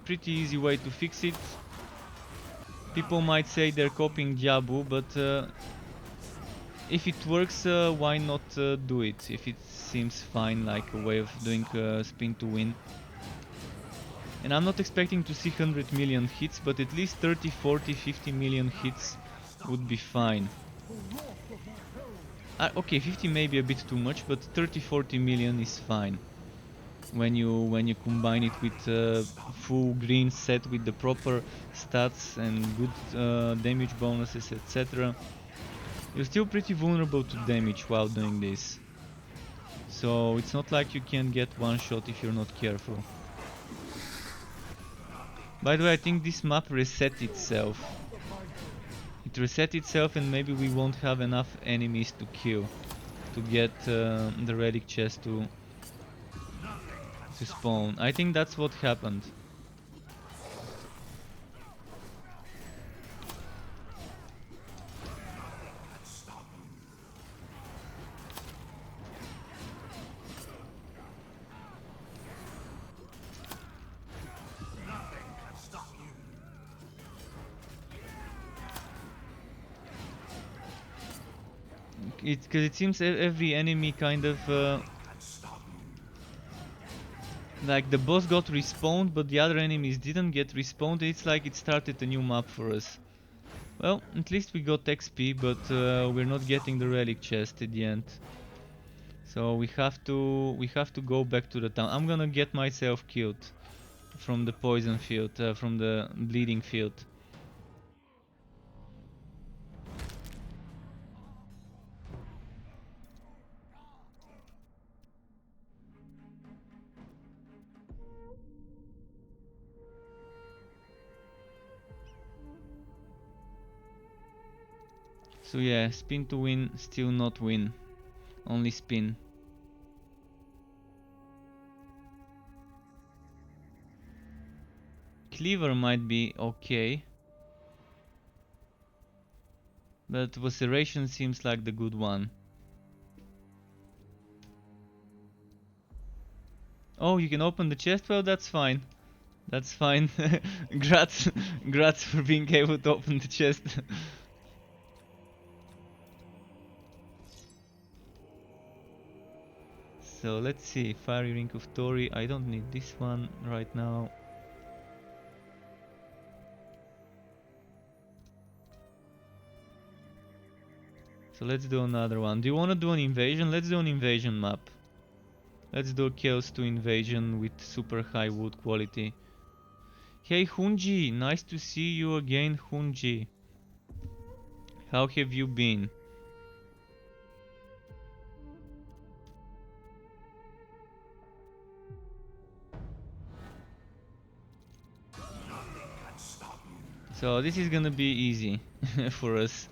Pretty easy way to fix it. People might say they're copying Diablo, but if it works, why not do it? If it seems fine, like a way of doing spin to win. And I'm not expecting to see 100 million hits, but at least 30, 40, 50 million hits would be fine. Okay, 50 may be a bit too much, but 30, 40 million is fine. When you combine it with full green set with the proper stats and good damage bonuses, etc. You're still pretty vulnerable to damage while doing this. So it's not like you can get one shot if you're not careful. By the way, I think this map reset itself. It reset itself and maybe we won't have enough enemies to kill to get the relic chest to spawn. I think that's what happened. Because it seems every enemy kind of like the boss got respawned, but the other enemies didn't get respawned. It's like it started a new map for us. Well, at least we got XP, but we're not getting the relic chest at the end. So we have to go back to the town. I'm gonna get myself killed from the poison field, from the bleeding field. So yeah, spin to win, still not win. Only spin. Cleaver might be okay. But Laceration seems like the good one. Oh, you can open the chest? Well, that's fine. That's fine. Grats, grats for being able to open the chest. So let's see, Fiery Ring of Tori. I don't need this one right now. So let's do another one. Do you want to do an invasion? Let's do an invasion map. Let's do a Chaos 2 invasion with super high wood quality. Hey Hunji, nice to see you again, Hunji. How have you been? So this is gonna be easy for us.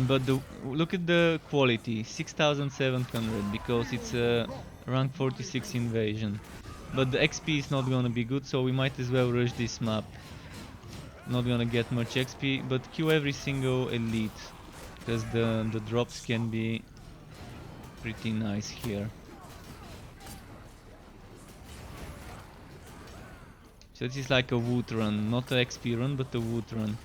But look at the quality, 6700, because it's a rank 46 invasion. But the XP is not gonna be good, so we might as well rush this map. Not gonna get much XP, but queue every single elite, because the drops can be pretty nice here. So this is like a wood run, not a XP run, but a wood run.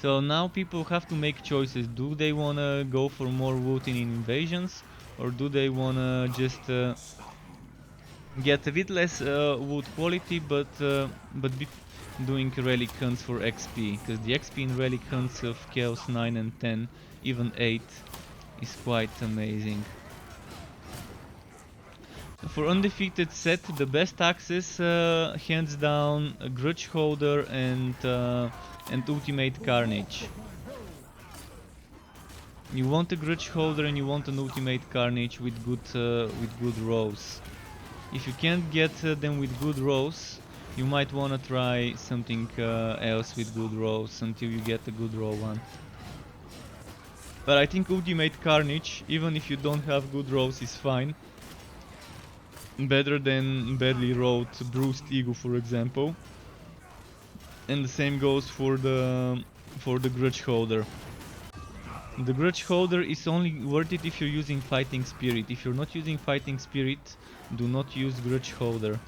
So now people have to make choices. Do they wanna go for more wood in invasions, or do they wanna just get a bit less wood quality, but be doing relic hunts for XP? Because the XP in relic hunts of Chaos 9 and 10, even 8, is quite amazing. So for undefeated set, the best axes, hands down, Grudge Holder and Ultimate Carnage. You want a Grudge Holder and you want an Ultimate Carnage with good rolls. If you can't get them with good rolls, you might wanna try something else with good rolls until you get a good roll one. But I think Ultimate Carnage, even if you don't have good rolls, is fine. Better than badly rolled Bruised Ego, for example. And the same goes for the Grudge Holder. The Grudge Holder is only worth it if you're using Fighting Spirit. If you're not using Fighting Spirit, do not use Grudge Holder.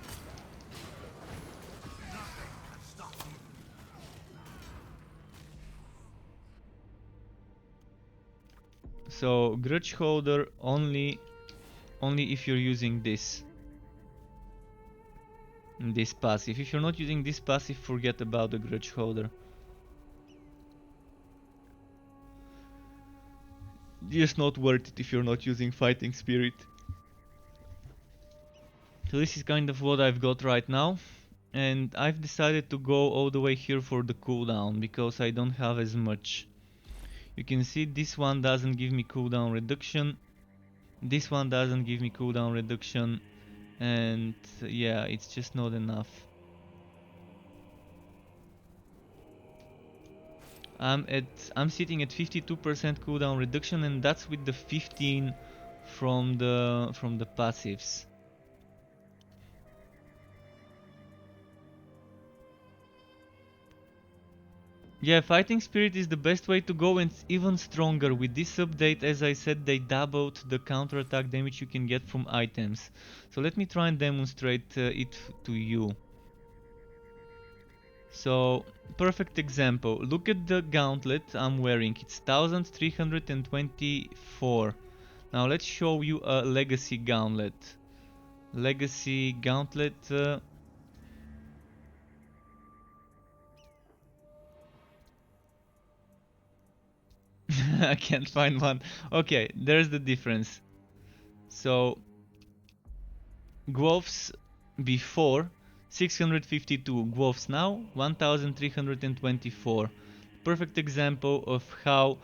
So Grudge Holder only if you're using this passive. If you're not using this passive, forget about the Grudge Holder. Just not worth it if you're not using Fighting Spirit. So this is kind of what I've got right now, and I've decided to go all the way here for the cooldown because I don't have as much. You can see this one doesn't give me cooldown reduction, this one doesn't give me cooldown reduction, and yeah, it's just not enough. I'm sitting at 52% cooldown reduction, and that's with the 15 from the passives. Yeah, Fighting Spirit is the best way to go, and it's even stronger. With this update, as I said, they doubled the counterattack damage you can get from items. So let me try and demonstrate it to you. So, perfect example. Look at the gauntlet I'm wearing. It's 1324. Now let's show you a legacy gauntlet. Legacy gauntlet. I can't find one. Okay, there's the difference. So, Guelphs before 652, Guelphs now 1324. Perfect example of how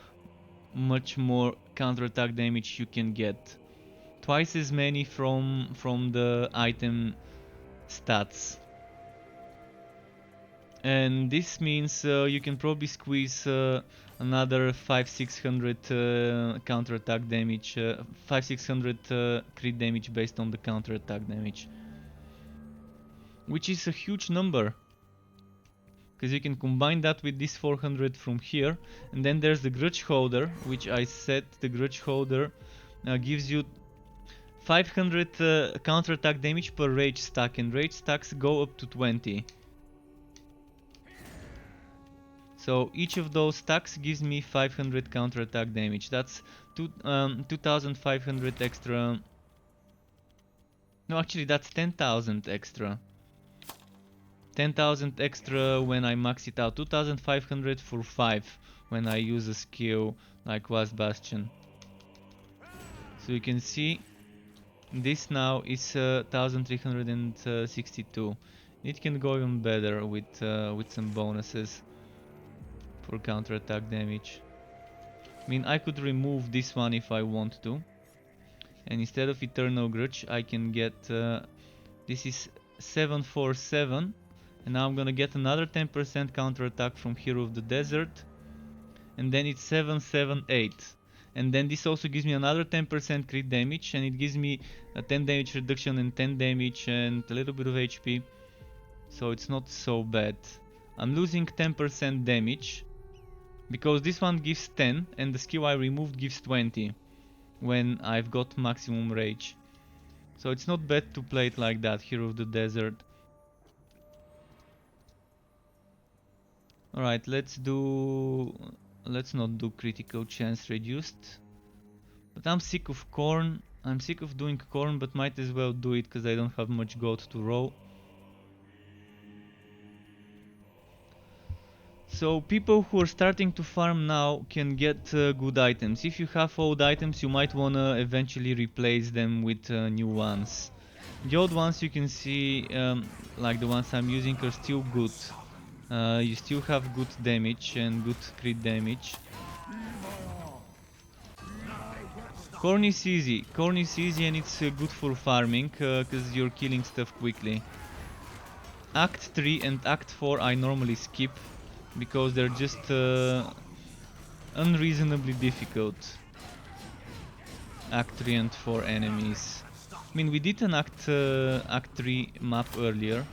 much more counterattack damage you can get. Twice as many from the item stats. And this means you can probably squeeze another 500-600 counterattack damage, 500-600 crit damage based on the counterattack damage, which is a huge number, because you can combine that with this 400 from here, and then there's the Grudge Holder, which I said the Grudge Holder gives you 500 counterattack damage per rage stack, and rage stacks go up to 20. So each of those stacks gives me 500 counterattack damage. That's 2500 extra. No, actually that's 10,000 extra. 10,000 extra when I max it out. 2500 for 5 when I use a skill like Last Bastion. So you can see this now is 1362. It can go even better with some bonuses for counterattack damage. I mean, I could remove this one if I want to, and instead of Eternal Grudge I can get this is 747, and now I'm gonna get another 10% counterattack from Hero of the Desert, and then it's 778, and then this also gives me another 10% crit damage, and it gives me a 10 damage reduction and 10 damage and a little bit of HP, so it's not so bad. I'm losing 10% damage because this one gives 10 and the skill I removed gives 20 when I've got maximum rage. So it's not bad to play it like that, Hero of the Desert. Alright, let's not do critical chance reduced. But I'm sick of corn. I'm sick of doing corn, but might as well do it because I don't have much gold to roll. So people who are starting to farm now can get good items. If you have old items, you might wanna eventually replace them with new ones. The old ones you can see, like the ones I'm using, are still good. You still have good damage and good crit damage. Corn is easy. Corn is easy and it's good for farming because you're killing stuff quickly. Act 3 and Act 4 I normally skip because they're just unreasonably difficult. Act 3 and 4 enemies. I mean, we did an Act 3 map earlier.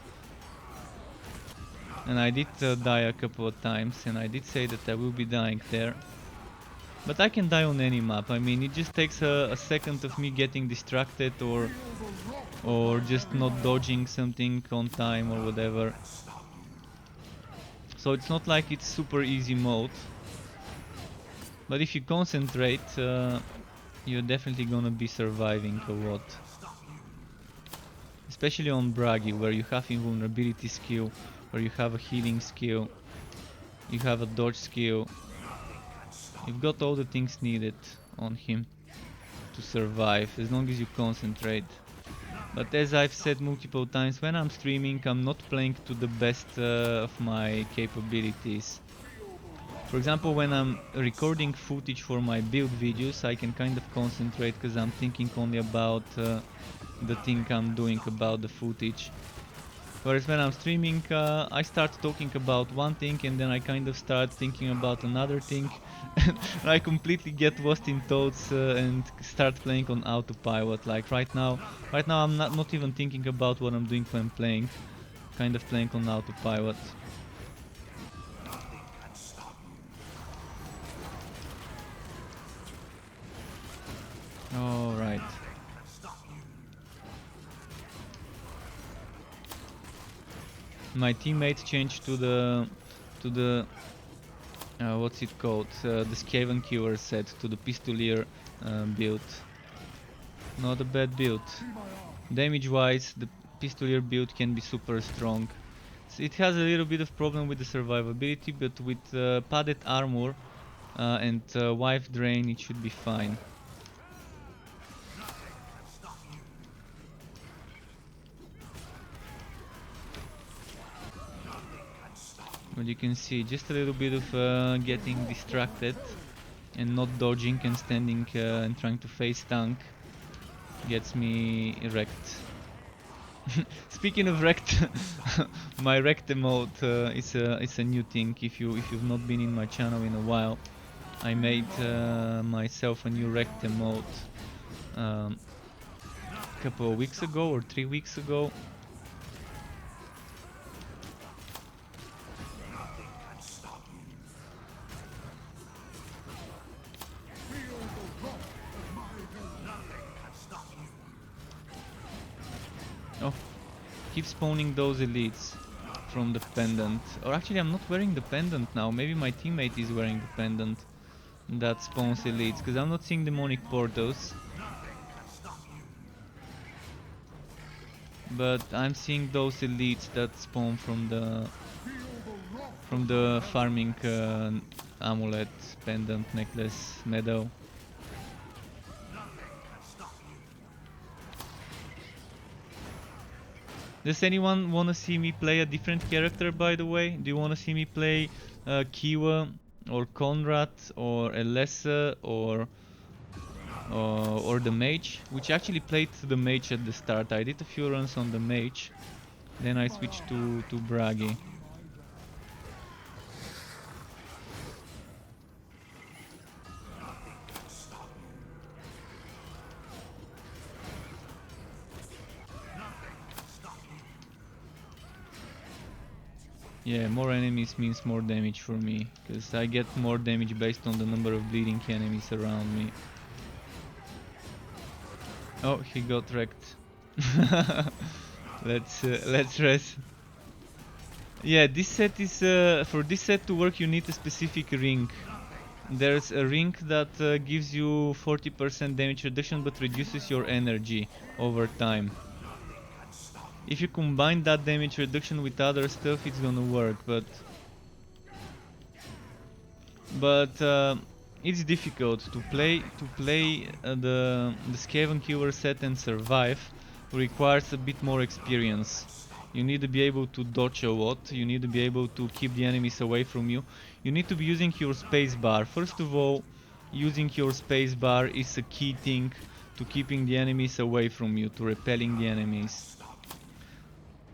And I did die a couple of times, and I did say that I will be dying there. But I can die on any map. I mean, it just takes a second of me getting distracted or just not dodging something on time or whatever. So it's not like it's super easy mode. But if you concentrate, you're definitely gonna be surviving a lot. Especially on Bragi, where you have invulnerability skill, where you have a healing skill, you have a dodge skill. You've got all the things needed on him to survive, as long as you concentrate. But as I've said multiple times, when I'm streaming, I'm not playing to the best of my capabilities. For example, when I'm recording footage for my build videos, I can kind of concentrate because I'm thinking only about the thing I'm doing, about the footage. Whereas when I'm streaming, I start talking about one thing and then I kind of start thinking about another thing. And I completely get lost in thoughts and start playing on autopilot. Like right now I'm not even thinking about what I'm doing when I'm playing. Kind of playing on autopilot. Alright. My teammate changed to the what's it called? The Skaven Killer set, to the Pistolier build. Not a bad build. Damage wise, the Pistolier build can be super strong. So it has a little bit of problem with the survivability, but with padded armor and wife drain, it should be fine. But you can see just a little bit of getting distracted and not dodging and standing and trying to face tank gets me wrecked. Speaking of wrecked, my wrecked emote is a new thing. If you've not been in my channel in a while, I made myself a new wrecked emote a couple of weeks ago or 3 weeks ago. Oh, keep spawning those elites from the pendant. Or actually, I'm not wearing the pendant now. Maybe my teammate is wearing the pendant that spawns elites, because I'm not seeing demonic portals. But I'm seeing those elites that spawn from the farming amulet, pendant, necklace, medal. Does anyone wanna see me play a different character, by the way? Do you wanna see me play Kiwa or Conrad or Elessa or the mage? Which actually played the mage at the start. I did a few runs on the mage, then I switched to Bragi. Yeah, more enemies means more damage for me, because I get more damage based on the number of bleeding enemies around me. Oh, he got wrecked. Let's rest. Yeah, this set is for this set to work you need a specific ring. There's a ring that gives you 40% damage reduction but reduces your energy over time. If you combine that damage reduction with other stuff, it's gonna work, but it's difficult to play the Skaven Killer set and survive requires a bit more experience. You need to be able to dodge a lot, you need to be able to keep the enemies away from you. You need to be using your spacebar. First of all, using your spacebar is a key thing to keeping the enemies away from you, to repelling the enemies.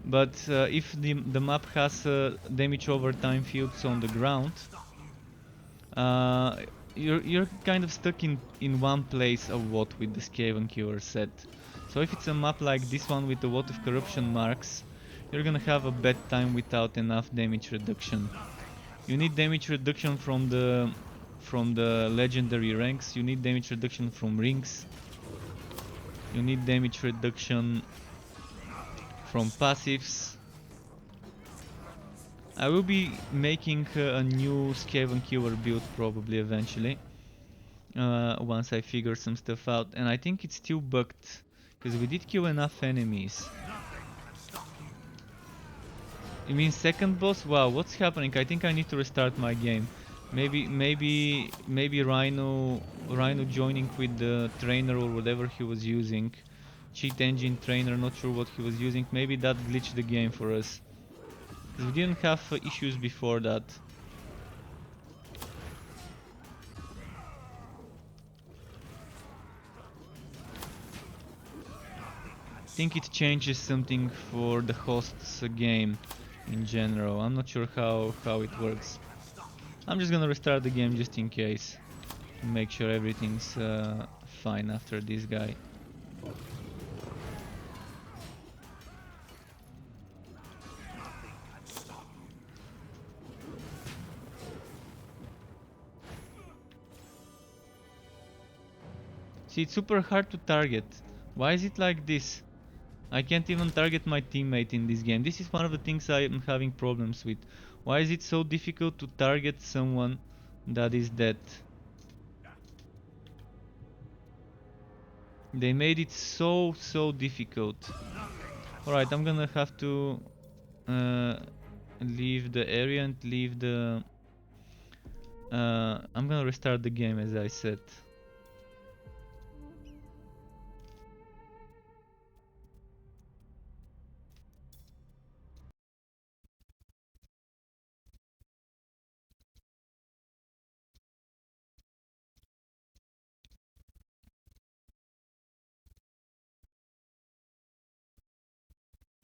But if the map has damage over time fields on the ground, uh, you're kind of stuck in one place a lot with the Skaven Killer set. So if it's a map like this one with a lot of corruption marks, you're gonna have a bad time without enough damage reduction. You need damage reduction from the legendary ranks. You need damage reduction from rings. You need damage reduction from passives. I will be making a new Skaven Killer build probably eventually. Once I figure some stuff out, and I think it's still bugged because we did kill enough enemies. You mean second boss? Wow, what's happening? I think I need to restart my game. Maybe Rhino joining with the trainer or whatever he was using. Cheat engine trainer, not sure what he was using. Maybe that glitched the game for us. Because we didn't have issues before that. I think it changes something for the host's game in general. I'm not sure how it works. I'm just gonna restart the game just in case to make sure everything's fine after this guy. See, it's super hard to target. Why is it like this? I can't even target my teammate in this game. This is one of the things I am having problems with. Why is it so difficult to target someone that is dead? They made it so difficult. Alright, I'm gonna have to uh, leave the area and leave the... I'm gonna restart the game as I said.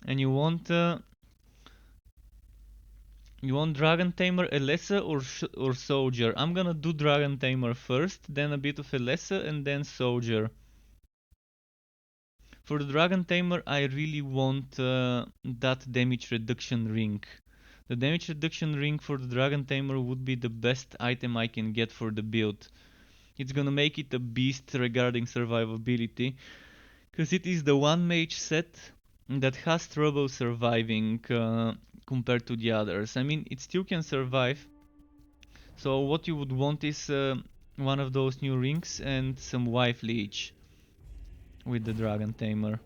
And you want Dragon Tamer, Elessa or Soldier? I'm gonna do Dragon Tamer first, then a bit of Elessa and then Soldier. For the Dragon Tamer I really want that damage reduction ring. The damage reduction ring for the Dragon Tamer would be the best item I can get for the build. It's gonna make it a beast regarding survivability, because it is the one mage set that has trouble surviving compared to the others. I mean, it still can survive. So what you would want is one of those new rings and some wife leech with the Dragon Tamer.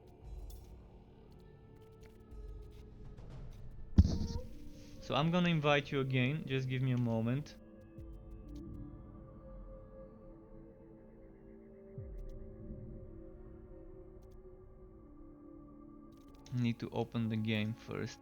So I'm gonna invite you again, just give me a moment. Need to open the game first.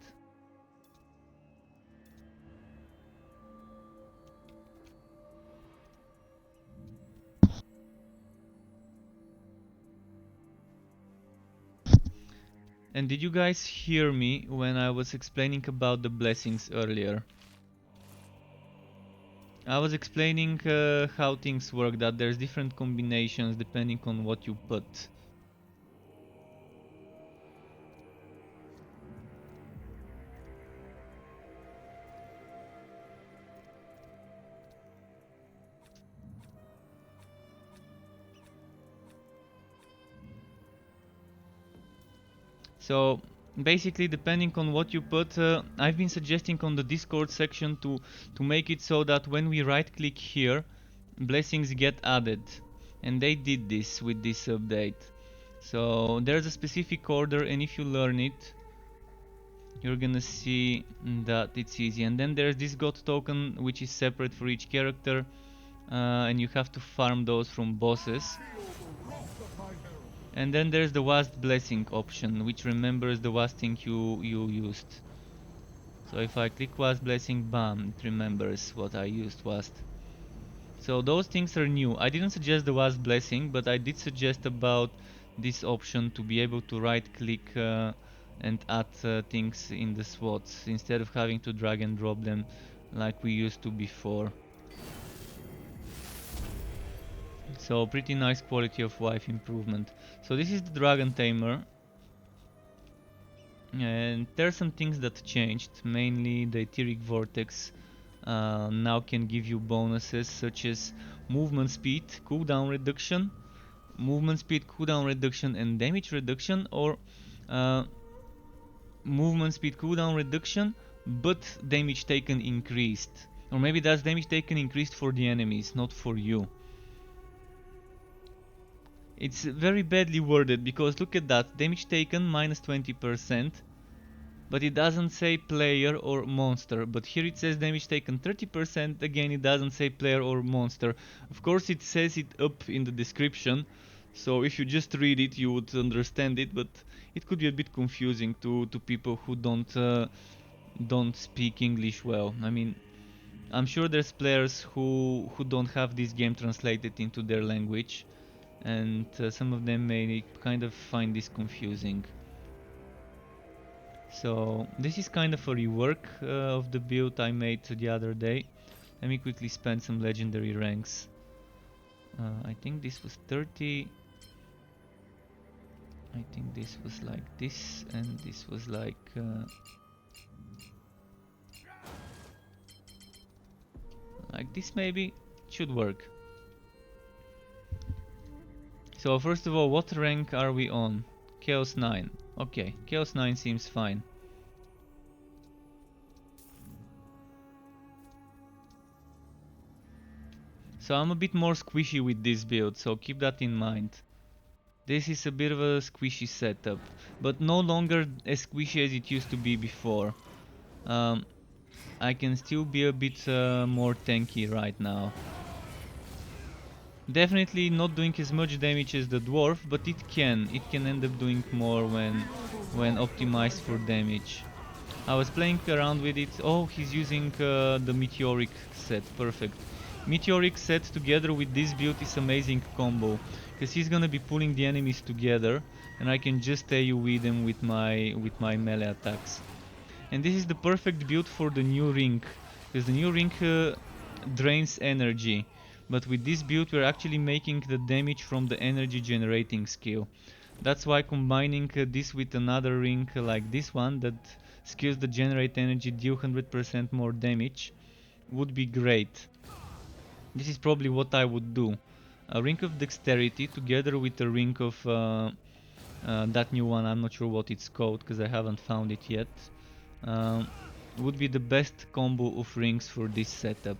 And did you guys hear me when I was explaining about the blessings earlier? I was explaining how things work, that there's different combinations depending on what you put. So basically, depending on what you put, I've been suggesting on the Discord section to make it so that when we right click here, blessings get added, and they did this with this update. So there's a specific order, and if you learn it, you're gonna see that it's easy. And then there's this god token, which is separate for each character, and you have to farm those from bosses. And then there's the last blessing option, which remembers the last thing you used. So if I click last blessing, bam, it remembers what I used last. So those things are new. I didn't suggest the last blessing, but I did suggest about this option to be able to right click and add things in the slots instead of having to drag and drop them like we used to before. So pretty nice quality of life improvement. So this is the Dragon Tamer. And there are some things that changed, mainly the Etheric Vortex now can give you bonuses such as movement speed, cooldown reduction, and damage reduction, or uh, movement speed, cooldown reduction, but damage taken increased. Or maybe that's damage taken increased for the enemies, not for you. It's very badly worded because look at that, damage taken minus 20%, but it doesn't say player or monster. But here it says damage taken 30%, again it doesn't say player or monster. Of course it says it up in the description, so if you just read it you would understand it, but it could be a bit confusing to people who don't speak English well. I mean, I'm sure there's players who don't have this game translated into their language, and some of them may kind of find this confusing. So this is kind of a rework of the build I made the other day. Let me quickly spend some legendary ranks. I think this was 30. I think this was like this, and this was like this maybe. Should work. So first of all, what rank are we on? Chaos 9. Okay, Chaos 9 seems fine. So I'm a bit more squishy with this build, so keep that in mind. This is a bit of a squishy setup, but no longer as squishy as it used to be before. I can still be a bit more tanky right now. Definitely not doing as much damage as the dwarf, but it can end up doing more when optimized for damage. I was playing around with it. Oh, he's using the meteoric set, perfect. Meteoric set together with this build is amazing combo, because he's gonna be pulling the enemies together, and I can just AoE them with my melee attacks. And this is the perfect build for the new ring, because the new ring drains energy. But with this build we're actually making the damage from the energy generating skill. That's why combining this with another ring like this one that skills that generate energy deal 100% more damage would be great. This is probably what I would do. A ring of dexterity together with a ring of that new one, I'm not sure what it's called because I haven't found it yet. Would be the best combo of rings for this setup.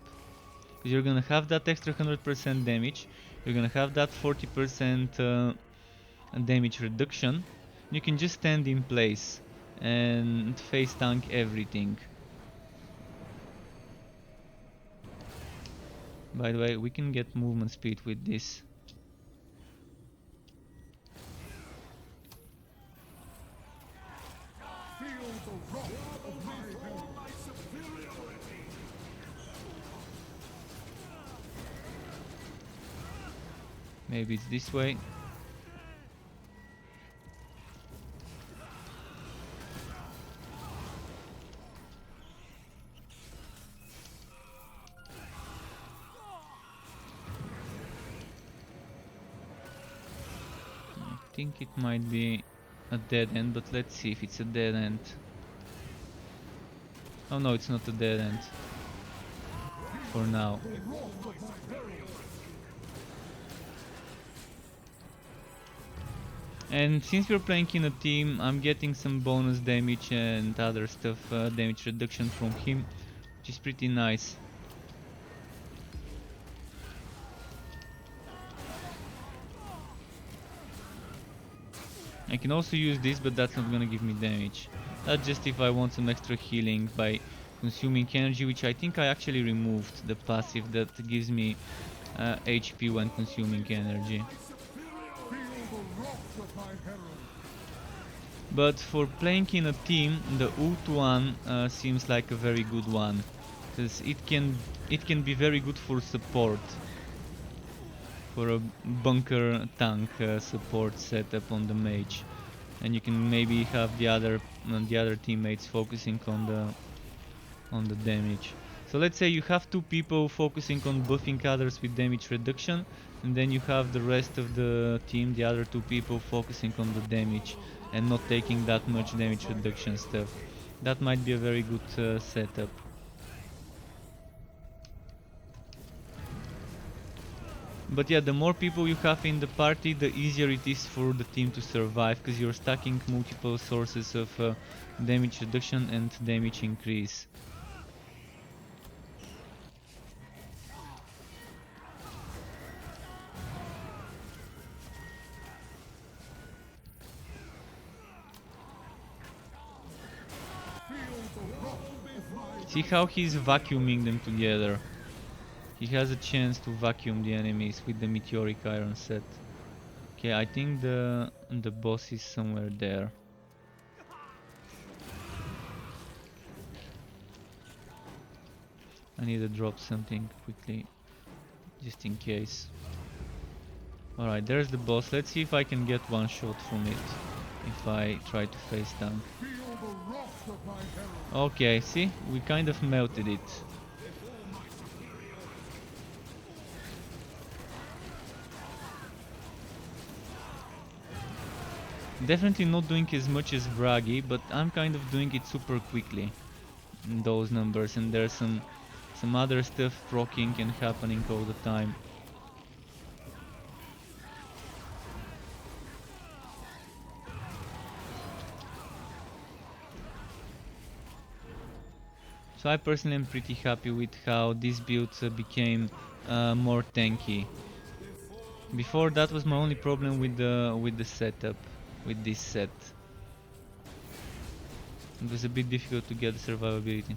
Because you're gonna have that extra 100% damage, you're gonna have that 40% damage reduction. You can just stand in place and face tank everything. By the way, we can get movement speed with this. Maybe it's this way. I think it might be a dead end, but let's see if it's a dead end. Oh no, it's not a dead end. For now. And since we're playing in a team, I'm getting some bonus damage and other stuff, damage reduction from him, which is pretty nice. I can also use this, but that's not gonna give me damage. That's just if I want some extra healing by consuming energy, which I think I actually removed the passive that gives me HP when consuming energy. But for playing in a team, the ult one seems like a very good one, because it can be very good for support, for a bunker tank support setup on the mage, and you can maybe have the other teammates focusing on the damage. So let's say you have two people focusing on buffing others with damage reduction, and then you have the rest of the team, the other two people, focusing on the damage and not taking that much damage reduction stuff. That might be a very good setup. But yeah, the more people you have in the party, the easier it is for the team to survive, because you're stacking multiple sources of damage reduction and damage increase. See how he's vacuuming them together. He has a chance to vacuum the enemies with the meteoric iron set. Okay, I think the boss is somewhere there. I need to drop something quickly, just in case. Alright, there's the boss. Let's see if I can get one shot from it, if I try to face tank. Okay, see? We kind of melted it. Definitely not doing as much as Bragi, but I'm kind of doing it super quickly in those numbers, and there's some other stuff proccing and happening all the time. So I personally am pretty happy with how this build became more tanky. Before, that was my only problem with the setup, with this set. It was a bit difficult to get the survivability.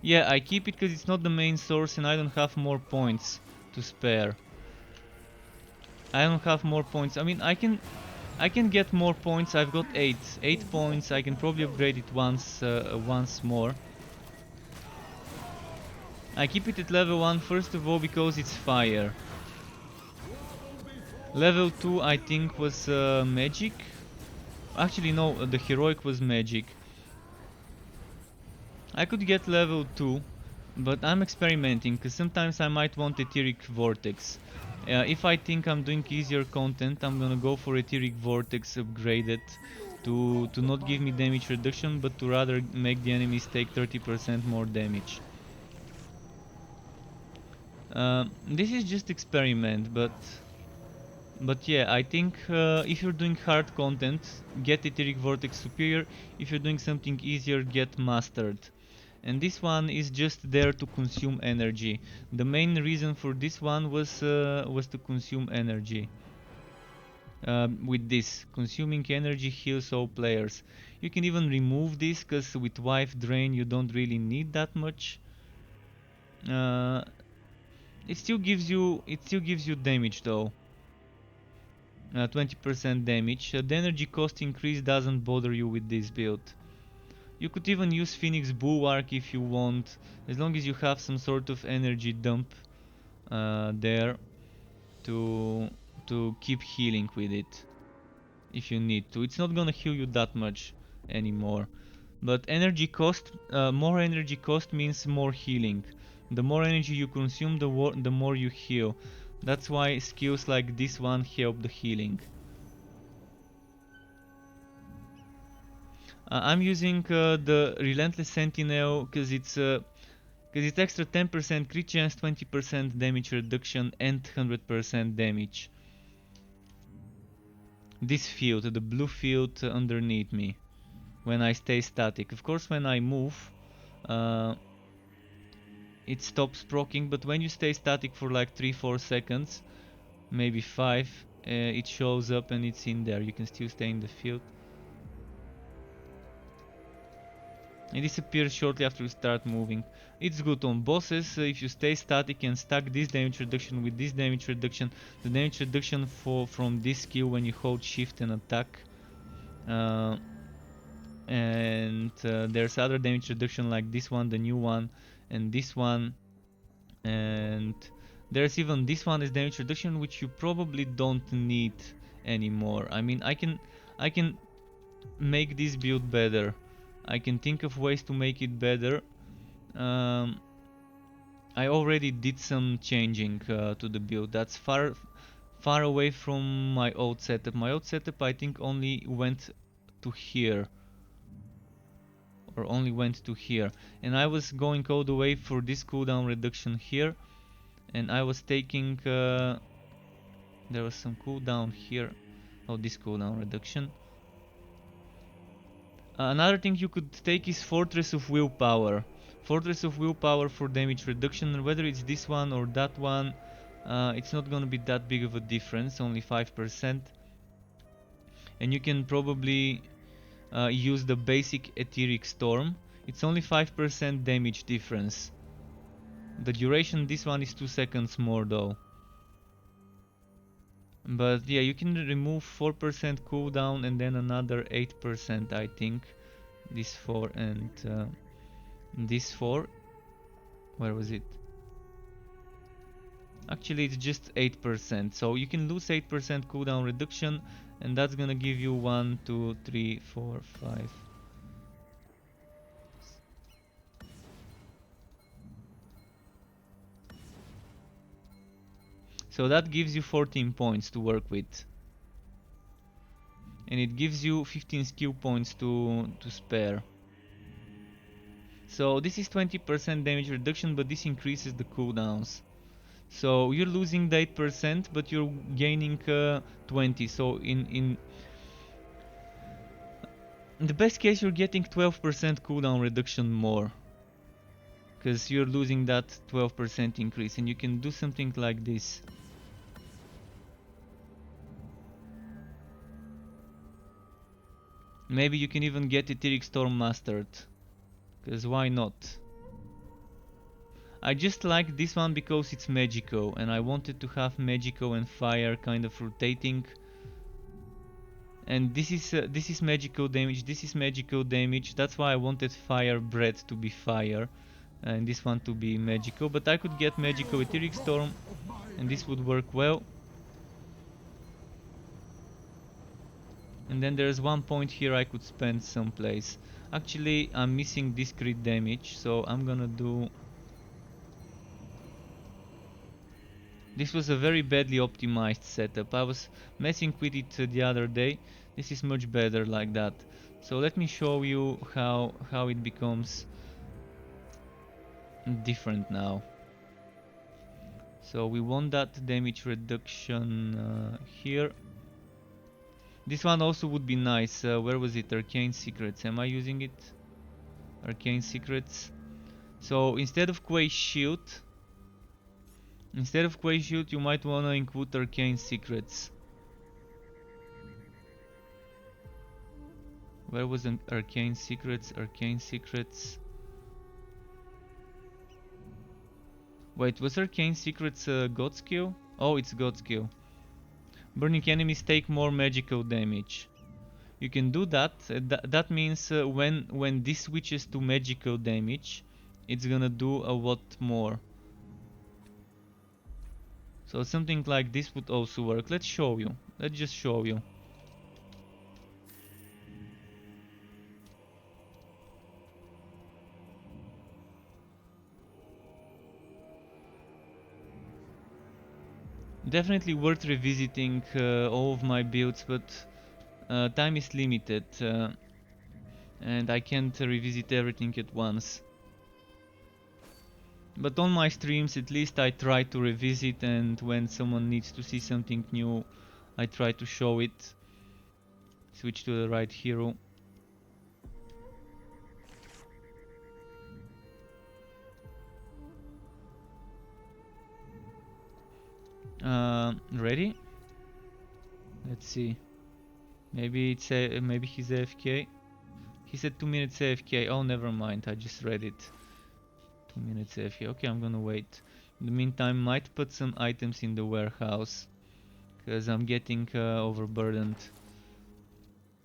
Yeah, I keep it because it's not the main source and I don't have more points to spare. I don't have more points. I mean, I can get more points. I've got 8 points. I can probably upgrade it once more. I keep it at level 1 first of all because it's fire. Level 2 I think was magic. Actually no, the heroic was magic. I could get level 2, but I'm experimenting because sometimes I might want etheric vortex. If I think I'm doing easier content, I'm gonna go for etheric vortex upgraded to not give me damage reduction, but to rather make the enemies take 30% more damage. This is just experiment, but yeah, I think if you're doing hard content, get etheric vortex superior. If you're doing something easier, get mastered. And this one is just there to consume energy. The main reason for this one was to consume energy. With this, consuming energy heals all players. You can even remove this, cause with wife drain you don't really need that much. Uh, it still gives you damage though. 20% damage. The energy cost increase doesn't bother you with this build. You could even use Phoenix Bulwark if you want, as long as you have some sort of energy dump there to keep healing with it if you need to. It's not gonna heal you that much anymore. But more energy cost means more healing. The more energy you consume, the more you heal. That's why skills like this one help the healing. I'm using the Relentless Sentinel because Because it's extra 10% crit chance, 20% damage reduction, and 100% damage. This field, the blue field underneath me, when I stay static. Of course, when I move, it stops proccing, but when you stay static for like 3-4 seconds, maybe 5, it shows up and it's in there. You can still stay in the field. It disappears shortly after you start moving. It's good on bosses. If you stay static and stack this damage reduction with this damage reduction, the damage reduction from this skill when you hold shift and attack. There's other damage reduction like this one, the new one, and this one. And there's even this one is damage reduction, which you probably don't need anymore. I mean, I can make this build better. I can think of ways to make it better. I already did some changing to the build. That's far away from my old setup. My old setup, I think, only went to here, or only went to here, and I was going all the way for this cooldown reduction here, and I was taking there was some cooldown here. Oh, this cooldown reduction. Another thing you could take is Fortress of Willpower. Fortress of Willpower for damage reduction, and whether it's this one or that one, it's not gonna be that big of a difference, only 5%. And you can probably use the basic Etheric Storm. It's only 5% damage difference. The duration, this one is 2 seconds more though. But yeah, you can remove 4% cooldown and then another 8%, I think. This 4 and this 4. Where was it? Actually, it's just 8%. So you can lose 8% cooldown reduction, and that's gonna give you 1, 2, 3, 4, 5. So that gives you 14 points to work with. And it gives you 15 skill points to spare. So this is 20% damage reduction, but this increases the cooldowns. So you're losing the 8%, but you're gaining 20. So in the best case, you're getting 12% cooldown reduction more, because you're losing that 12% increase, and you can do something like this. Maybe you can even get Etheric Storm mastered, because why not? I just like this one because it's magical, and I wanted to have magical and fire kind of rotating. And this is magical damage, this is magical damage. That's why I wanted fire breath to be fire, and this one to be magical. But I could get magical Etheric Storm, and this would work well. And then there's one point here I could spend someplace. Actually, I'm missing this crit damage, so I'm gonna do... This was a very badly optimized setup. I was messing with it the other day. This is much better like that. So let me show you how it becomes different now. So we want that damage reduction here. This one also would be nice. Where was it? Arcane Secrets. Am I using it? Arcane Secrets. So instead of Quay Shield, you might want to include Arcane Secrets. Where was an Arcane Secrets? Arcane Secrets. Wait, was Arcane Secrets God skill? Oh, it's God skill. Burning enemies take more magical damage. You can do that. That means when this switches to magical damage, it's gonna do a lot more. So something like this would also work. Let's show you. Let's just show you. Definitely worth revisiting all of my builds, but time is limited and I can't revisit everything at once. But on my streams, at least I try to revisit, and when someone needs to see something new, I try to show it. Switch to the right hero. Ready? Let's see. Maybe it's maybe he's AFK. He said 2 minutes AFK. Oh, never mind. I just read it. 2 minutes AFK. Okay, I'm gonna wait. In the meantime, might put some items in the warehouse, because I'm getting overburdened.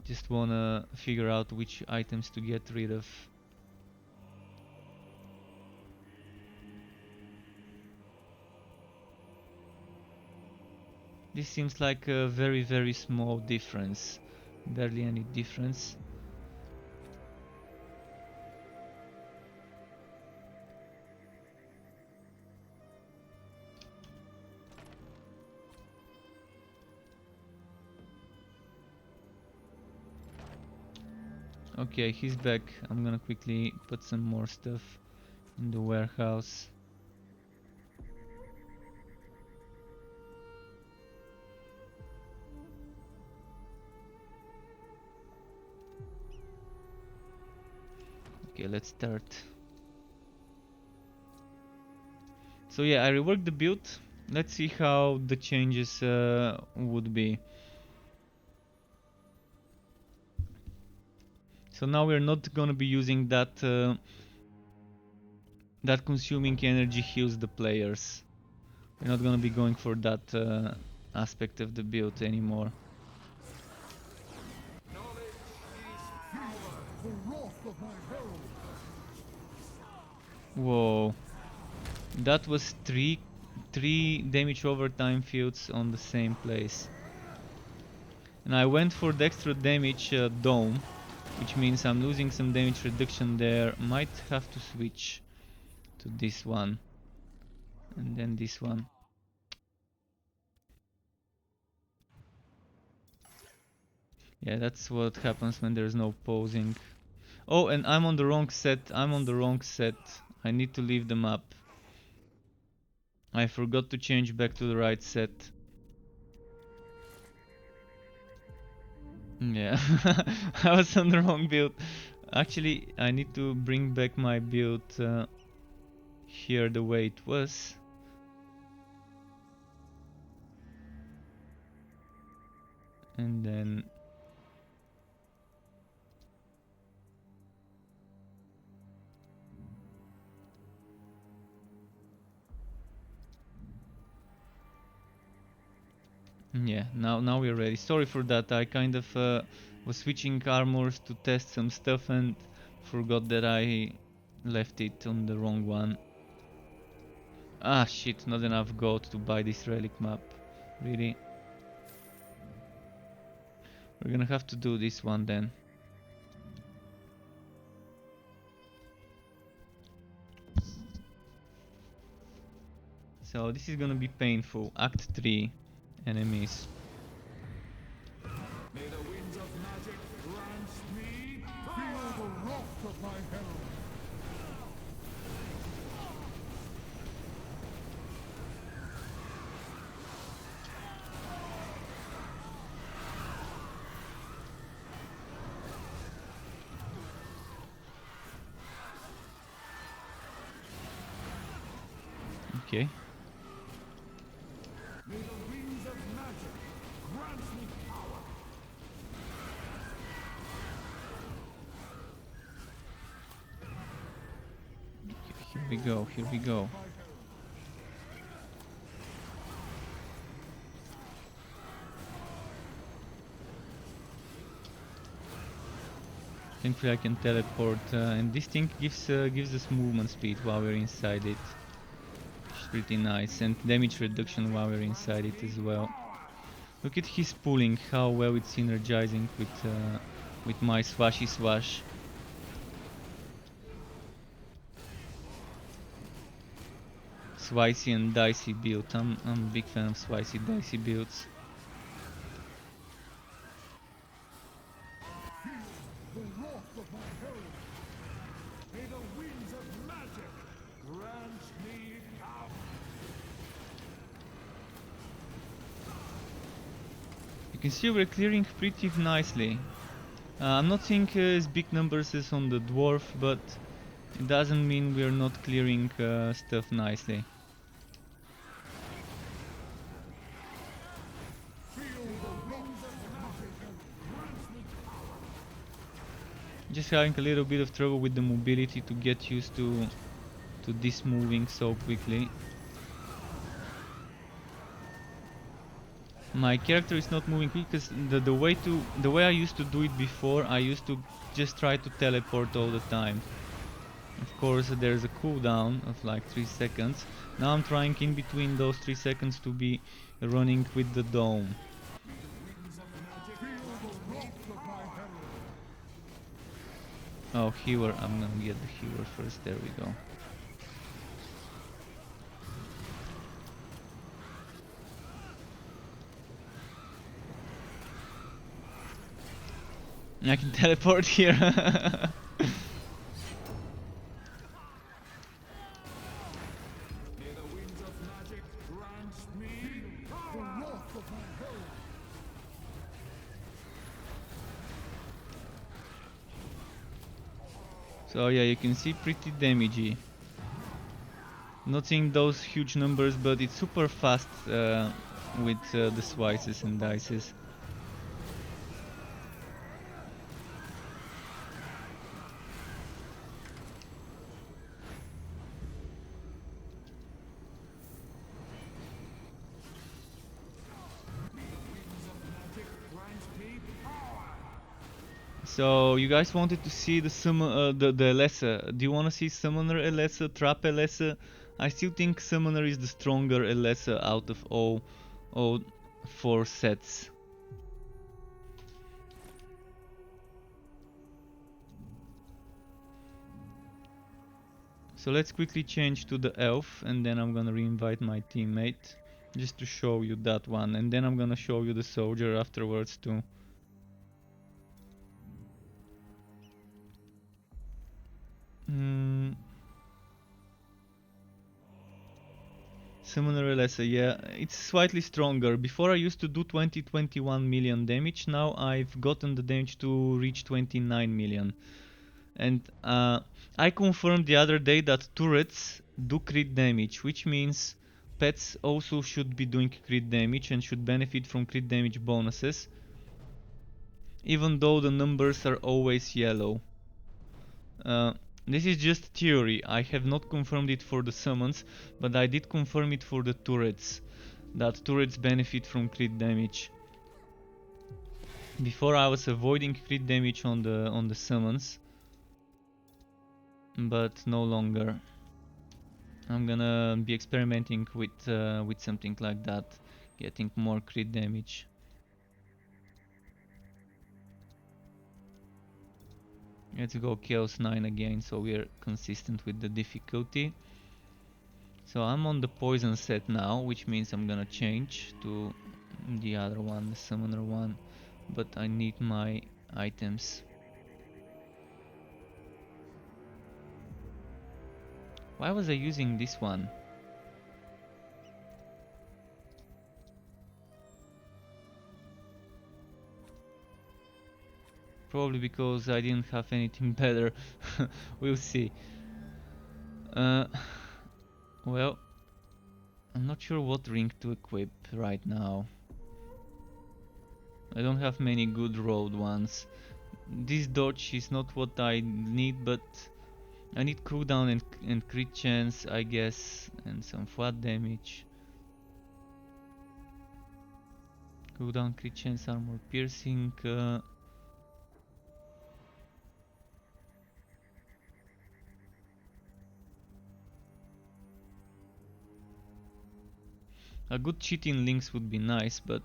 Just wanna figure out which items to get rid of. This seems like a very, very small difference. Barely any difference. Okay, he's back. I'm gonna quickly put some more stuff in the warehouse. Okay, let's start. So yeah, I reworked the build. Let's see how the changes would be. So now we're not gonna be using that consuming energy heals the players. We're not gonna be going for that aspect of the build anymore.
The wrath of my herald.
Whoa, that was three damage overtime fields on the same place. And I went for the extra damage dome, which means I'm losing some damage reduction there. Might have to switch to this one and then this one. Yeah, that's what happens when there's no posing. Oh, and I'm on the wrong set. I need to leave the map. I forgot to change back to the right set. Yeah, I was on the wrong build. Actually, I need to bring back my build here the way it was. And then yeah, now we're ready. Sorry for that. I kind of was switching armors to test some stuff and forgot that I left it on the wrong one. Ah shit, not enough gold to buy this relic map. Really? We're gonna have to do this one then. So this is gonna be painful. Act 3, enemies.
May the winds of magic grant me feel the wrath of my herald.
Okay.
May the winds of magic grant me power.
Here we go, here we go. Thankfully I can teleport, and this thing gives us movement speed while we're inside it. Which is pretty nice, and damage reduction while we're inside it as well. Look at his pulling, how well it's synergizing with my swashy swash. Swicy and dicey build. I'm a big fan of swicy dicey builds.
The wrath of my herald. May the winds of magic grant me
You can see we're clearing pretty nicely. I'm not seeing as big numbers as on the dwarf, but it doesn't mean we're not clearing stuff nicely. Just having a little bit of trouble with the mobility to get used to this moving so quickly. My character is not moving quick because the way I used to do it before, I used to just try to teleport all the time. Of course, there's a cooldown of like 3 seconds. Now I'm trying in between those 3 seconds to be running with the dome. Oh, healer. I'm gonna get the healer first. There we go. I can teleport here. So yeah, you can see pretty damagey. Not seeing those huge numbers, but it's super fast with the slices and dices. So you guys wanted to see the the Elessa. Do you want to see Summoner Elessa, Trap Elessa? I still think Summoner is the stronger Elessa out of all 4 sets. So let's quickly change to the Elf, and then I'm gonna re-invite my teammate just to show you that one, and then I'm gonna show you the Soldier afterwards too. Summoner Elessa, yeah, it's slightly stronger. Before I used to do 21 million damage, now I've gotten the damage to reach 29 million. And I confirmed the other day that turrets do crit damage, which means pets also should be doing crit damage and should benefit from crit damage bonuses, even though the numbers are always yellow. Uh, this is just theory. I have not confirmed it for the summons, but I did confirm it for the turrets. That turrets benefit from crit damage. Before I was avoiding crit damage on the summons, but no longer. I'm gonna be experimenting with something like that, getting more crit damage. Let's go Chaos 9 again, so we're consistent with the difficulty. So I'm on the poison set now, which means I'm gonna change to the other one, the summoner one, but I need my items. Why was I using this one? Probably because I didn't have anything better. We'll see. Well, I'm not sure what ring to equip right now. I don't have many good rolled ones. This dodge is not what I need, but I need cooldown and crit chance, I guess, and some flat damage. Cooldown, crit chance, armor piercing. A good cheating links would be nice, but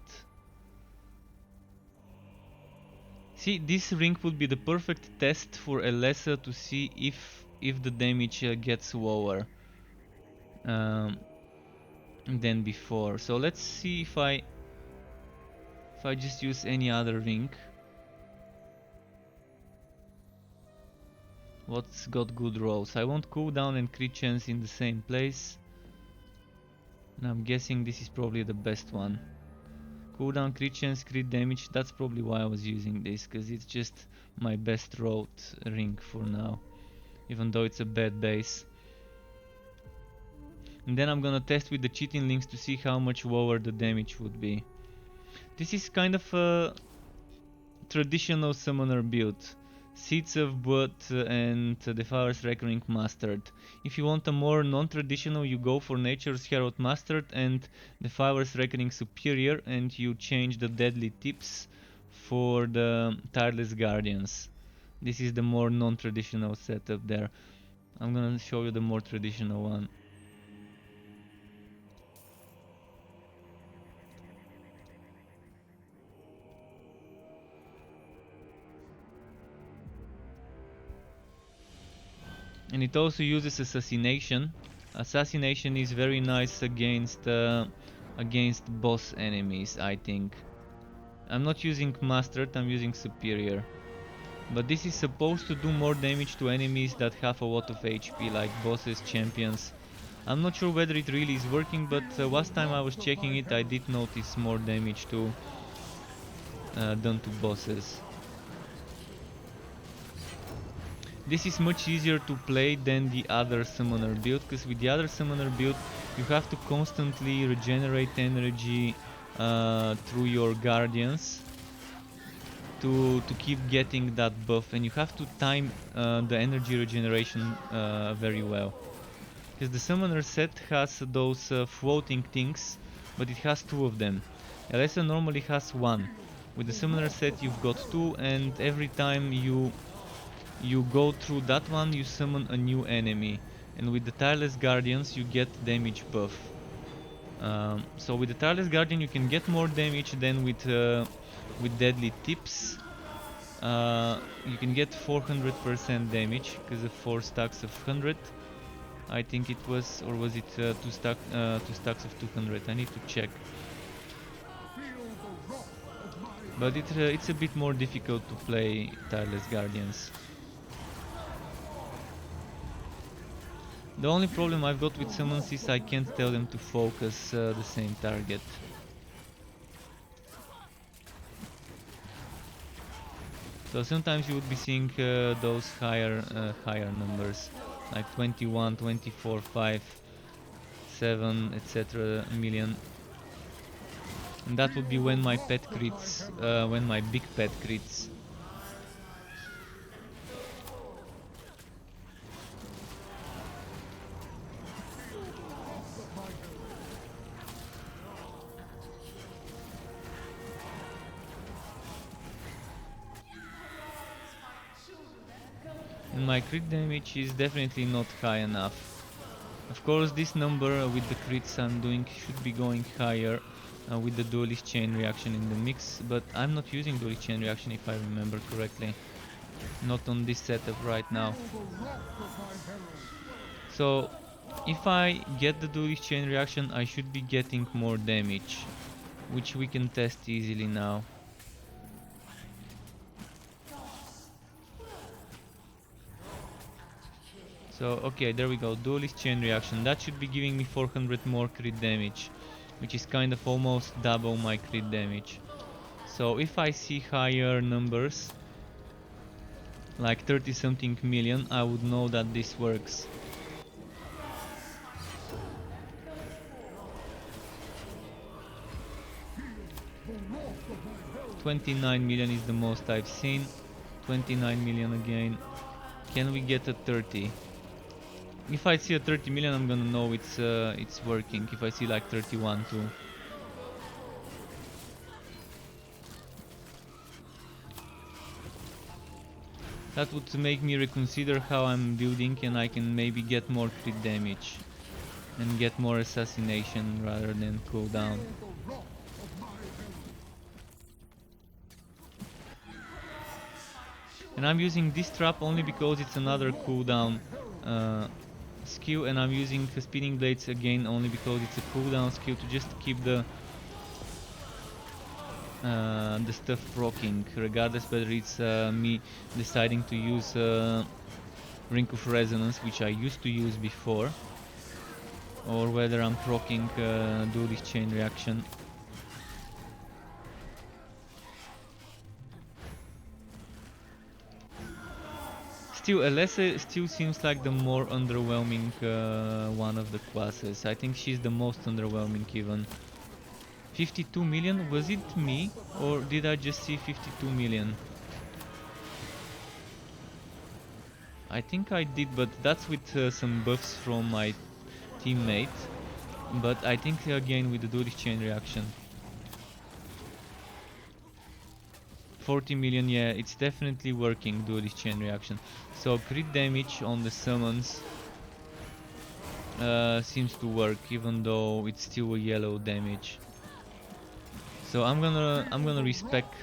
see, this ring would be the perfect test for Elessa to see if the damage gets lower than before. So let's see if I just use any other ring. What's got good rolls? I want cooldown and crit chance in the same place. And I'm guessing this is probably the best one. Cooldown, crit chance, crit damage. That's probably why I was using this, because it's just my best road ring for now, even though it's a bad base. And then I'm gonna test with the cheating links to see how much lower the damage would be. This is kind of a traditional summoner build. Seeds of Blood and Defiler's Reckoning Mastered. If you want a more non-traditional, you go for Nature's Herald Mastered and Defiler's Reckoning Superior, and you change the deadly tips for the Tireless Guardians. This is the more non-traditional setup there. I'm gonna show you the more traditional one. And it also uses Assassination. Assassination is very nice against boss enemies, I think. I'm not using Mastered, I'm using Superior. But this is supposed to do more damage to enemies that have a lot of HP, like bosses, champions. I'm not sure whether it really is working, but last time I was checking it, I did notice more damage done to bosses. This is much easier to play than the other summoner build, because with the other summoner build you have to constantly regenerate energy through your guardians to keep getting that buff, and you have to time the energy regeneration very well. Because the summoner set has those floating things, but it has two of them. Elesa normally has one. With the summoner set you've got two, and every time you go through that one, you summon a new enemy, and with the Tireless Guardians you get damage buff. So with the Tireless Guardian you can get more damage than with Deadly Tips. You can get 400% damage because of 4 stacks of 100. I think it was, or was it 2 stacks of 200? I need to check. But it's a bit more difficult to play Tireless Guardians. The only problem I've got with summons is I can't tell them to focus the same target. So sometimes you would be seeing those higher numbers, like 21, 24, 5, 7, etc. million. And that would be when my pet crits, when my big pet crits. And my crit damage is definitely not high enough. Of course, this number with the crits I'm doing should be going higher with the duelist chain reaction in the mix, but I'm not using duelist chain reaction if I remember correctly. Not on this setup right now. So if I get the duelist chain reaction, I should be getting more damage, which we can test easily now. So okay, there we go, duelist chain reaction. That should be giving me 400 more crit damage, which is kind of almost double my crit damage. So if I see higher numbers, like 30 something million, I would know that this works. $29 million is the most I've seen. 29 million again. Can we get a 30? If I see a 30 million, I'm gonna know it's working. If I see like 31 too. That would make me reconsider how I'm building, and I can maybe get more crit damage and get more assassination rather than cooldown. And I'm using this trap only because it's another cooldown skill, and I'm using Spinning Blades again only because it's a cooldown skill to just keep the stuff rocking, regardless whether it's me deciding to use Ring of Resonance, which I used to use before, or whether I'm proccing Duelist Chain Reaction. still, Alessa still seems like the more underwhelming one of the classes. I think she's the most underwhelming even. 52 million? Was it me? Or did I just see 52 million? I think I did, but that's with some buffs from my teammate. But I think again with the duelist chain reaction. 40 million, yeah, it's definitely working, duelist chain reaction. So crit damage on the summons seems to work, even though it's still a yellow damage. So I'm gonna respect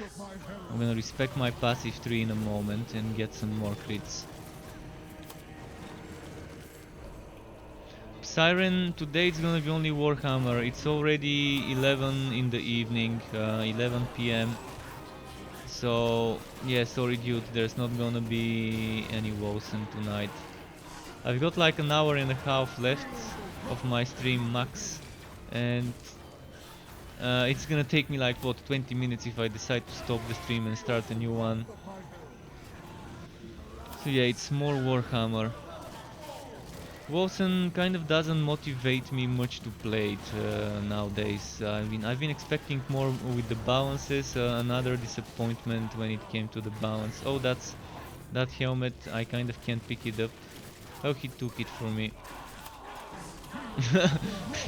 my passive 3 in a moment and get some more crits. Siren, today it's gonna be only Warhammer. It's already 11 in the evening, 11 PM. So yeah, sorry dude, there's not gonna be any Wilson tonight. I've got like an hour and a half left of my stream max, and it's gonna take me like what, 20 minutes if I decide to stop the stream and start a new one. So yeah, it's more Warhammer. Wilson kind of doesn't motivate me much to play it nowadays. I've been expecting more with the balances. Another disappointment when it came to the balance. Oh, that helmet. I kind of can't pick it up. Oh, he took it for me.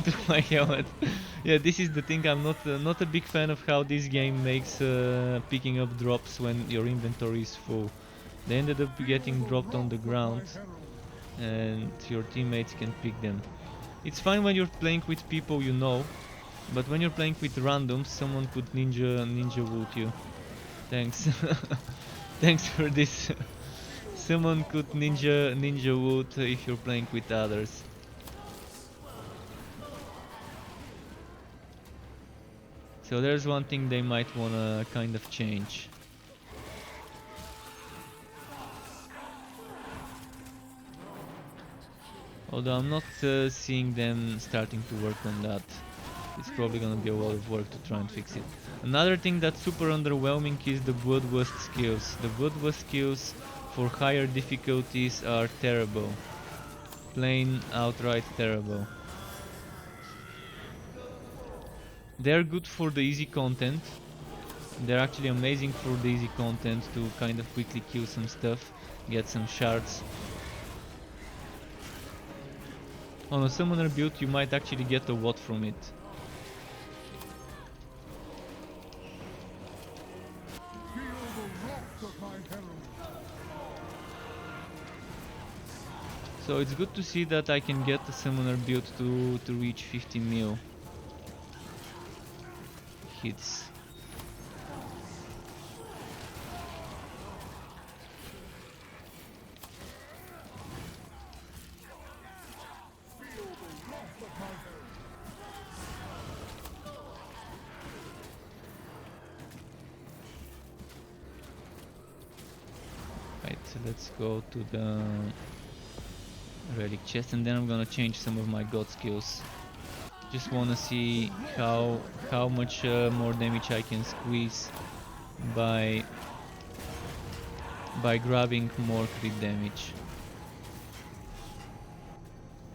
Took my helmet. Yeah, this is the thing. I'm not a big fan of how this game makes picking up drops when your inventory is full. They ended up getting dropped on the ground, and your teammates can pick them. It's fine when you're playing with people you know, but when you're playing with randoms, someone could ninja wood you. Thanks. Thanks for this. Someone could ninja wood if you're playing with others. So there's one thing they might wanna kind of change. Although I'm not seeing them starting to work on that. It's probably gonna be a lot of work to try and fix it. Another thing that's super underwhelming is the Bloodlust skills. The Bloodlust skills for higher difficulties are terrible. Plain outright terrible. They're good for the easy content. They're actually amazing for the easy content to kind of quickly kill some stuff, get some shards. On a summoner build you might actually get a watt from it. So it's good to see that I can get the summoner build to reach 50 mil hits. Right, so let's go to the relic chest, and then I'm gonna change some of my god skills. Just wanna see how much more damage I can squeeze by grabbing more crit damage.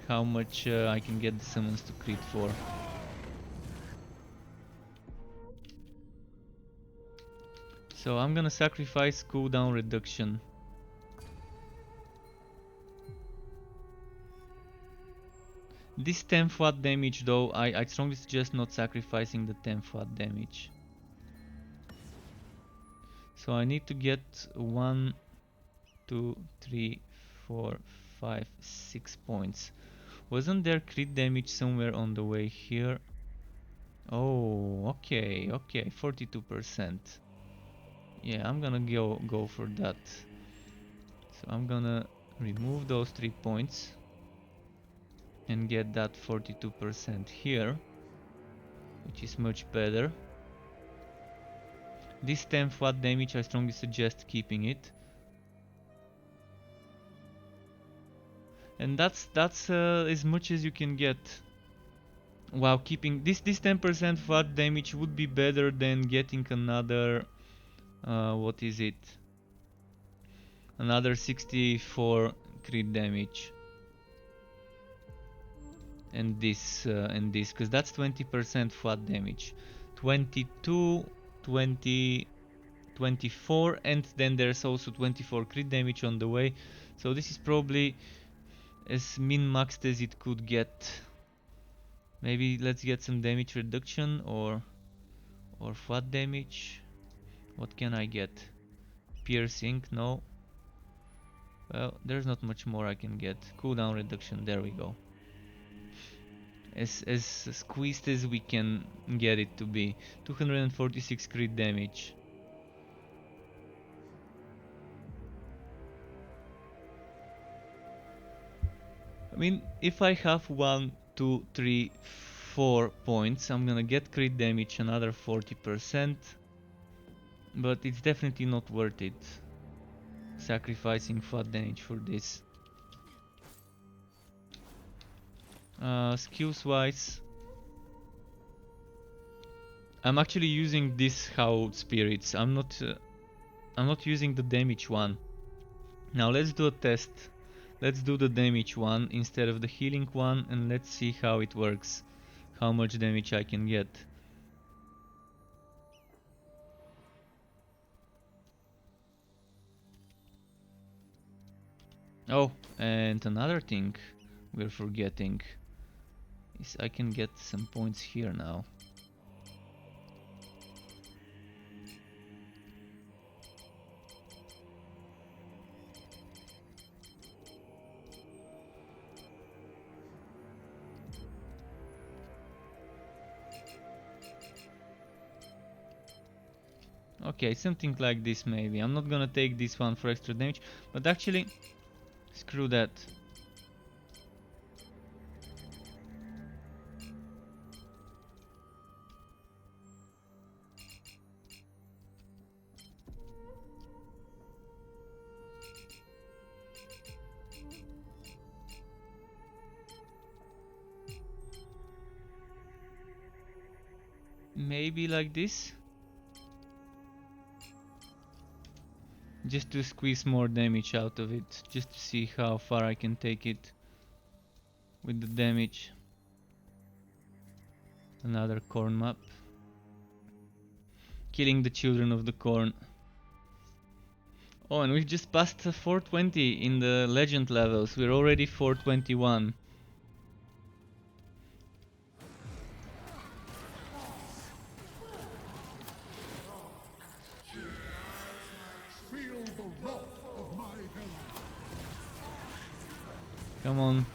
How much I can get the summons to crit for. So I'm gonna sacrifice cooldown reduction. This 10 watt damage though, I strongly suggest not sacrificing the 10 watt damage. So I need to get 1, 2, 3, 4, 5, 6 points. Wasn't there crit damage somewhere on the way here? Oh, okay, 42%. Yeah, I'm gonna go for that. So I'm gonna remove those 3 points and get that 42% here, which is much better. This 10 watt damage, I strongly suggest keeping it. And that's as much as you can get. While keeping this 10% watt damage would be better than getting another what is it? another 64 crit damage. And this, because that's 20% flat damage. 22, 20, 24, and then there's also 24 crit damage on the way. So this is probably as min-maxed as it could get. Maybe let's get some damage reduction or flat damage. What can I get? Piercing, no. Well, there's not much more I can get. Cooldown reduction, there we go. As squeezed as we can get it to be. 246 crit damage. I mean, if I have 1, 2, 3, 4 points, I'm gonna get crit damage another 40%. But it's definitely not worth it. Sacrificing flat damage for this. Skills wise, I'm actually using this how spirits. I'm not using the damage one. Now let's do a test. Let's do the damage one instead of the healing one, and let's see how it works. How much damage I can get. Oh, and another thing we're forgetting is I can get some points here now. Okay, something like this maybe. I'm not gonna take this one for extra damage, but actually, screw that. Maybe like this? Just to squeeze more damage out of it, just to see how far I can take it with the damage. Another corn map. Killing the children of the corn. Oh, and we've just passed 420 in the legend levels. We're already 421.
Feel the wrath of my hell.
Come on,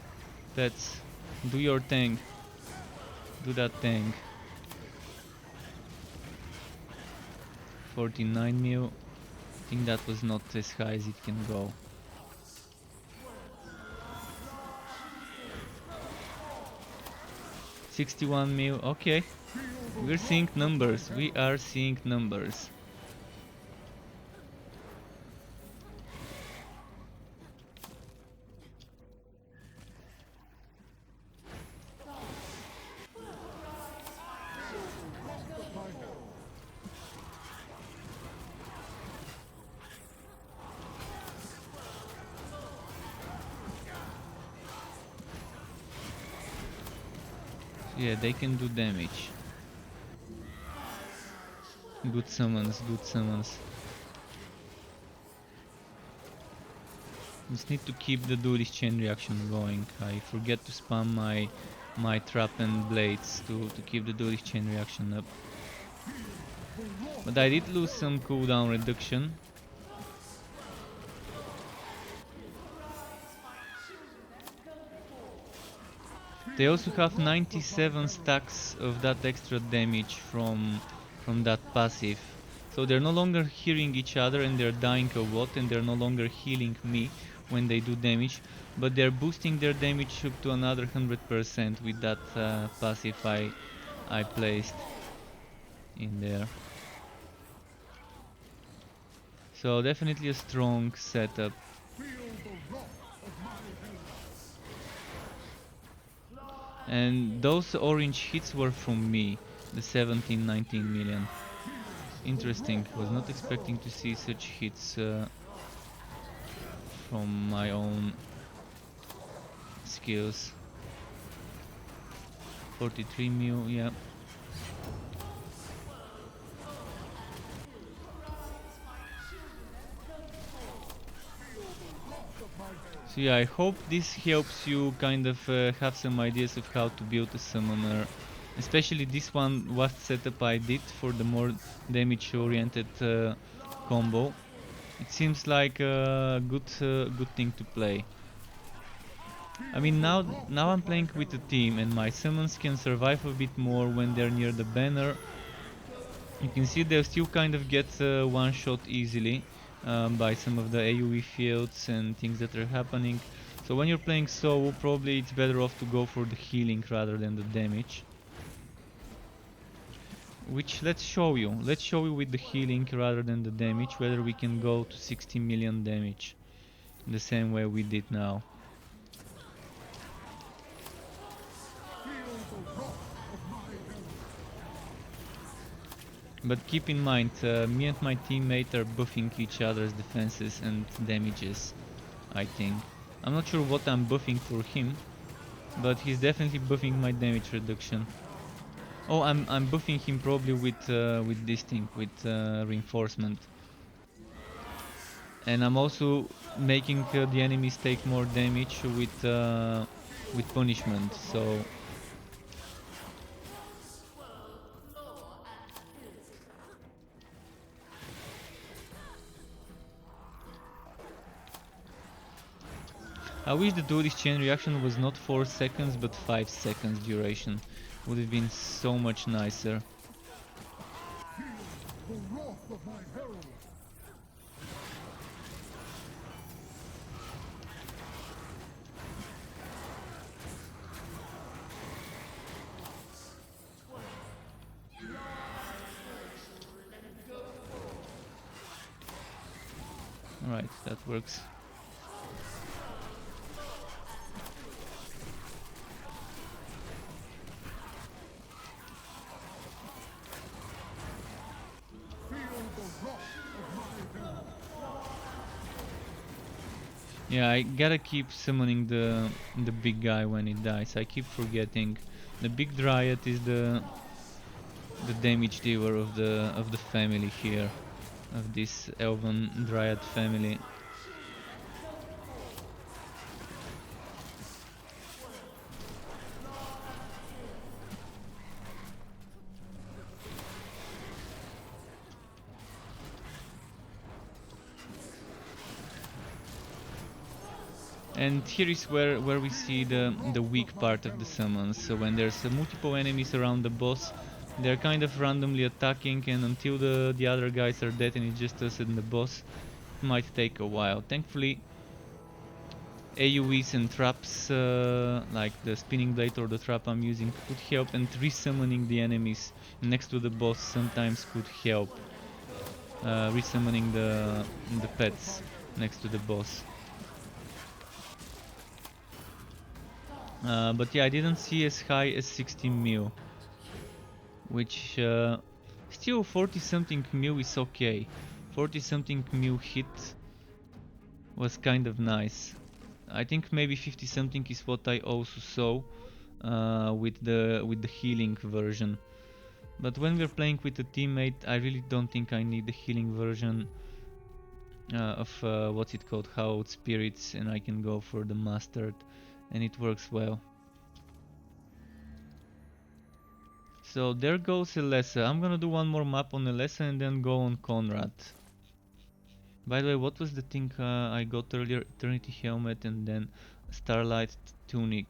pets. Do your thing. Do that thing. 49 mil. I think that was not as high as it can go. $61 mil. Okay. We're seeing numbers. We are seeing numbers. Yeah, they can do damage. Good summons, good summons. Just need to keep the duelist chain reaction going. I forget to spam my trap and blades to keep the duelist chain reaction up. But I did lose some cooldown reduction. They also have 97 stacks of that extra damage from that passive. So they're no longer healing each other and they're dying a lot, and they're no longer healing me when they do damage, but they're boosting their damage up to another 100% with that passive I placed in there. So definitely a strong setup. And those orange hits were from me, the 17-19 million. Interesting, was not expecting to see such hits from my own skills. 43 mil, yeah. So yeah, I hope this helps you kind of have some ideas of how to build a summoner. Especially this one was setup I did for the more damage oriented combo. It seems like a good thing to play. I mean, now I'm playing with a team and my summons can survive a bit more when they're near the banner. You can see they still kind of get one shot easily by some of the AoE fields and things that are happening. So when you're playing solo, probably it's better off to go for the healing rather than the damage. Which let's show you with the healing rather than the damage whether we can go to 60 million damage the same way we did now. But keep in mind, me and my teammate are buffing each other's defenses and damages, I think. I'm not sure what I'm buffing for him, but he's definitely buffing my damage reduction. Oh, I'm buffing him probably with this thing, with reinforcement. And I'm also making the enemies take more damage with punishment. So I wish the duelist chain reaction was not 4 seconds but 5 seconds duration. Would have been so much nicer.
The wrath of my herald.
Alright, that works. Yeah, I gotta keep summoning the big guy when it dies. I keep forgetting. The big dryad is the damage dealer of the family here, of this elven dryad family. And here is where we see the weak part of the summons. So when there's multiple enemies around the boss, they're kind of randomly attacking, and until the other guys are dead and it's just us and the boss, it might take a while. Thankfully, AoEs and traps, like the spinning blade or the trap I'm using, could help, and resummoning the enemies next to the boss sometimes could help. Resummoning the pets next to the boss. But yeah, I didn't see as high as 16 mil, which still 40 something mil is okay. 40 something mil hit was kind of nice. I think maybe 50 something is what I also saw with the healing version. But when we're playing with a teammate, I really don't think I need the healing version of what's it called, Hallowed Spirits, and I can go for the Mustard, and it works well. So there goes Elessa. I'm gonna do one more map on Elessa and then go on Conrad. By the way, what was the thing I got earlier? Eternity Helmet and then Starlight Tunic.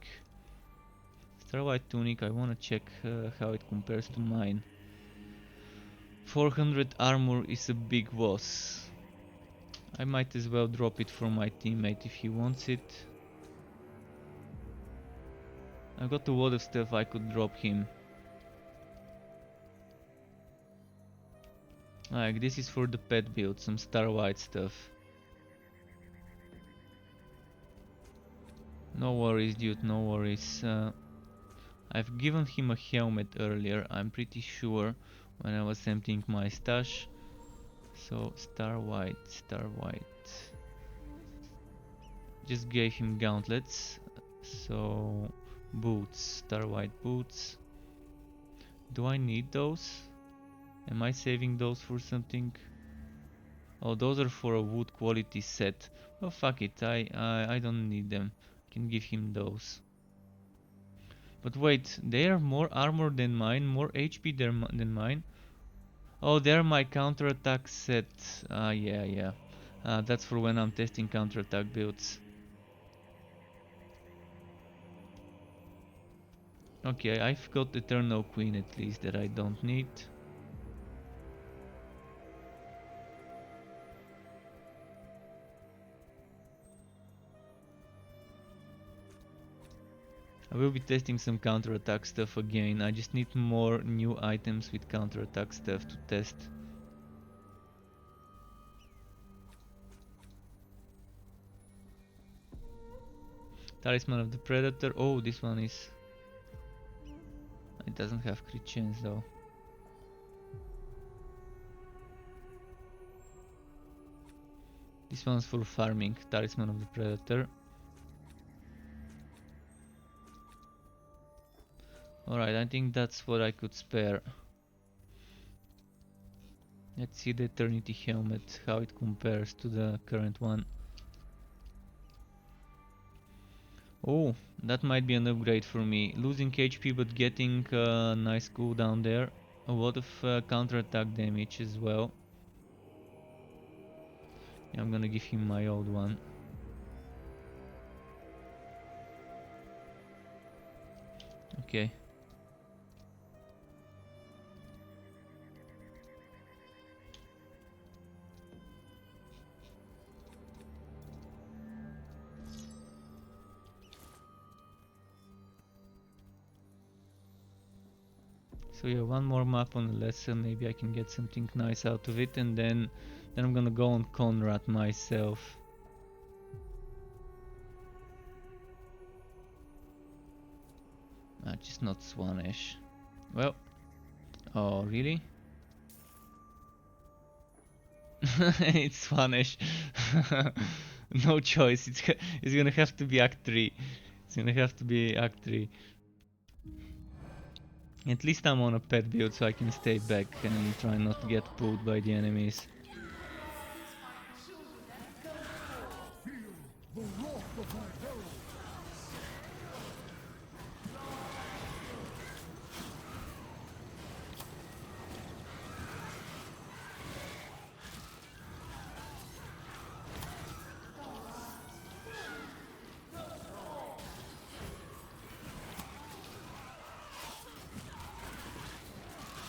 Starlight Tunic, I wanna check how it compares to mine. 400 armor is a big boss. I might as well drop it for my teammate if he wants it. I've got a lot of stuff I could drop him. Like, this is for the pet build, some Star White stuff. No worries, dude, no worries. I've given him a helmet earlier, I'm pretty sure, when I was emptying my stash. So, Star White, Star White. Just gave him gauntlets. So boots, star white boots. Do I need those? Am I saving those for something? Oh, those are for a wood quality set. Oh fuck it, I don't need them. I can give him those. But wait, they are more armor than mine, more HP than mine. Oh, they're my counterattack set. Yeah. That's for when I'm testing counterattack builds. Okay, I've got Eternal Queen at least that I don't need. I will be testing some counterattack stuff again. I just need more new items with counterattack stuff to test. Talisman of the Predator. Oh, this one is... It doesn't have crit chance though. This one's for farming. Talisman of the Predator. Alright, I think that's what I could spare. Let's see the Eternity Helmet, how it compares to the current one. Oh, that might be an upgrade for me. Losing HP but getting a nice cooldown there. A lot of counterattack damage as well. Yeah, I'm gonna give him my old one. Okay. So yeah, one more map on the lesser, maybe I can get something nice out of it, and then I'm gonna go on Conrad myself. Just not Swanesh. Well, oh really? It's Swanesh. No choice. It's gonna have to be Act 3. It's gonna have to be Act 3. At least I'm on a pet build, so I can stay back and try not to get pulled by the enemies.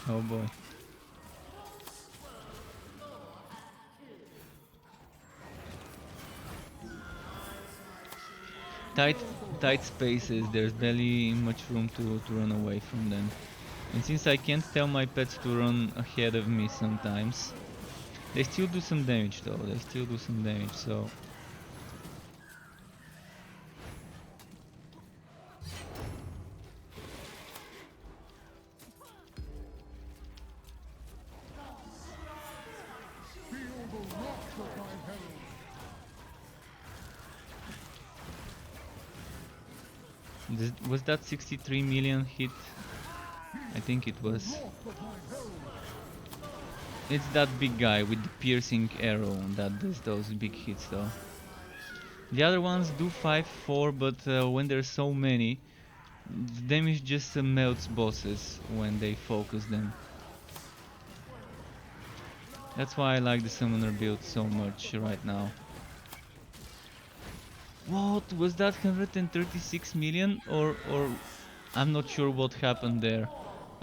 Oh boy. Tight spaces, there's barely much room to run away from them. And since I can't tell my pets to run ahead of me sometimes, they still do some damage though, so... Was that 63 million hit? I think it was. It's that big guy with the piercing arrow that does those big hits though. The other ones do 5-4, but when there's so many, the damage just melts bosses when they focus them. That's why I like the summoner build so much right now. What was that, 136 million? Or I'm not sure what happened there.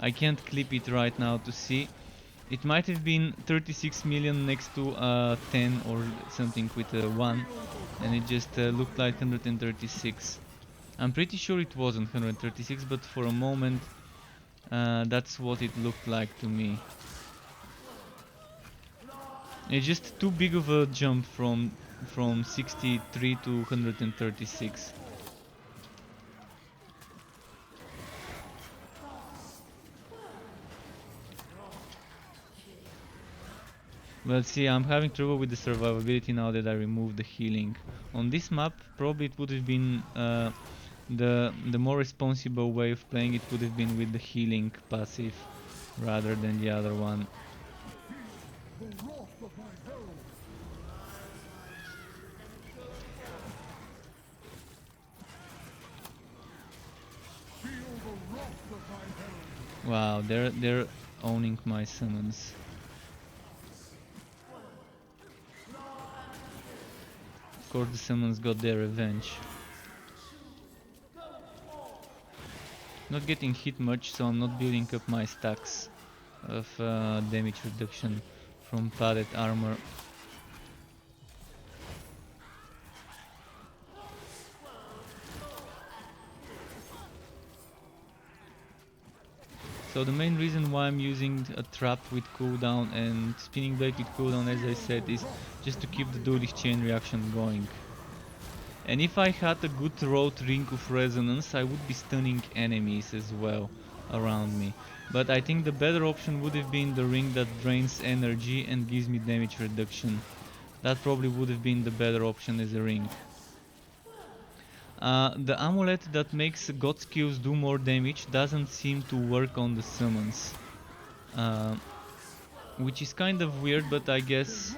I can't clip it right now to see. It might have been 36 million next to 10 or something with a 1, and it just looked like 136. I'm pretty sure it wasn't 136, but for a moment that's what it looked like to me. It's just too big of a jump from 63 to 136. Well, see, I'm having trouble with the survivability now that I removed the healing. On this map, probably it would have been the more responsible way of playing it would have been with the healing passive rather than the other one.
The wrath of my herald. Feel the wrath of my herald.
Wow, they're owning my summons. Of course, the summons got their revenge. Not getting hit much, so I'm not building up my stacks of damage reduction from padded armor. So the main reason why I'm using a trap with cooldown and spinning blade with cooldown, as I said, is just to keep the duelist chain reaction going. And if I had a good road ring of resonance, I would be stunning enemies as well around me. But I think the better option would have been the ring that drains energy and gives me damage reduction. That probably would have been the better option as a ring. The amulet that makes god skills do more damage doesn't seem to work on the summons. Which is kind of weird, but I guess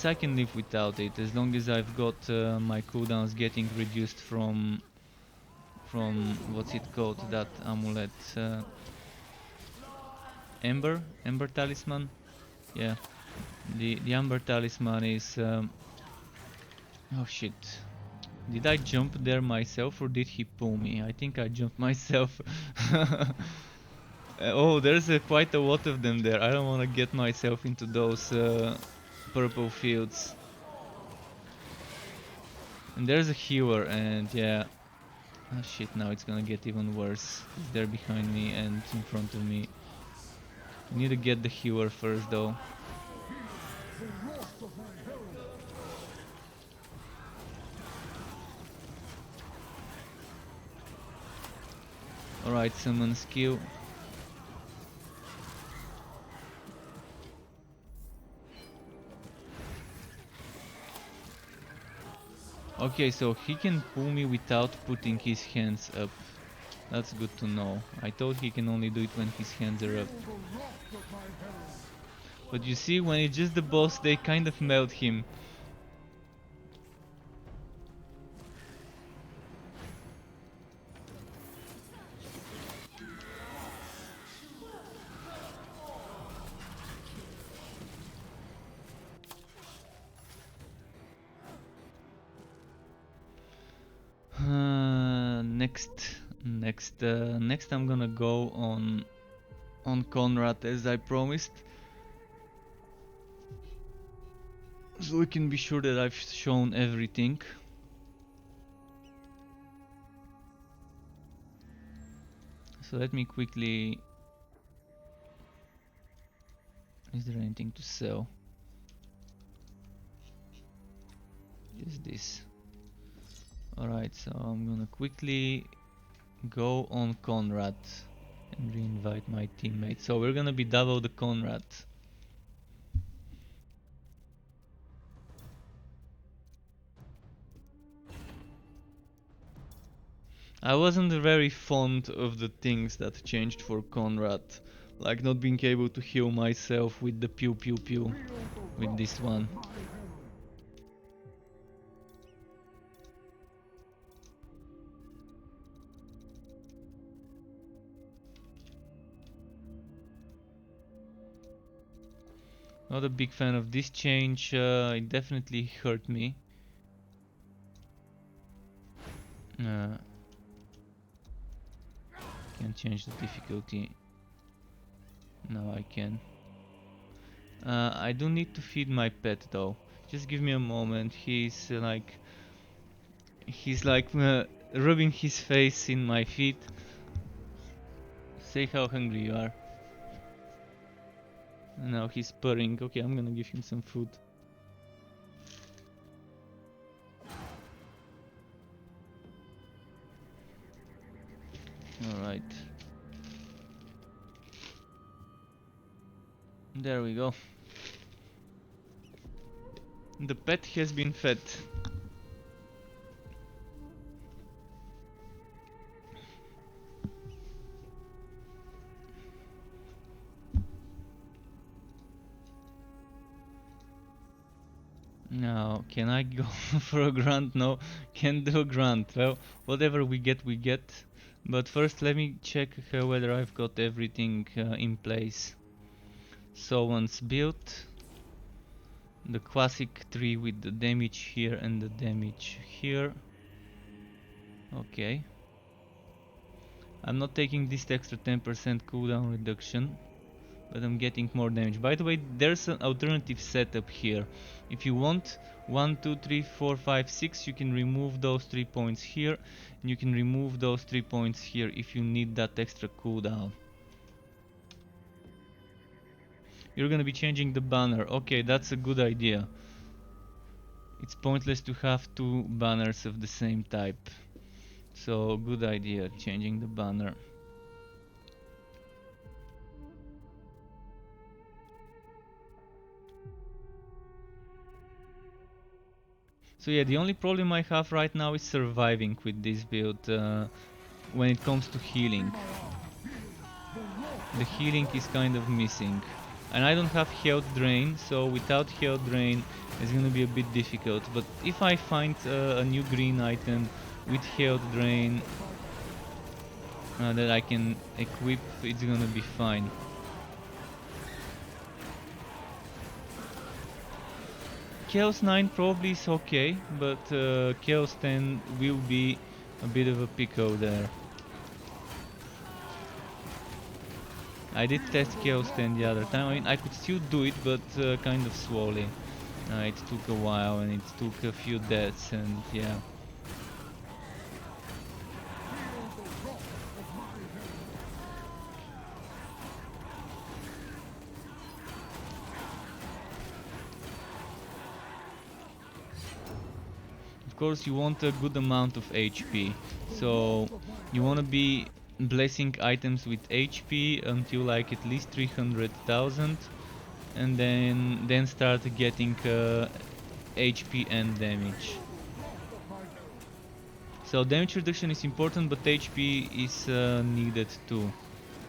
I can live without it as long as I've got my cooldowns getting reduced from what's it called, that amulet, Ember Talisman. Yeah, the Ember Talisman is oh shit. Did I jump there myself or did he pull me? I think I jumped myself. Oh, there's quite a lot of them there. I don't want to get myself into those purple fields. And there's a healer, and yeah. Oh shit, now it's gonna get even worse. He's there behind me and in front of me. I need to get the healer first though. Alright, summon skill. Okay, so he can pull me without putting his hands up. That's good to know. I thought he can only do it when his hands are up. But you see, when it's just the boss, they kind of melt him. Next I'm gonna go on Conrad as I promised. So we can be sure that I've shown everything. So let me quickly... Is there anything to sell? Just this. Alright, so I'm gonna quickly go on Conrad and re-invite my teammate. So we're gonna be double the Conrad. I wasn't very fond of the things that changed for Conrad, like not being able to heal myself with the pew pew pew with this one. Not a big fan of this change, it definitely hurt me. Can change the difficulty. Now I can. I do need to feed my pet though. Just give me a moment. He's like rubbing his face in my feet. Say how hungry you are. Now he's purring. Okay, I'm gonna give him some food. Alright. There we go. The pet has been fed. Now, can I go for a grunt? No, can't do a grunt. Well, whatever we get, we get. But first, let me check whether I've got everything in place. So once built, the classic tree with the damage here and the damage here. Okay. I'm not taking this extra 10% cooldown reduction, but I'm getting more damage. By the way, there's an alternative setup here. If you want 1, 2, 3, 4, 5, 6, you can remove those 3 points here, and you can remove those 3 points here if you need that extra cooldown. You're gonna be changing the banner. Okay, that's a good idea. It's pointless to have two banners of the same type. So, good idea, changing the banner. So yeah, the only problem I have right now is surviving with this build when it comes to healing. The healing is kind of missing. And I don't have health drain, so without health drain it's gonna be a bit difficult. But if I find a new green item with health drain that I can equip, it's gonna be fine. Chaos 9 probably is okay, but Chaos 10 will be a bit of a pickle there. I did test Chaos 10 the other time. I mean, I could still do it, but kind of slowly. It took a while and it took a few deaths, and yeah. Of course, you want a good amount of HP, so you want to be blessing items with HP until like at least 300,000, and then start getting HP and damage. So damage reduction is important, but HP is needed too,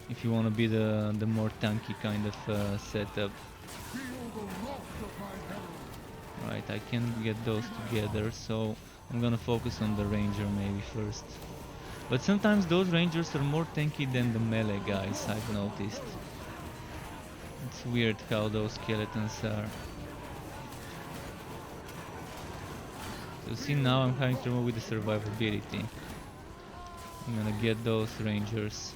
if you want to be the more tanky kind of setup. Right, I can get those together, so I'm gonna focus on the ranger maybe first. But sometimes those rangers are more tanky than the melee guys, I've noticed. It's weird how those skeletons are. So see, now I'm having trouble with the survivability. I'm gonna get those rangers.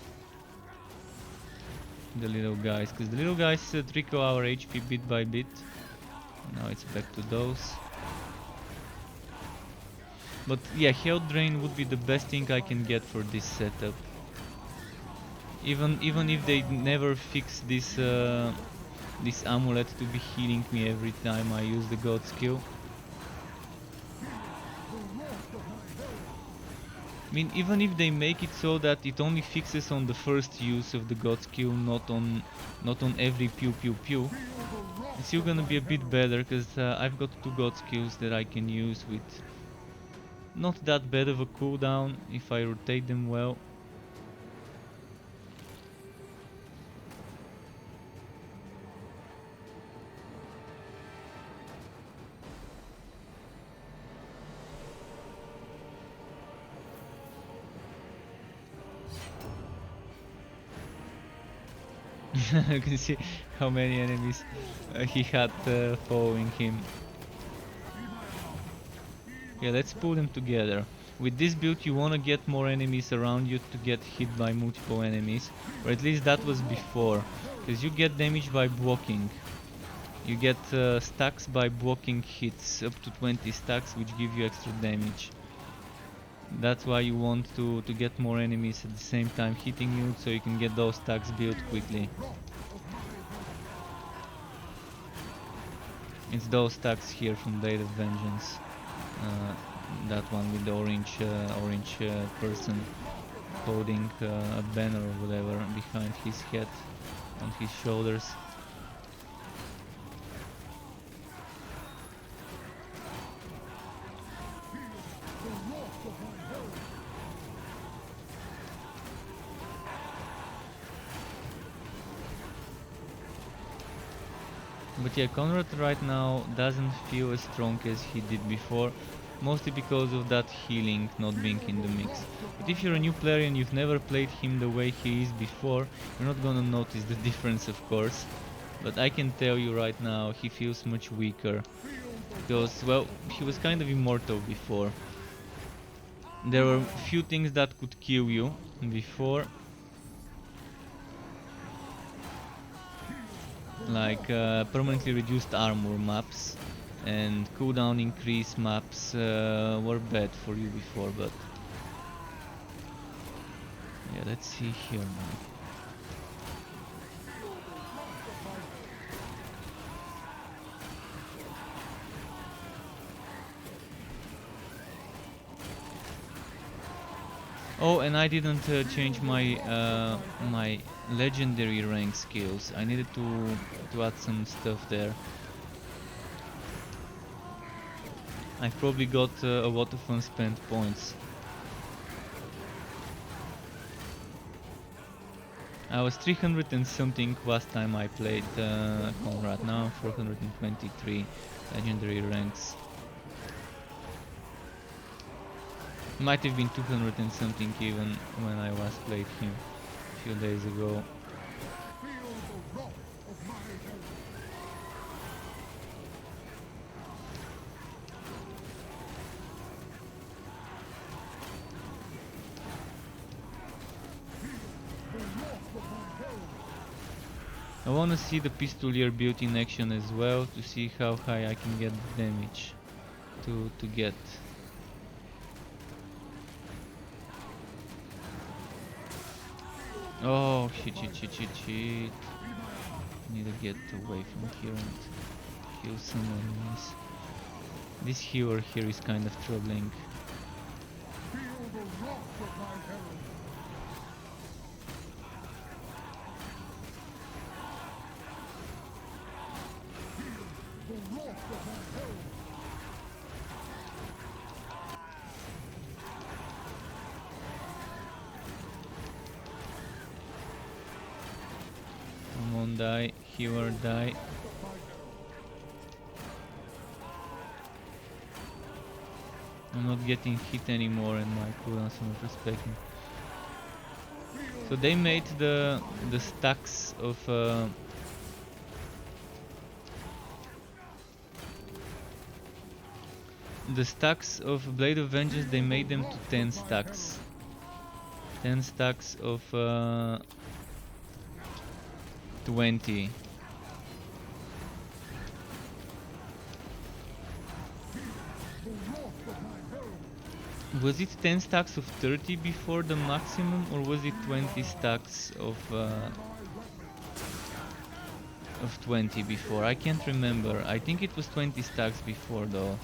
The little guys, because the little guys trickle our HP bit by bit. Now it's back to those. But yeah, health drain would be the best thing I can get for this setup. Even if they never fix this this amulet to be healing me every time I use the god skill. I mean, even if they make it so that it only fixes on the first use of the god skill, not on every pew pew pew, it's still gonna be a bit better, because I've got two god skills that I can use with not that bad of a cooldown if I rotate them well. You can see how many enemies he had following him. Yeah, let's pull them together. With this build you wanna get more enemies around you to get hit by multiple enemies, or at least that was before, because you get damage by blocking. You get stacks by blocking hits, up to 20 stacks, which give you extra damage. That's why you want to get more enemies at the same time hitting you, so you can get those stacks built quickly. It's those stacks here from Blade of Vengeance. That one with the orange person holding a banner or whatever behind his head, on his shoulders. But yeah, Conrad right now doesn't feel as strong as he did before, mostly because of that healing not being in the mix. But if you're a new player and you've never played him the way he is before, you're not gonna notice the difference, of course. But I can tell you right now, he feels much weaker. Because, well, he was kind of immortal before. There were few things that could kill you before, like permanently reduced armor maps and cooldown increase maps were bad for you before, but yeah, let's see here now. Oh, and I didn't change my my legendary rank skills. I needed to add some stuff there. I probably got a lot of unspent points. I was 300 and something last time I played Conrad. Now I'm 423 legendary ranks. Might have been 200 and something even when I last played him a few days ago. I wanna see the pistolier build in action as well to see how high I can get the damage to get. Oh shit. Need to get away from here and heal some enemies. This healer here is kind of troubling. Come on, die, healer, die. I'm not getting hit anymore and my cooldowns are not respecting. So they made the stacks of Blade of Vengeance, they made them to 10 stacks. 10 stacks of 20. Was it 10 stacks of 30 before the maximum, or was it 20 stacks of 20 before? I can't remember. I think it was 20 stacks before though.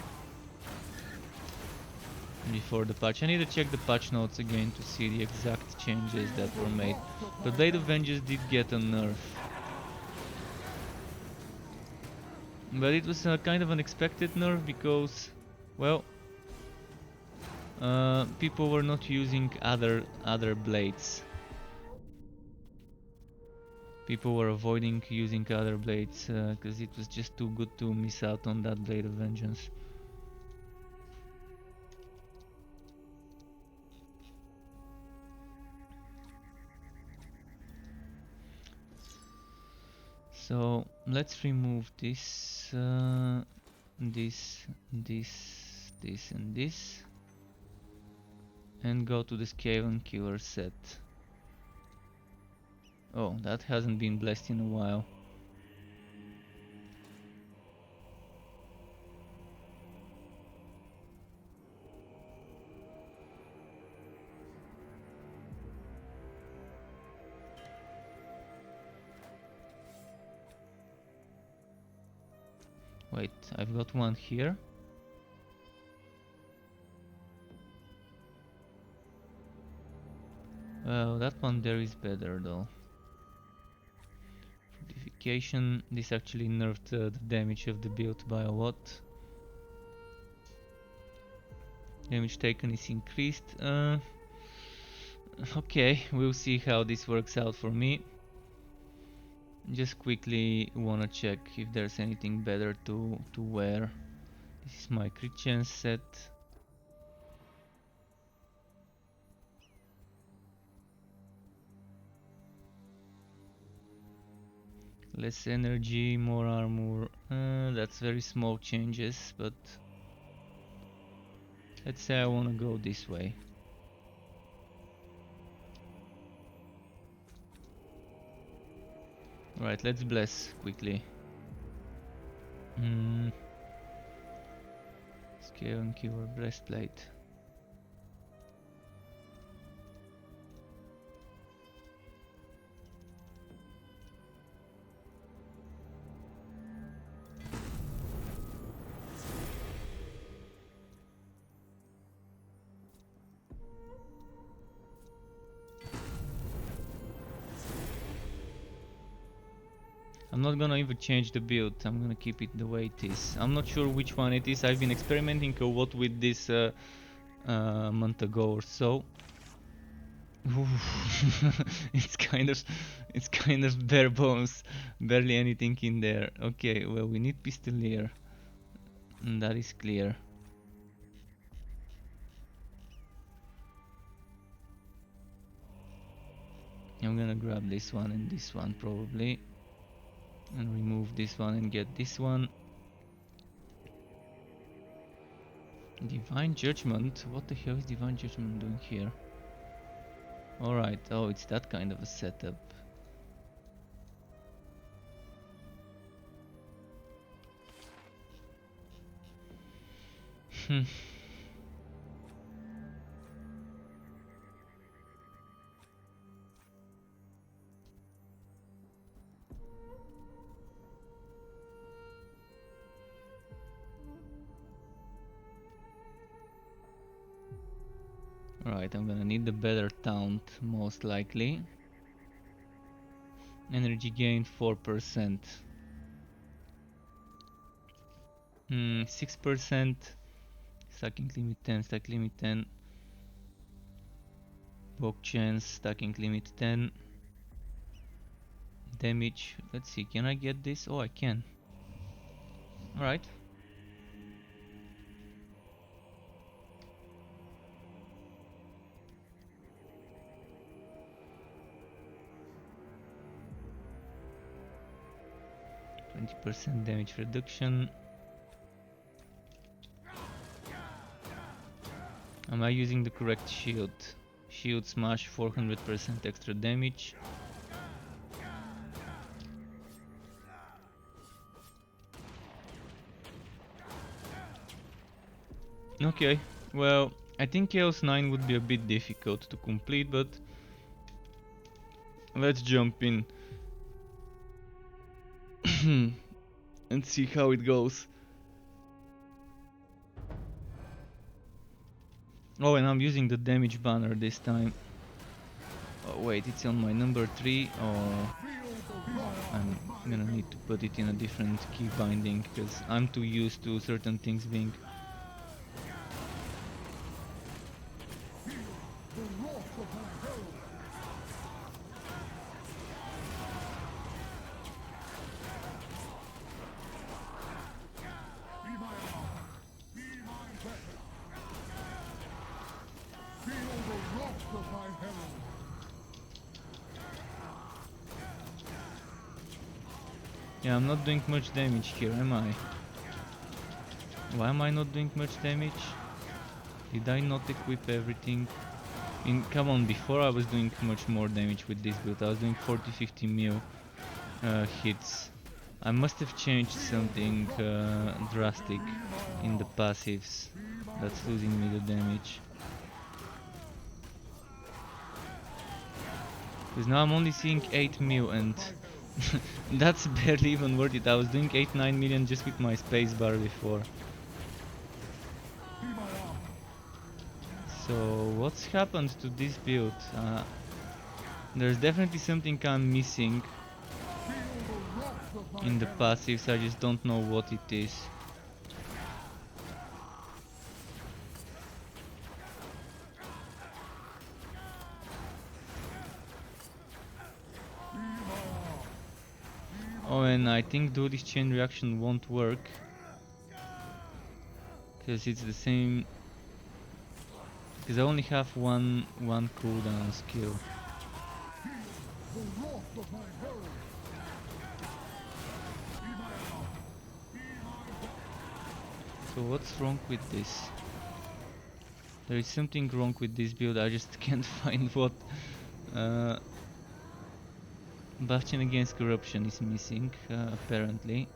Before the patch. I need to check the patch notes again to see the exact changes that were made. But Blade of Vengeance did get a nerf. But it was a kind of unexpected nerf because, well, people were not using other blades. People were avoiding using other blades because it was just too good to miss out on that Blade of Vengeance. So let's remove this, this, and this, and go to the Skaven Killer set. Oh, that hasn't been blessed in a while. Wait, I've got one here. Well, that one there is better though. Fortification, this actually nerfed the damage of the build by a lot. Damage taken is increased. Okay, we'll see how this works out for me. Just quickly wanna check if there's anything better to wear. This is my crit chance set. Less energy, more armor. That's very small changes, but let's say I wanna go this way. Alright, let's bless quickly. Scale and cure breastplate. I'm not gonna even change the build, I'm gonna keep it the way it is. I'm not sure which one it is. I've been experimenting a lot with this a month ago or so. it's kind of bare bones, barely anything in there. Okay, well, we need pistolier, and that is clear. I'm gonna grab this one and this one probably, and remove this one and get this one. Divine Judgment? What the hell is Divine Judgment doing here? Alright, oh, it's that kind of a setup. Alright, I'm gonna need the better taunt, most likely. Energy gain 4%. 6%. Stacking limit 10, stack limit 10. Walk chance, stacking limit 10. Damage, let's see, can I get this? Oh, I can. Alright. %, damage reduction. Am I using the correct shield? Shield smash 400% extra damage. Okay, well, I think Chaos 9 would be a bit difficult to complete, but let's jump in and see how it goes. Oh, and I'm using the damage banner this time. Oh wait, it's on my number 3, or I'm gonna need to put it in a different key binding because I'm too used to certain things being. Yeah, I'm not doing much damage here, am I? Why am I not doing much damage? Did I not equip everything? Come on, before I was doing much more damage with this build. I was doing 40-50 mil hits. I must have changed something drastic in the passives that's losing me the damage. Because now I'm only seeing 8 mil and that's barely even worth it. I was doing 8-9 million just with my spacebar before. So what's happened to this build? There's definitely something I'm missing in the passives, I just don't know what it is. and I think though this chain reaction won't work because it's the same, because I only have one cooldown skill.
The wrath of my herald.
So what's wrong with this? There is something wrong with this build, I just can't find what. Bastion against corruption is missing, apparently.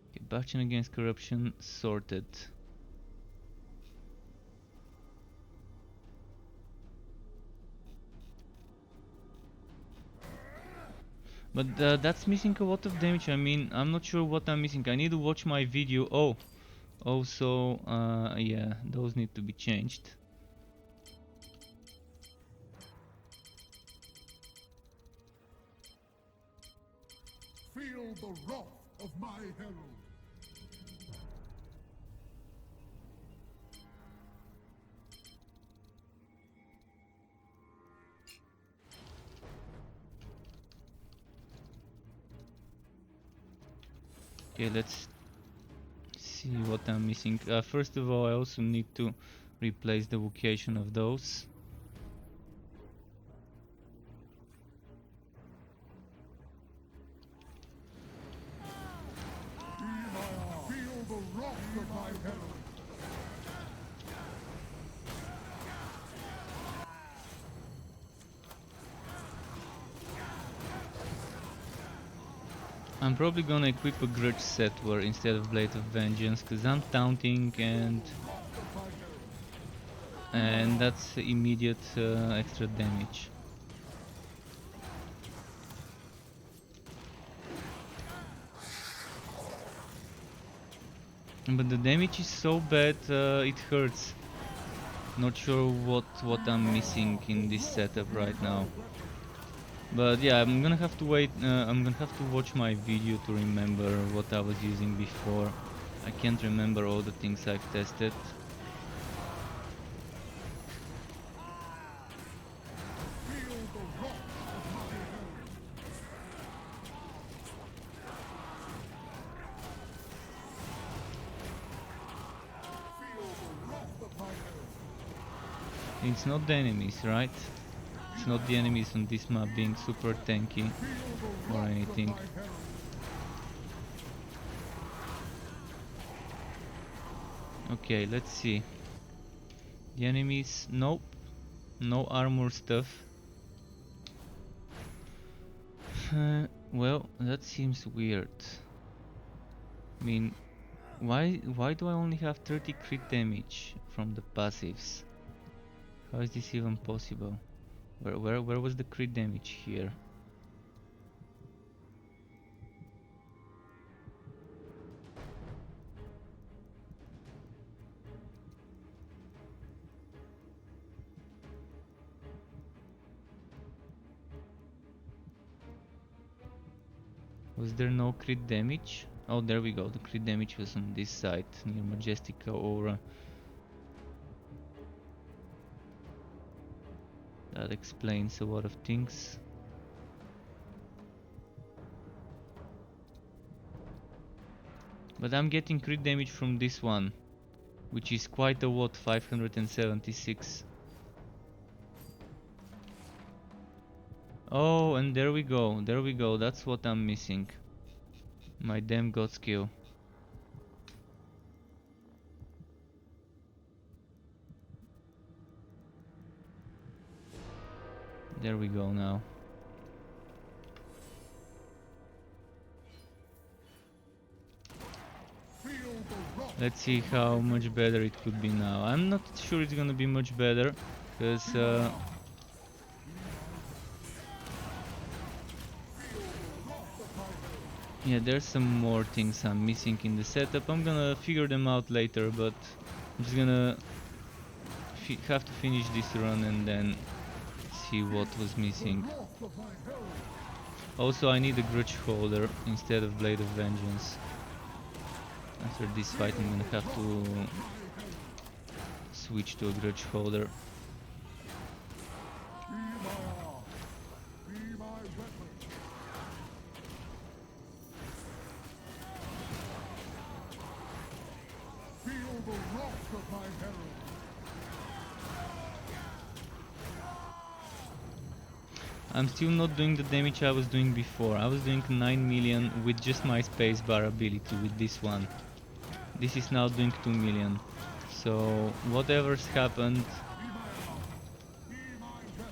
Okay, Bastion against corruption sorted. But that's missing a lot of damage. I mean, I'm not sure what I'm missing. I need to watch my video. Oh, also, yeah, those need to be changed.
Feel the wrath of my herald.
Okay, let's see what I'm missing. First of all, I also need to replace the vocation of those.
Feel the wrath of my herald.
I'm probably gonna equip a Grudge Settler instead of Blade of Vengeance, because I'm taunting and that's immediate extra damage. But the damage is so bad, it hurts. Not sure what I'm missing in this setup right now. But yeah, I'm gonna have to wait, I'm gonna have to watch my video to remember what I was using before. I can't remember all the things I've tested. It's not the enemies, right? It's not the enemies on this map being super tanky or anything. Okay, let's see. The enemies, nope. No armor stuff. Well, that seems weird. I mean, why do I only have 30 crit damage from the passives? How is this even possible? Where was the crit damage here? Was there no crit damage? Oh, there we go. The crit damage was on this side, near Majestica Aura. That explains a lot of things. But I'm getting crit damage from this one, which is quite a lot, 576. Oh, and there we go, that's what I'm missing. My damn god skill. There we go now. Let's see how much better it could be now. I'm not sure it's gonna be much better, because yeah, there's some more things I'm missing in the setup. I'm gonna figure them out later, but I'm just gonna have to finish this run and then see what was missing. Also, I need a Grudge Holder instead of Blade of Vengeance. After this fight, I'm gonna have to switch to a Grudge Holder.
Be my arm. Be my weapon. Feel the wrath of my herald.
I'm still not doing the damage I was doing before. I was doing 9 million with just my spacebar ability with this one. This is now doing 2 million. So whatever's happened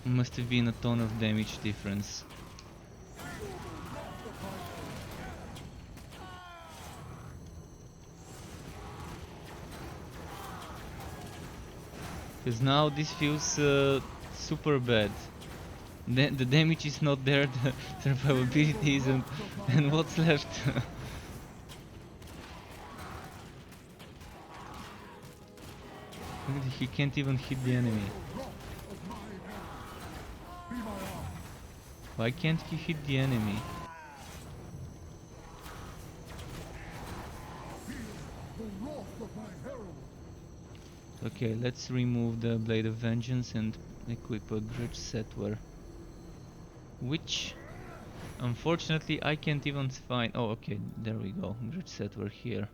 must have been a ton of damage difference. Because now this feels super bad. The damage is not there, the survivability isn't, and what's left? He can't even hit the enemy. Why can't he hit the enemy? Okay, let's remove the Blade of Vengeance and equip a Grudge Settler. Which, unfortunately, I can't even find. Oh, okay, there we go. Grudge Settler here.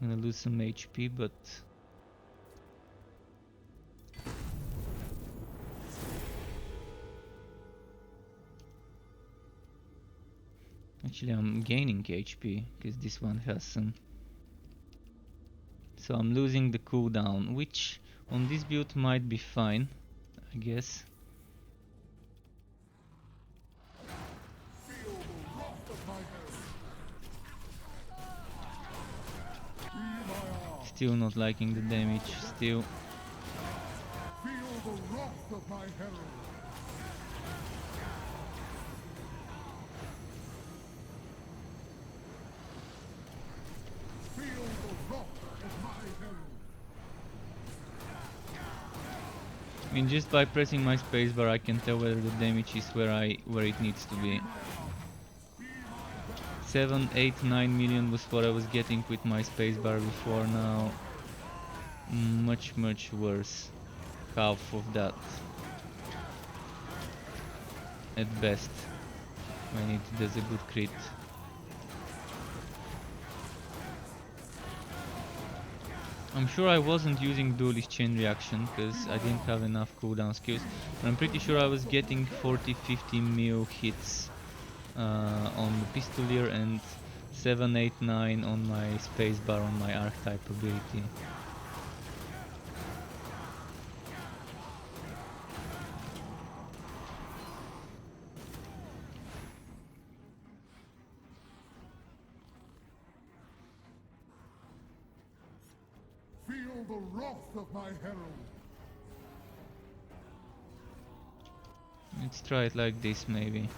I'm gonna lose some HP, but actually I'm gaining HP because this one has some. So I'm losing the cooldown, which on this build might be fine, I guess. Still not liking the damage, still.
Feel the wrath of my herald. Feel the wrath of my herald.
I mean, just by pressing my spacebar I can tell whether the damage is where it needs to be. 7, 8, 9 million was what I was getting with my spacebar before. Now much worse. Half of that at best when it does a good crit. I'm sure I wasn't using Duelist Chain Reaction because I didn't have enough cooldown skills, but I'm pretty sure I was getting 40-50 mil hits on the Pistolier and 7, 8, 9 on my spacebar on my Archetype ability.
Feel the wrath of my herald.
Let's try it like this maybe.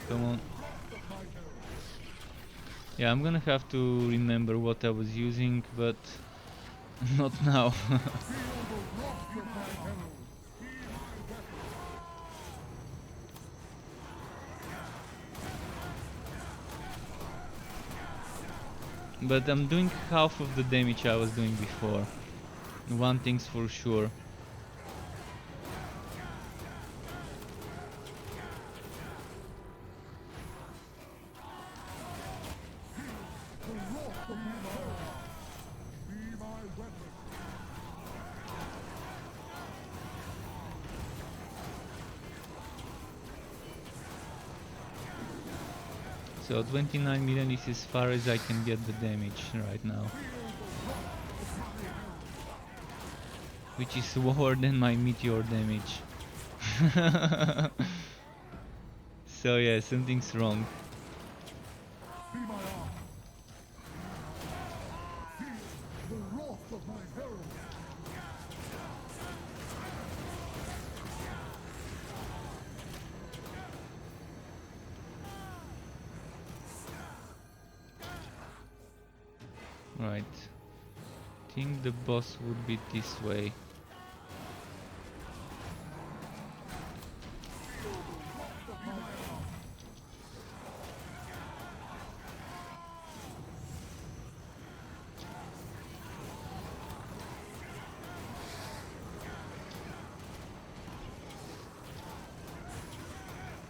Come on. Yeah, I'm gonna have to remember what I was using, but not now. But I'm doing half of the damage I was doing before. One thing's for sure. So 29 million is as far as I can get the damage right now. which is lower than my meteor damage. So yeah, something's wrong.
Be my arm. Feel the wrath of my herald.
Right. Think the boss would be this way.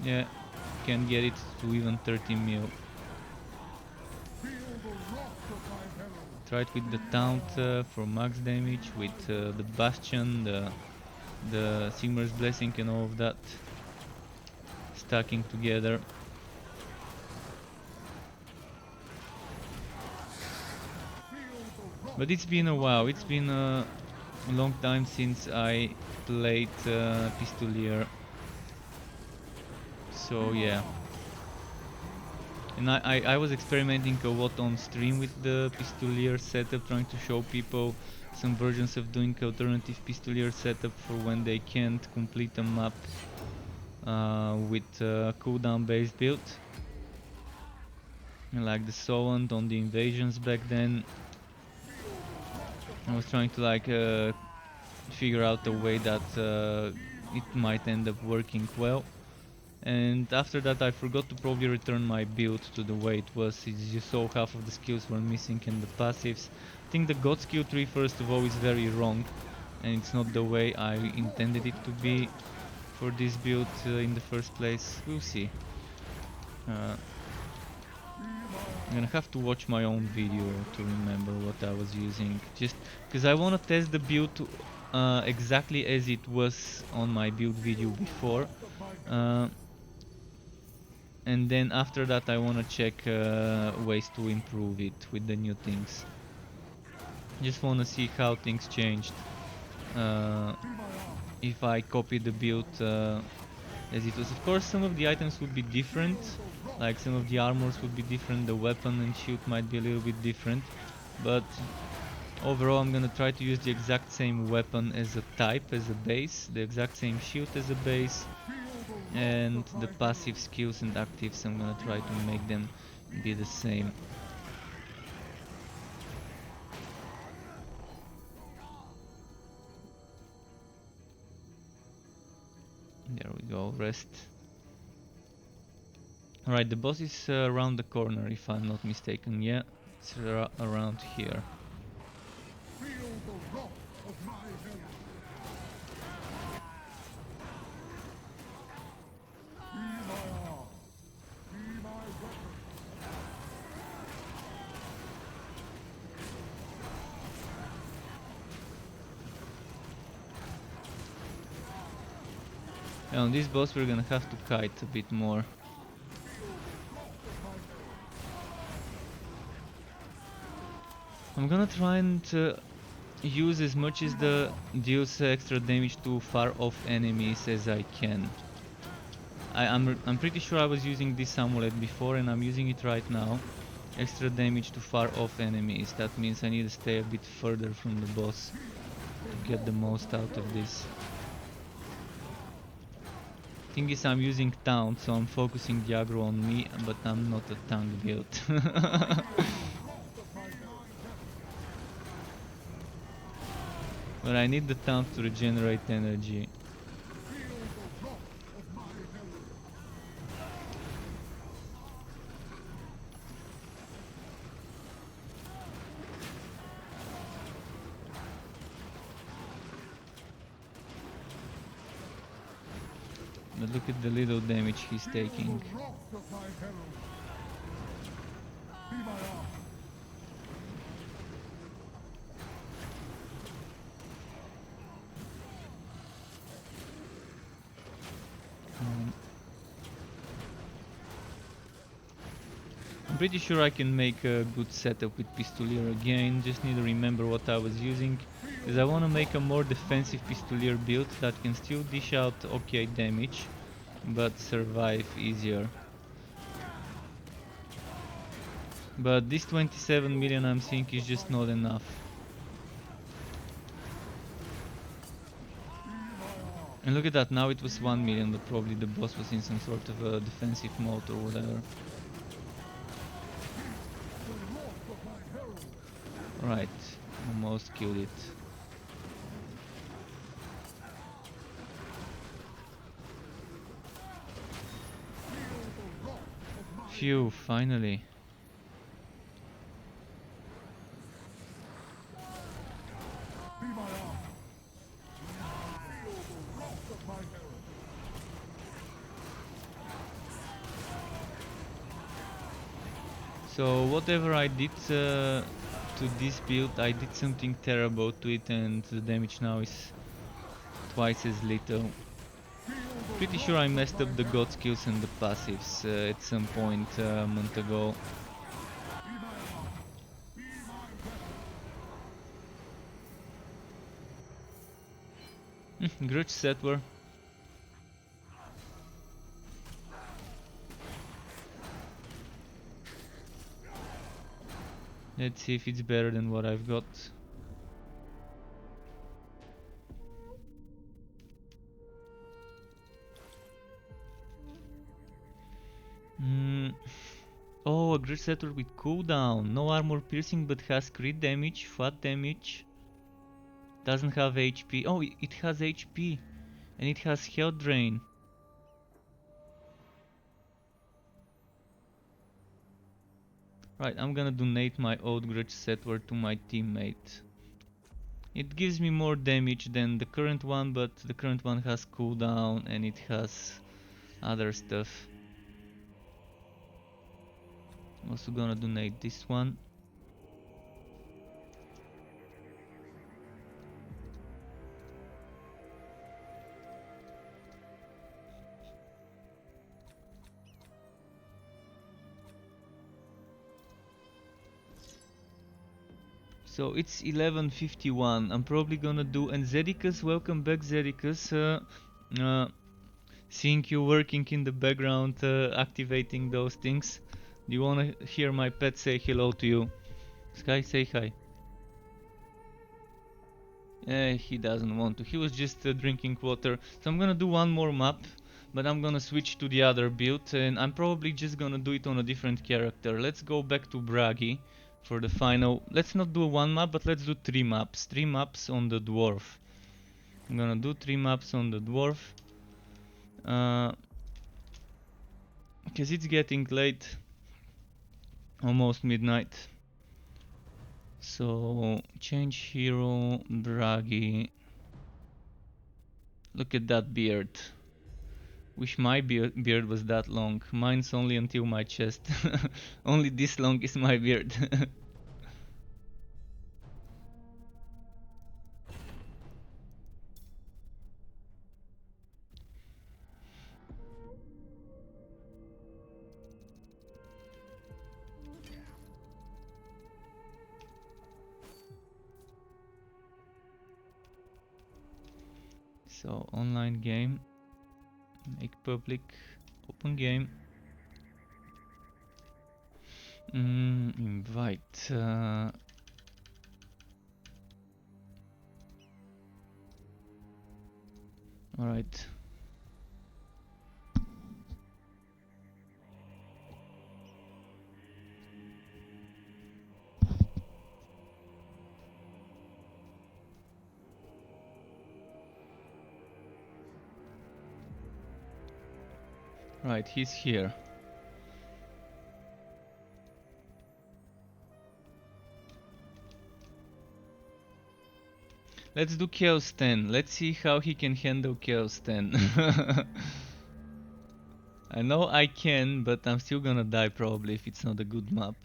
Yeah, can get it to even 30 mil.
Feel the wrath of my herald.
Try it with the taunt for max damage, with the bastion, the Sigmar's blessing and all of that stacking together. But it's been a while, it's been a long time since I played Pistolier. So yeah. And I was experimenting a lot on stream with the Pistolier setup, trying to show people some versions of doing alternative Pistolier setup for when they can't complete a map with cooldown based build. Like the Solent on the invasions back then. I was trying to like figure out a way that it might end up working well. And after that I forgot to probably return my build to the way it was. As you saw, half of the skills were missing and the passives. I think the God skill tree first of all is very wrong, and it's not the way I intended it to be for this build in the first place. We'll see. I'm gonna have to watch my own video to remember what I was using, just because I want to test the build exactly as it was on my build video before, and then after that I want to check ways to improve it with the new things. Just want to see how things changed if I copy the build as it was. Of course some of the items would be different, like some of the armors would be different, the weapon and shield might be a little bit different, but overall I'm gonna try to use the exact same weapon as a type, as a base, the exact same shield as a base, and the passive skills and actives I'm gonna try to make them be the same. There we go, rest. Alright, the boss is around the corner if I'm not mistaken. Yeah, it's around here.
Feel the wrath of my herald. Be my arm. Be my weapon.
And on this boss we're gonna have to kite a bit more. I'm gonna try and use as much as the deals extra damage to far off enemies as I can. I'm pretty sure I was using this amulet before and I'm using it right now. Extra damage to far off enemies. That means I need to stay a bit further from the boss to get the most out of this. Thing is, I'm using taunt, so I'm focusing the aggro on me, but I'm not a tank build. But I need the taunt to regenerate energy. But look at the little damage he's taking.
The wrath of my herald. Be my arm.
I'm pretty sure I can make a good setup with Pistolier again, just need to remember what I was using. is I want to make a more defensive pistolier build that can still dish out okay damage, but survive easier. But this 27 million I'm seeing is just not enough. And look at that, now it was 1 million, but probably the boss was in some sort of a defensive mode or whatever. Right, almost killed it. Phew, finally. So whatever I did to this build, I did something terrible to it, and the damage now is twice as little. Pretty sure I messed up the god skills and the passives at some point a month ago. Grudge Settler. Let's see if it's better than what I've got. Oh, a Grudge Settler with cooldown. No armor piercing but has crit damage, flat damage. Doesn't have HP. Oh, it has HP. And it has health drain. Right, I'm gonna donate my old Grudge Settler to my teammate. It gives me more damage than the current one, but the current one has cooldown and it has other stuff. I'm also gonna donate this one. So it's 11:51. I'm probably gonna do, and Zedicus, welcome back Zedicus. Seeing you working in the background, activating those things. Do you wanna hear my pet say hello to you? Sky, say hi. He doesn't want to. He was just drinking water. So I'm gonna do one more map, but I'm gonna switch to the other build, and I'm probably just gonna do it on a different character. Let's go back to Bragi for the final. Let's not do one map, but let's do 3 maps. 3 maps on the dwarf. I'm gonna do 3 maps on the dwarf. Because it's getting late. Almost midnight. So, change hero, Bragi. Look at that beard. Wish my beard was that long. Mine's only until my chest. Only this long is my beard. So, online game. Make public. Open game. Invite. Alright. Right, he's here. Let's do Chaos 10. Let's see how he can handle Chaos 10. I know I can, but I'm still gonna die probably if it's not a good map.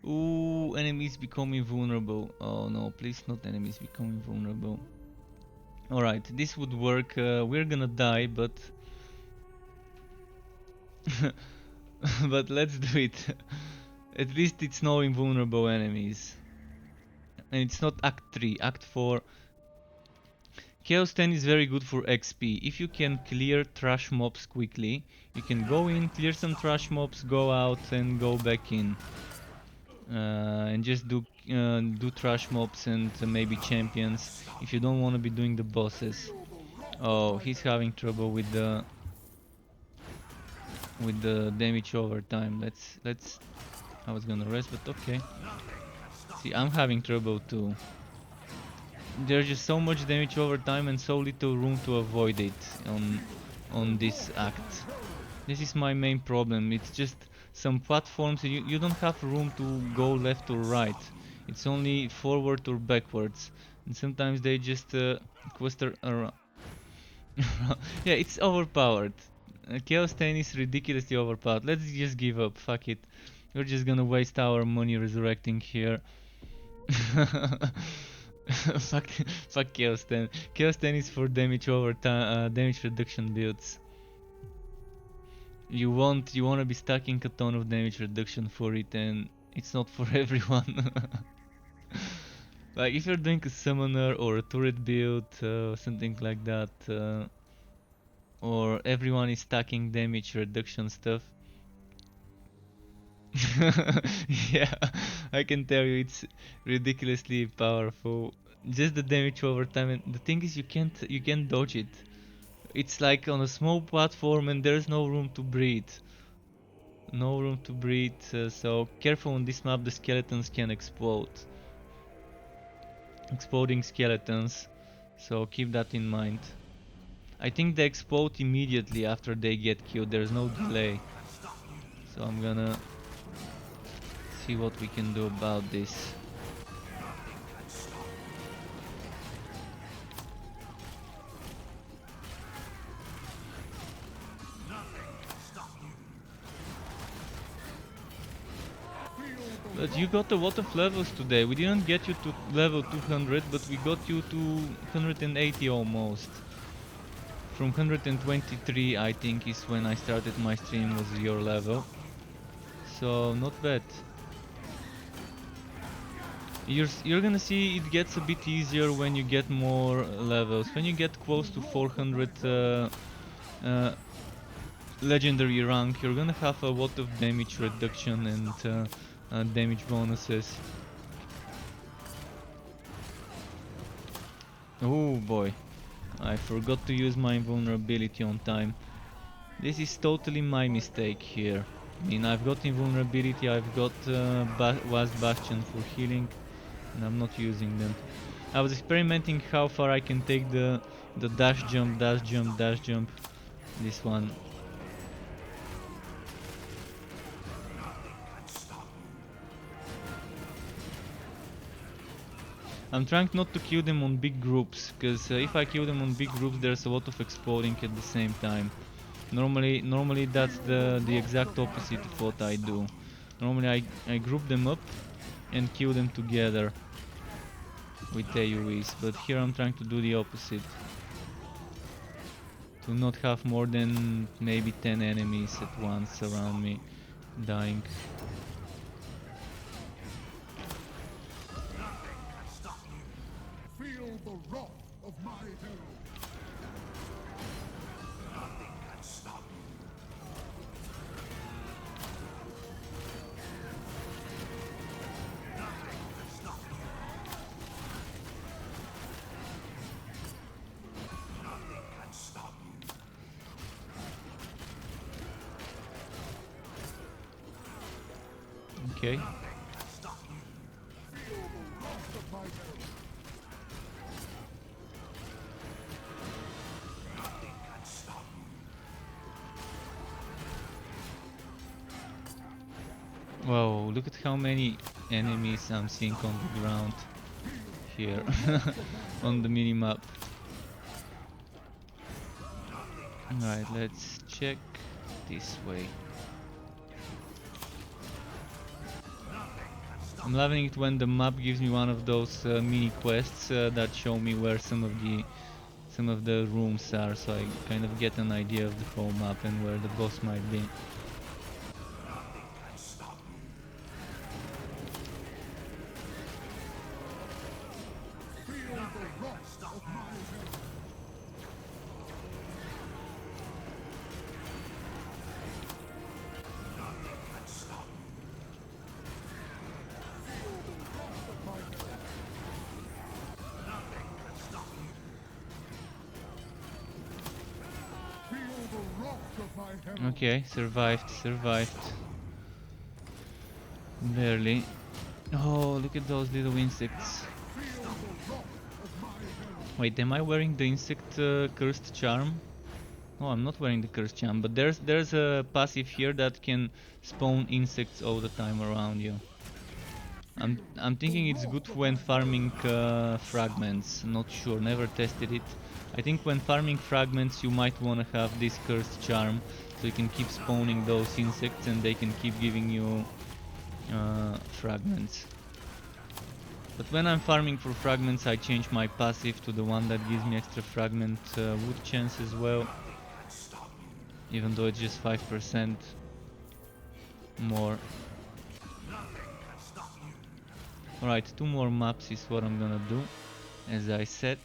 Ooh, enemies becoming vulnerable. Oh no, please not enemies becoming vulnerable. Alright, this would work. We're gonna die, but... but let's do it. At least it's no invulnerable enemies. And it's not Act 3, Act 4. Chaos 10 is very good for XP. If you can clear trash mobs quickly, you can go in, clear some trash mobs, go out and go back in. And just do trash mobs and maybe champions if you don't want to be doing the bosses. Oh, he's having trouble with the damage over time. Let's I was gonna rest, but okay. See, I'm having trouble too. There's just so much damage over time and so little room to avoid it on this act. This is my main problem. It's just some platforms you don't have room to go left or right. It's only forward or backwards, and sometimes they just cluster around. Yeah, it's overpowered. Chaos 10 is ridiculously overpowered. Let's just give up. Fuck it. We're just gonna waste our money resurrecting here. fuck, fuck Chaos 10. Chaos 10 is for damage over time, damage reduction builds. You wanna be stacking a ton of damage reduction for it, and it's not for everyone. Like if you're doing a summoner or a turret build, something like that, or everyone is stacking damage reduction stuff. Yeah, I can tell you it's ridiculously powerful. Just the damage over time, and the thing is you can't dodge it. It's like on a small platform and there's no room to breathe. No room to breathe, so careful on this map, the skeletons can explode. Exploding skeletons, so keep that in mind. I think they explode immediately after they get killed, there's no delay. So I'm gonna see what we can do about this. But you got a lot of levels today. We didn't get you to level 200, but we got you to 180 almost. From 123 I think is when I started my stream was your level. So not bad. You're gonna see it gets a bit easier when you get more levels. When you get close to 400 uh, legendary rank, you're gonna have a lot of damage reduction and damage bonuses. Oh boy, I forgot to use my invulnerability on time. This is totally my mistake here. I mean, I've got invulnerability, I've got Last Bastion for healing, and I'm not using them. I was experimenting how far I can take the dash jump, dash jump, dash jump. This one. I'm trying not to kill them on big groups, because if I kill them on big groups there's a lot of exploding at the same time. Normally that's the exact opposite of what I do. Normally I group them up and kill them together with AoEs, but here I'm trying to do the opposite. To not have more than maybe 10 enemies at once around me dying.
Feel the wrath of my herald. Nothing can stop you. Nothing can stop you. Nothing can stop you.
Okay. Whoa, look at how many enemies I'm seeing on the ground here on the minimap. Alright, let's check this way. I'm loving it when the map gives me one of those mini quests that show me where some of the rooms are, so I kind of get an idea of the whole map and where the boss might be. Okay, survived. Barely. Oh, look at those little insects. Wait, am I wearing the insect cursed charm? No, I'm not wearing the cursed charm, but there's a passive here that can spawn insects all the time around you. I'm thinking it's good when farming fragments. Not sure, never tested it. I think when farming fragments you might wanna have this cursed charm, so you can keep spawning those insects and they can keep giving you fragments. But when I'm farming for fragments, I change my passive to the one that gives me extra fragment wood chance as well. Even though it's just 5% more. Alright, 2 more maps is what I'm gonna do, as I said.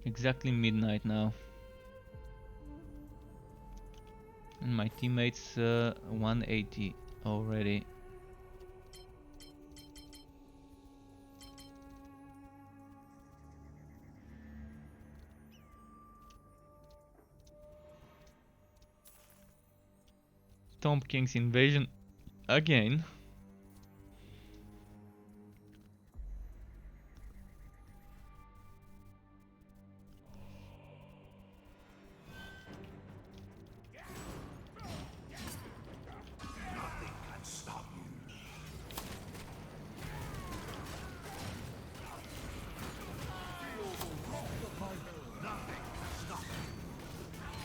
Exactly midnight now. And my teammates 180 already. Tomb King's invasion again.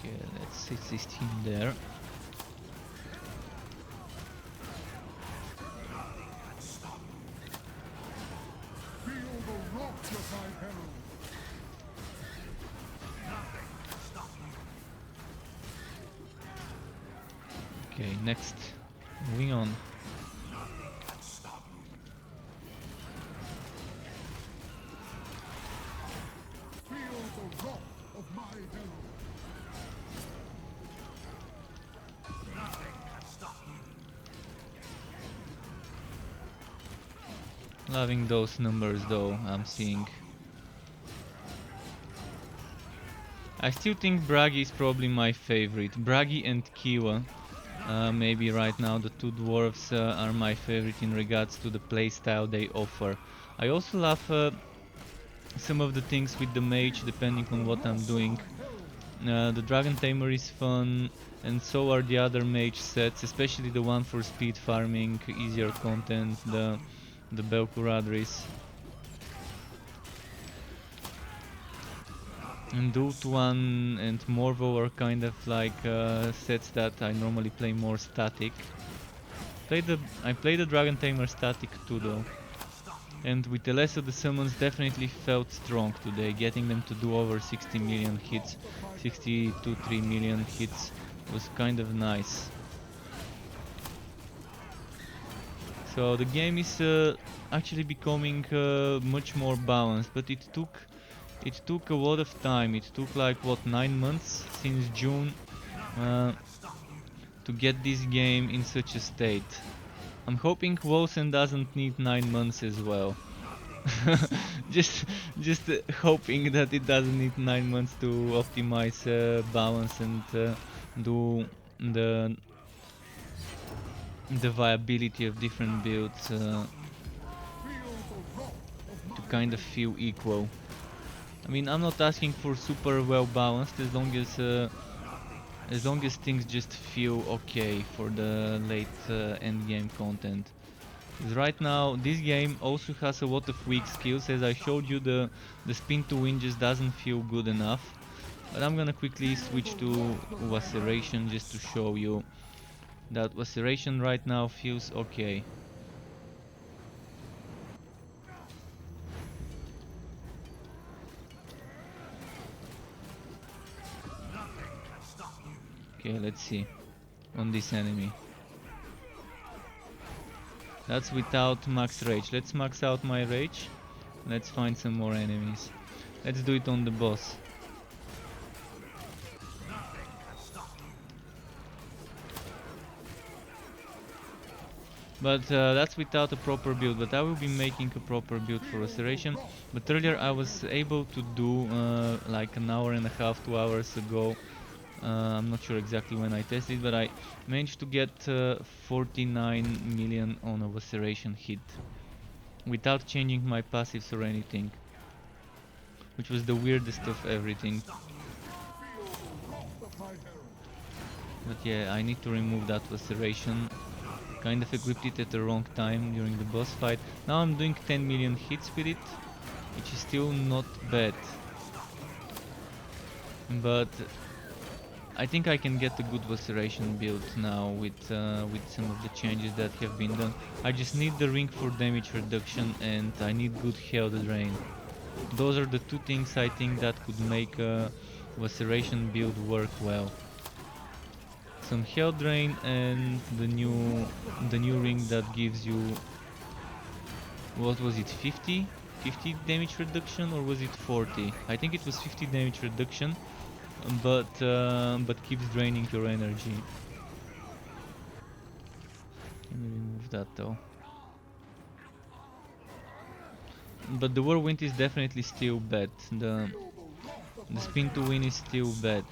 Okay, let's see 16 there. Okay, next. Moving on. Loving those numbers though, I'm seeing. I still think Bragi is probably my favorite. Bragi and Kiwa. Maybe right now the two dwarves are my favorite in regards to the playstyle they offer. I also love some of the things with the mage depending on what I'm doing. The Dragon Tamer is fun, and so are the other mage sets, especially the one for speed farming, easier content, the Belcuradris. And Dult 1 and Morvo are kind of like sets that I normally play more static. I play the Dragon Tamer static too though. And with the less of the summons definitely felt strong today, getting them to do over 60 million hits, 60 to 3 million hits was kind of nice. So the game is actually becoming much more balanced, but it took a lot of time. It took like what, 9 months since June to get this game in such a state. I'm hoping Wilson doesn't need 9 months as well. just hoping that it doesn't need 9 months to optimize balance and do the viability of different builds to kind of feel equal. I mean, I'm not asking for super well balanced as long as things just feel okay for the late end game content. Because right now this game also has a lot of weak skills. As I showed you, the spin to win just doesn't feel good enough. But I'm gonna quickly switch to Laceration just to show you that Laceration right now feels okay. Okay, let's see on this enemy. That's without max rage. Let's max out my rage. Let's find some more enemies. Let's do it on the boss. But that's without a proper build, but I will be making a proper build for restoration. But earlier I was able to do like an hour and a half, 2 hours ago. I'm not sure exactly when I tested, but I managed to get 49 million on a restoration hit without changing my passives or anything, which was the weirdest of everything. But yeah, I need to remove that laceration. Kind of equipped it at the wrong time during the boss fight. Now I'm doing 10 million hits with it, which is still not bad. But I think I can get a good laceration build now with some of the changes that have been done. I just need the ring for damage reduction and I need good health drain. Those are the two things I think that could make a laceration build work well. Some health drain and the new ring that gives you, what was it, 50 damage reduction, or was it 40? I think it was 50 damage reduction, but keeps draining your energy. Let me remove that though. But the whirlwind is definitely still bad. The spin to win is still bad.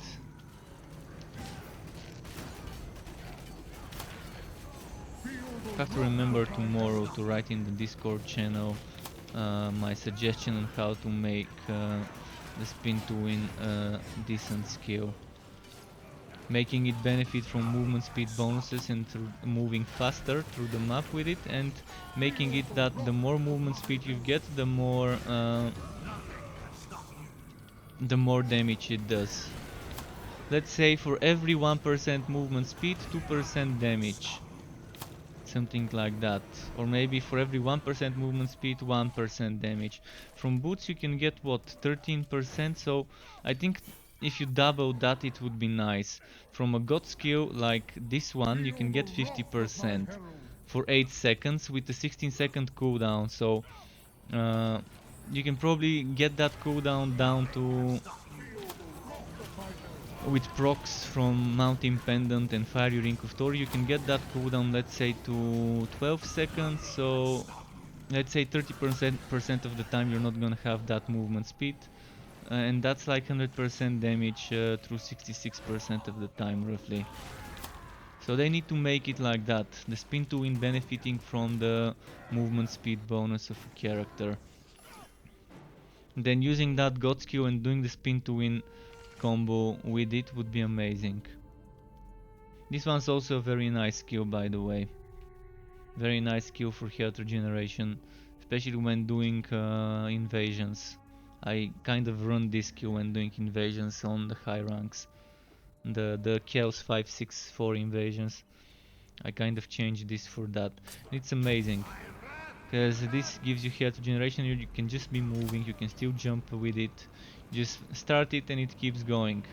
I have to remember tomorrow to write in the Discord channel my suggestion on how to make the spin to win a decent skill. Making it benefit from movement speed bonuses and moving faster through the map with it, and making it that the more movement speed you get, the more damage it does. Let's say for every 1% movement speed, 2% damage. Something like that. Or maybe for every 1% movement speed, 1% damage. From boots you can get what, 13%, so I think if you double that it would be nice. From a god skill like this one you can get 50% for 8 seconds with a 16-second cooldown, so you can probably get that cooldown down to, with procs from Mountain Pendant and Fiery Ring of Thor, you can get that cooldown, let's say, to 12 seconds, so let's say 30% of the time you're not gonna have that movement speed, and that's like 100% damage through 66% of the time roughly. So they need to make it like that, the spin to win benefiting from the movement speed bonus of a character. Then using that god skill and doing the spin to win combo with it would be amazing. This one's also a very nice skill, by the way. Very nice skill for health regeneration, especially when doing invasions. I kind of run this skill when doing invasions on the high ranks. The Chaos 564 invasions. I kind of changed this for that. It's amazing, because this gives you health regeneration. You can just be moving, you can still jump with it. Just start it and it keeps going.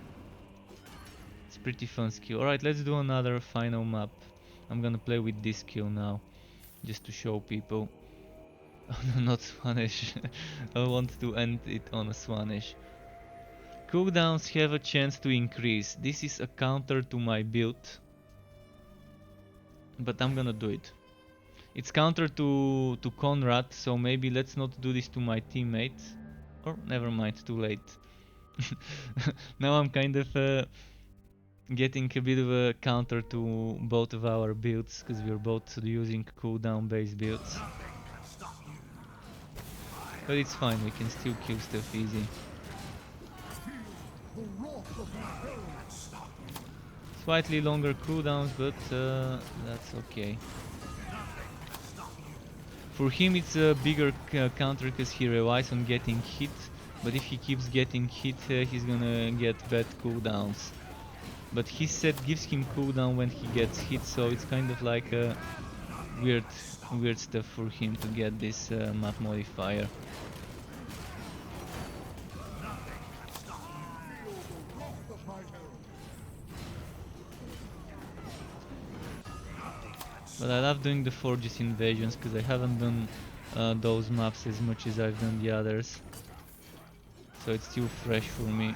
It's pretty fun skill. Alright, let's do another final map. I'm gonna play with this skill now, just to show people. Oh no, not Swanish. I want to end it on a Swanish. Cooldowns have a chance to increase. This is a counter to my build, but I'm gonna do it. It's counter to Conrad, so maybe let's not do this to my teammate. Or never mind, too late. Now I'm kind of getting a bit of a counter to both of our builds, because we're both using cooldown based builds. But it's fine, we can still kill stuff easy. Slightly longer cooldowns, but that's okay. For him it's a bigger counter because he relies on getting hit, but if he keeps getting hit he's gonna get bad cooldowns. But his set gives him cooldown when he gets hit, so it's kind of like a weird stuff for him to get this map modifier. But I love doing the Forges invasions because I haven't done those maps as much as I've done the others. So it's still fresh for me.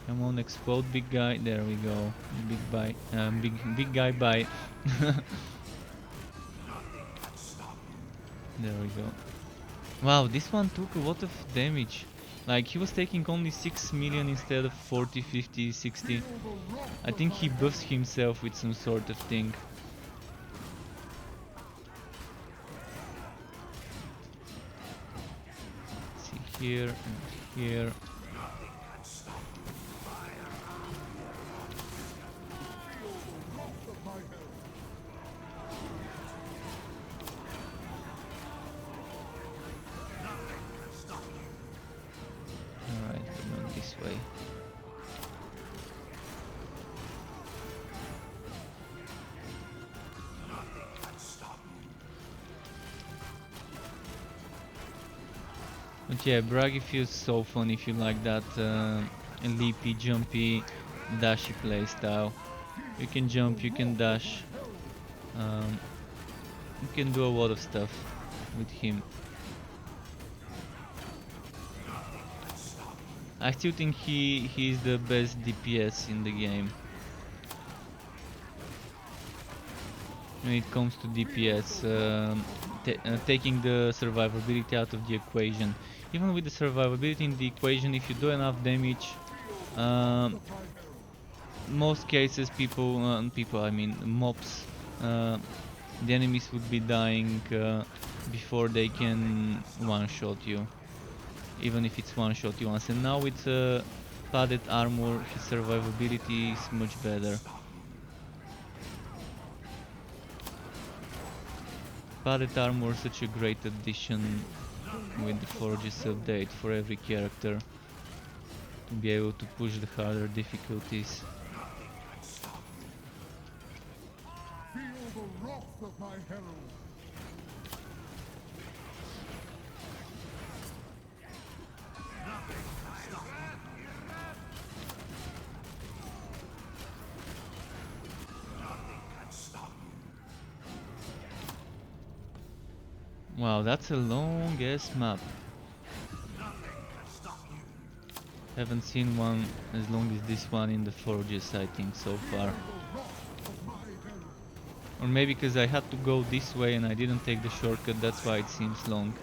Come on, explode, big guy. There we go. Big guy bye. There we go. Wow, this one took a lot of damage. Like, he was taking only 6 million instead of 40, 50, 60. I think he buffs himself with some sort of thing. See here and here. Alright, but not this way. But yeah, Bragi feels so fun if you like that leapy, jumpy, dashy playstyle. You can jump, you can dash. You can do a lot of stuff with him. I still think he is the best DPS in the game. When it comes to DPS, taking the survivability out of the equation. Even with the survivability in the equation, if you do enough damage, most cases mobs, the enemies would be dying before they can one-shot you. Even if it's one-shot you once. And now with padded armor, his survivability is much better. Padded armor is such a great addition with the Forges update for every character to be able to push the harder difficulties.
Feel the wrath of my herald.
Wow, that's a long ass map. Haven't seen one as long as this one in the Forges, I think, so far. Or maybe because I had to go this way and I didn't take the shortcut, that's why it seems long.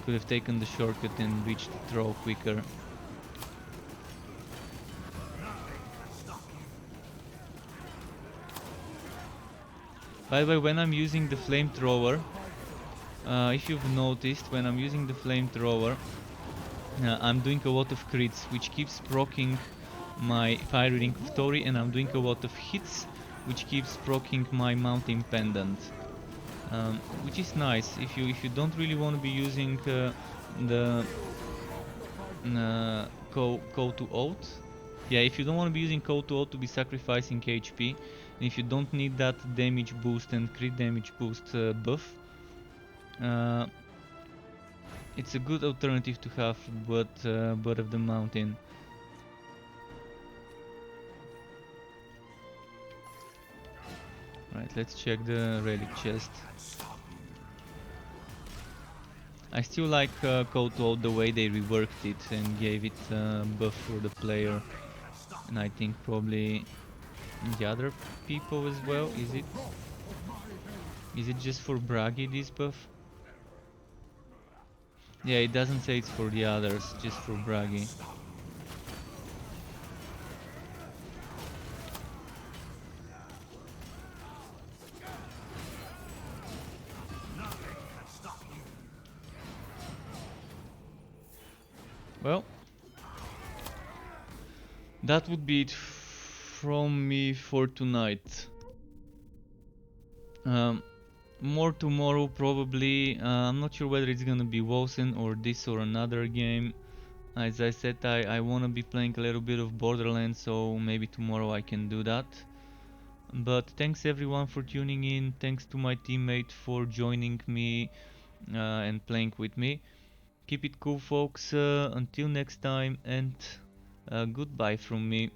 Could have taken the shortcut and reached the troll quicker. By the way, when I'm using the flamethrower, if you've noticed, when I'm using the flamethrower, I'm doing a lot of crits, which keeps proccing my Fiery Ring of Tori, and I'm doing a lot of hits, which keeps proccing my Mountain Pendant. Which is nice if you don't really want to be using the Code to Oath. Yeah, if you don't want to be using Code to Oath to be sacrificing HP, and if you don't need that damage boost and crit damage boost buff, it's a good alternative to have Blood of the Mountain. Right, let's check the relic chest. I still like Code to Oath the way they reworked it and gave it buff for the player, and I think probably the other people as well. Is it just for Bragi, this buff? Yeah, it doesn't say it's for the others, just for Bragi. Well, that would be it from me for tonight. More tomorrow probably. I'm not sure whether it's gonna be Wilson or this or another game. As I said, I wanna be playing a little bit of Borderlands, so maybe tomorrow I can do that. But thanks everyone for tuning in, thanks to my teammate for joining me and playing with me. Keep it cool folks, until next time, and goodbye from me.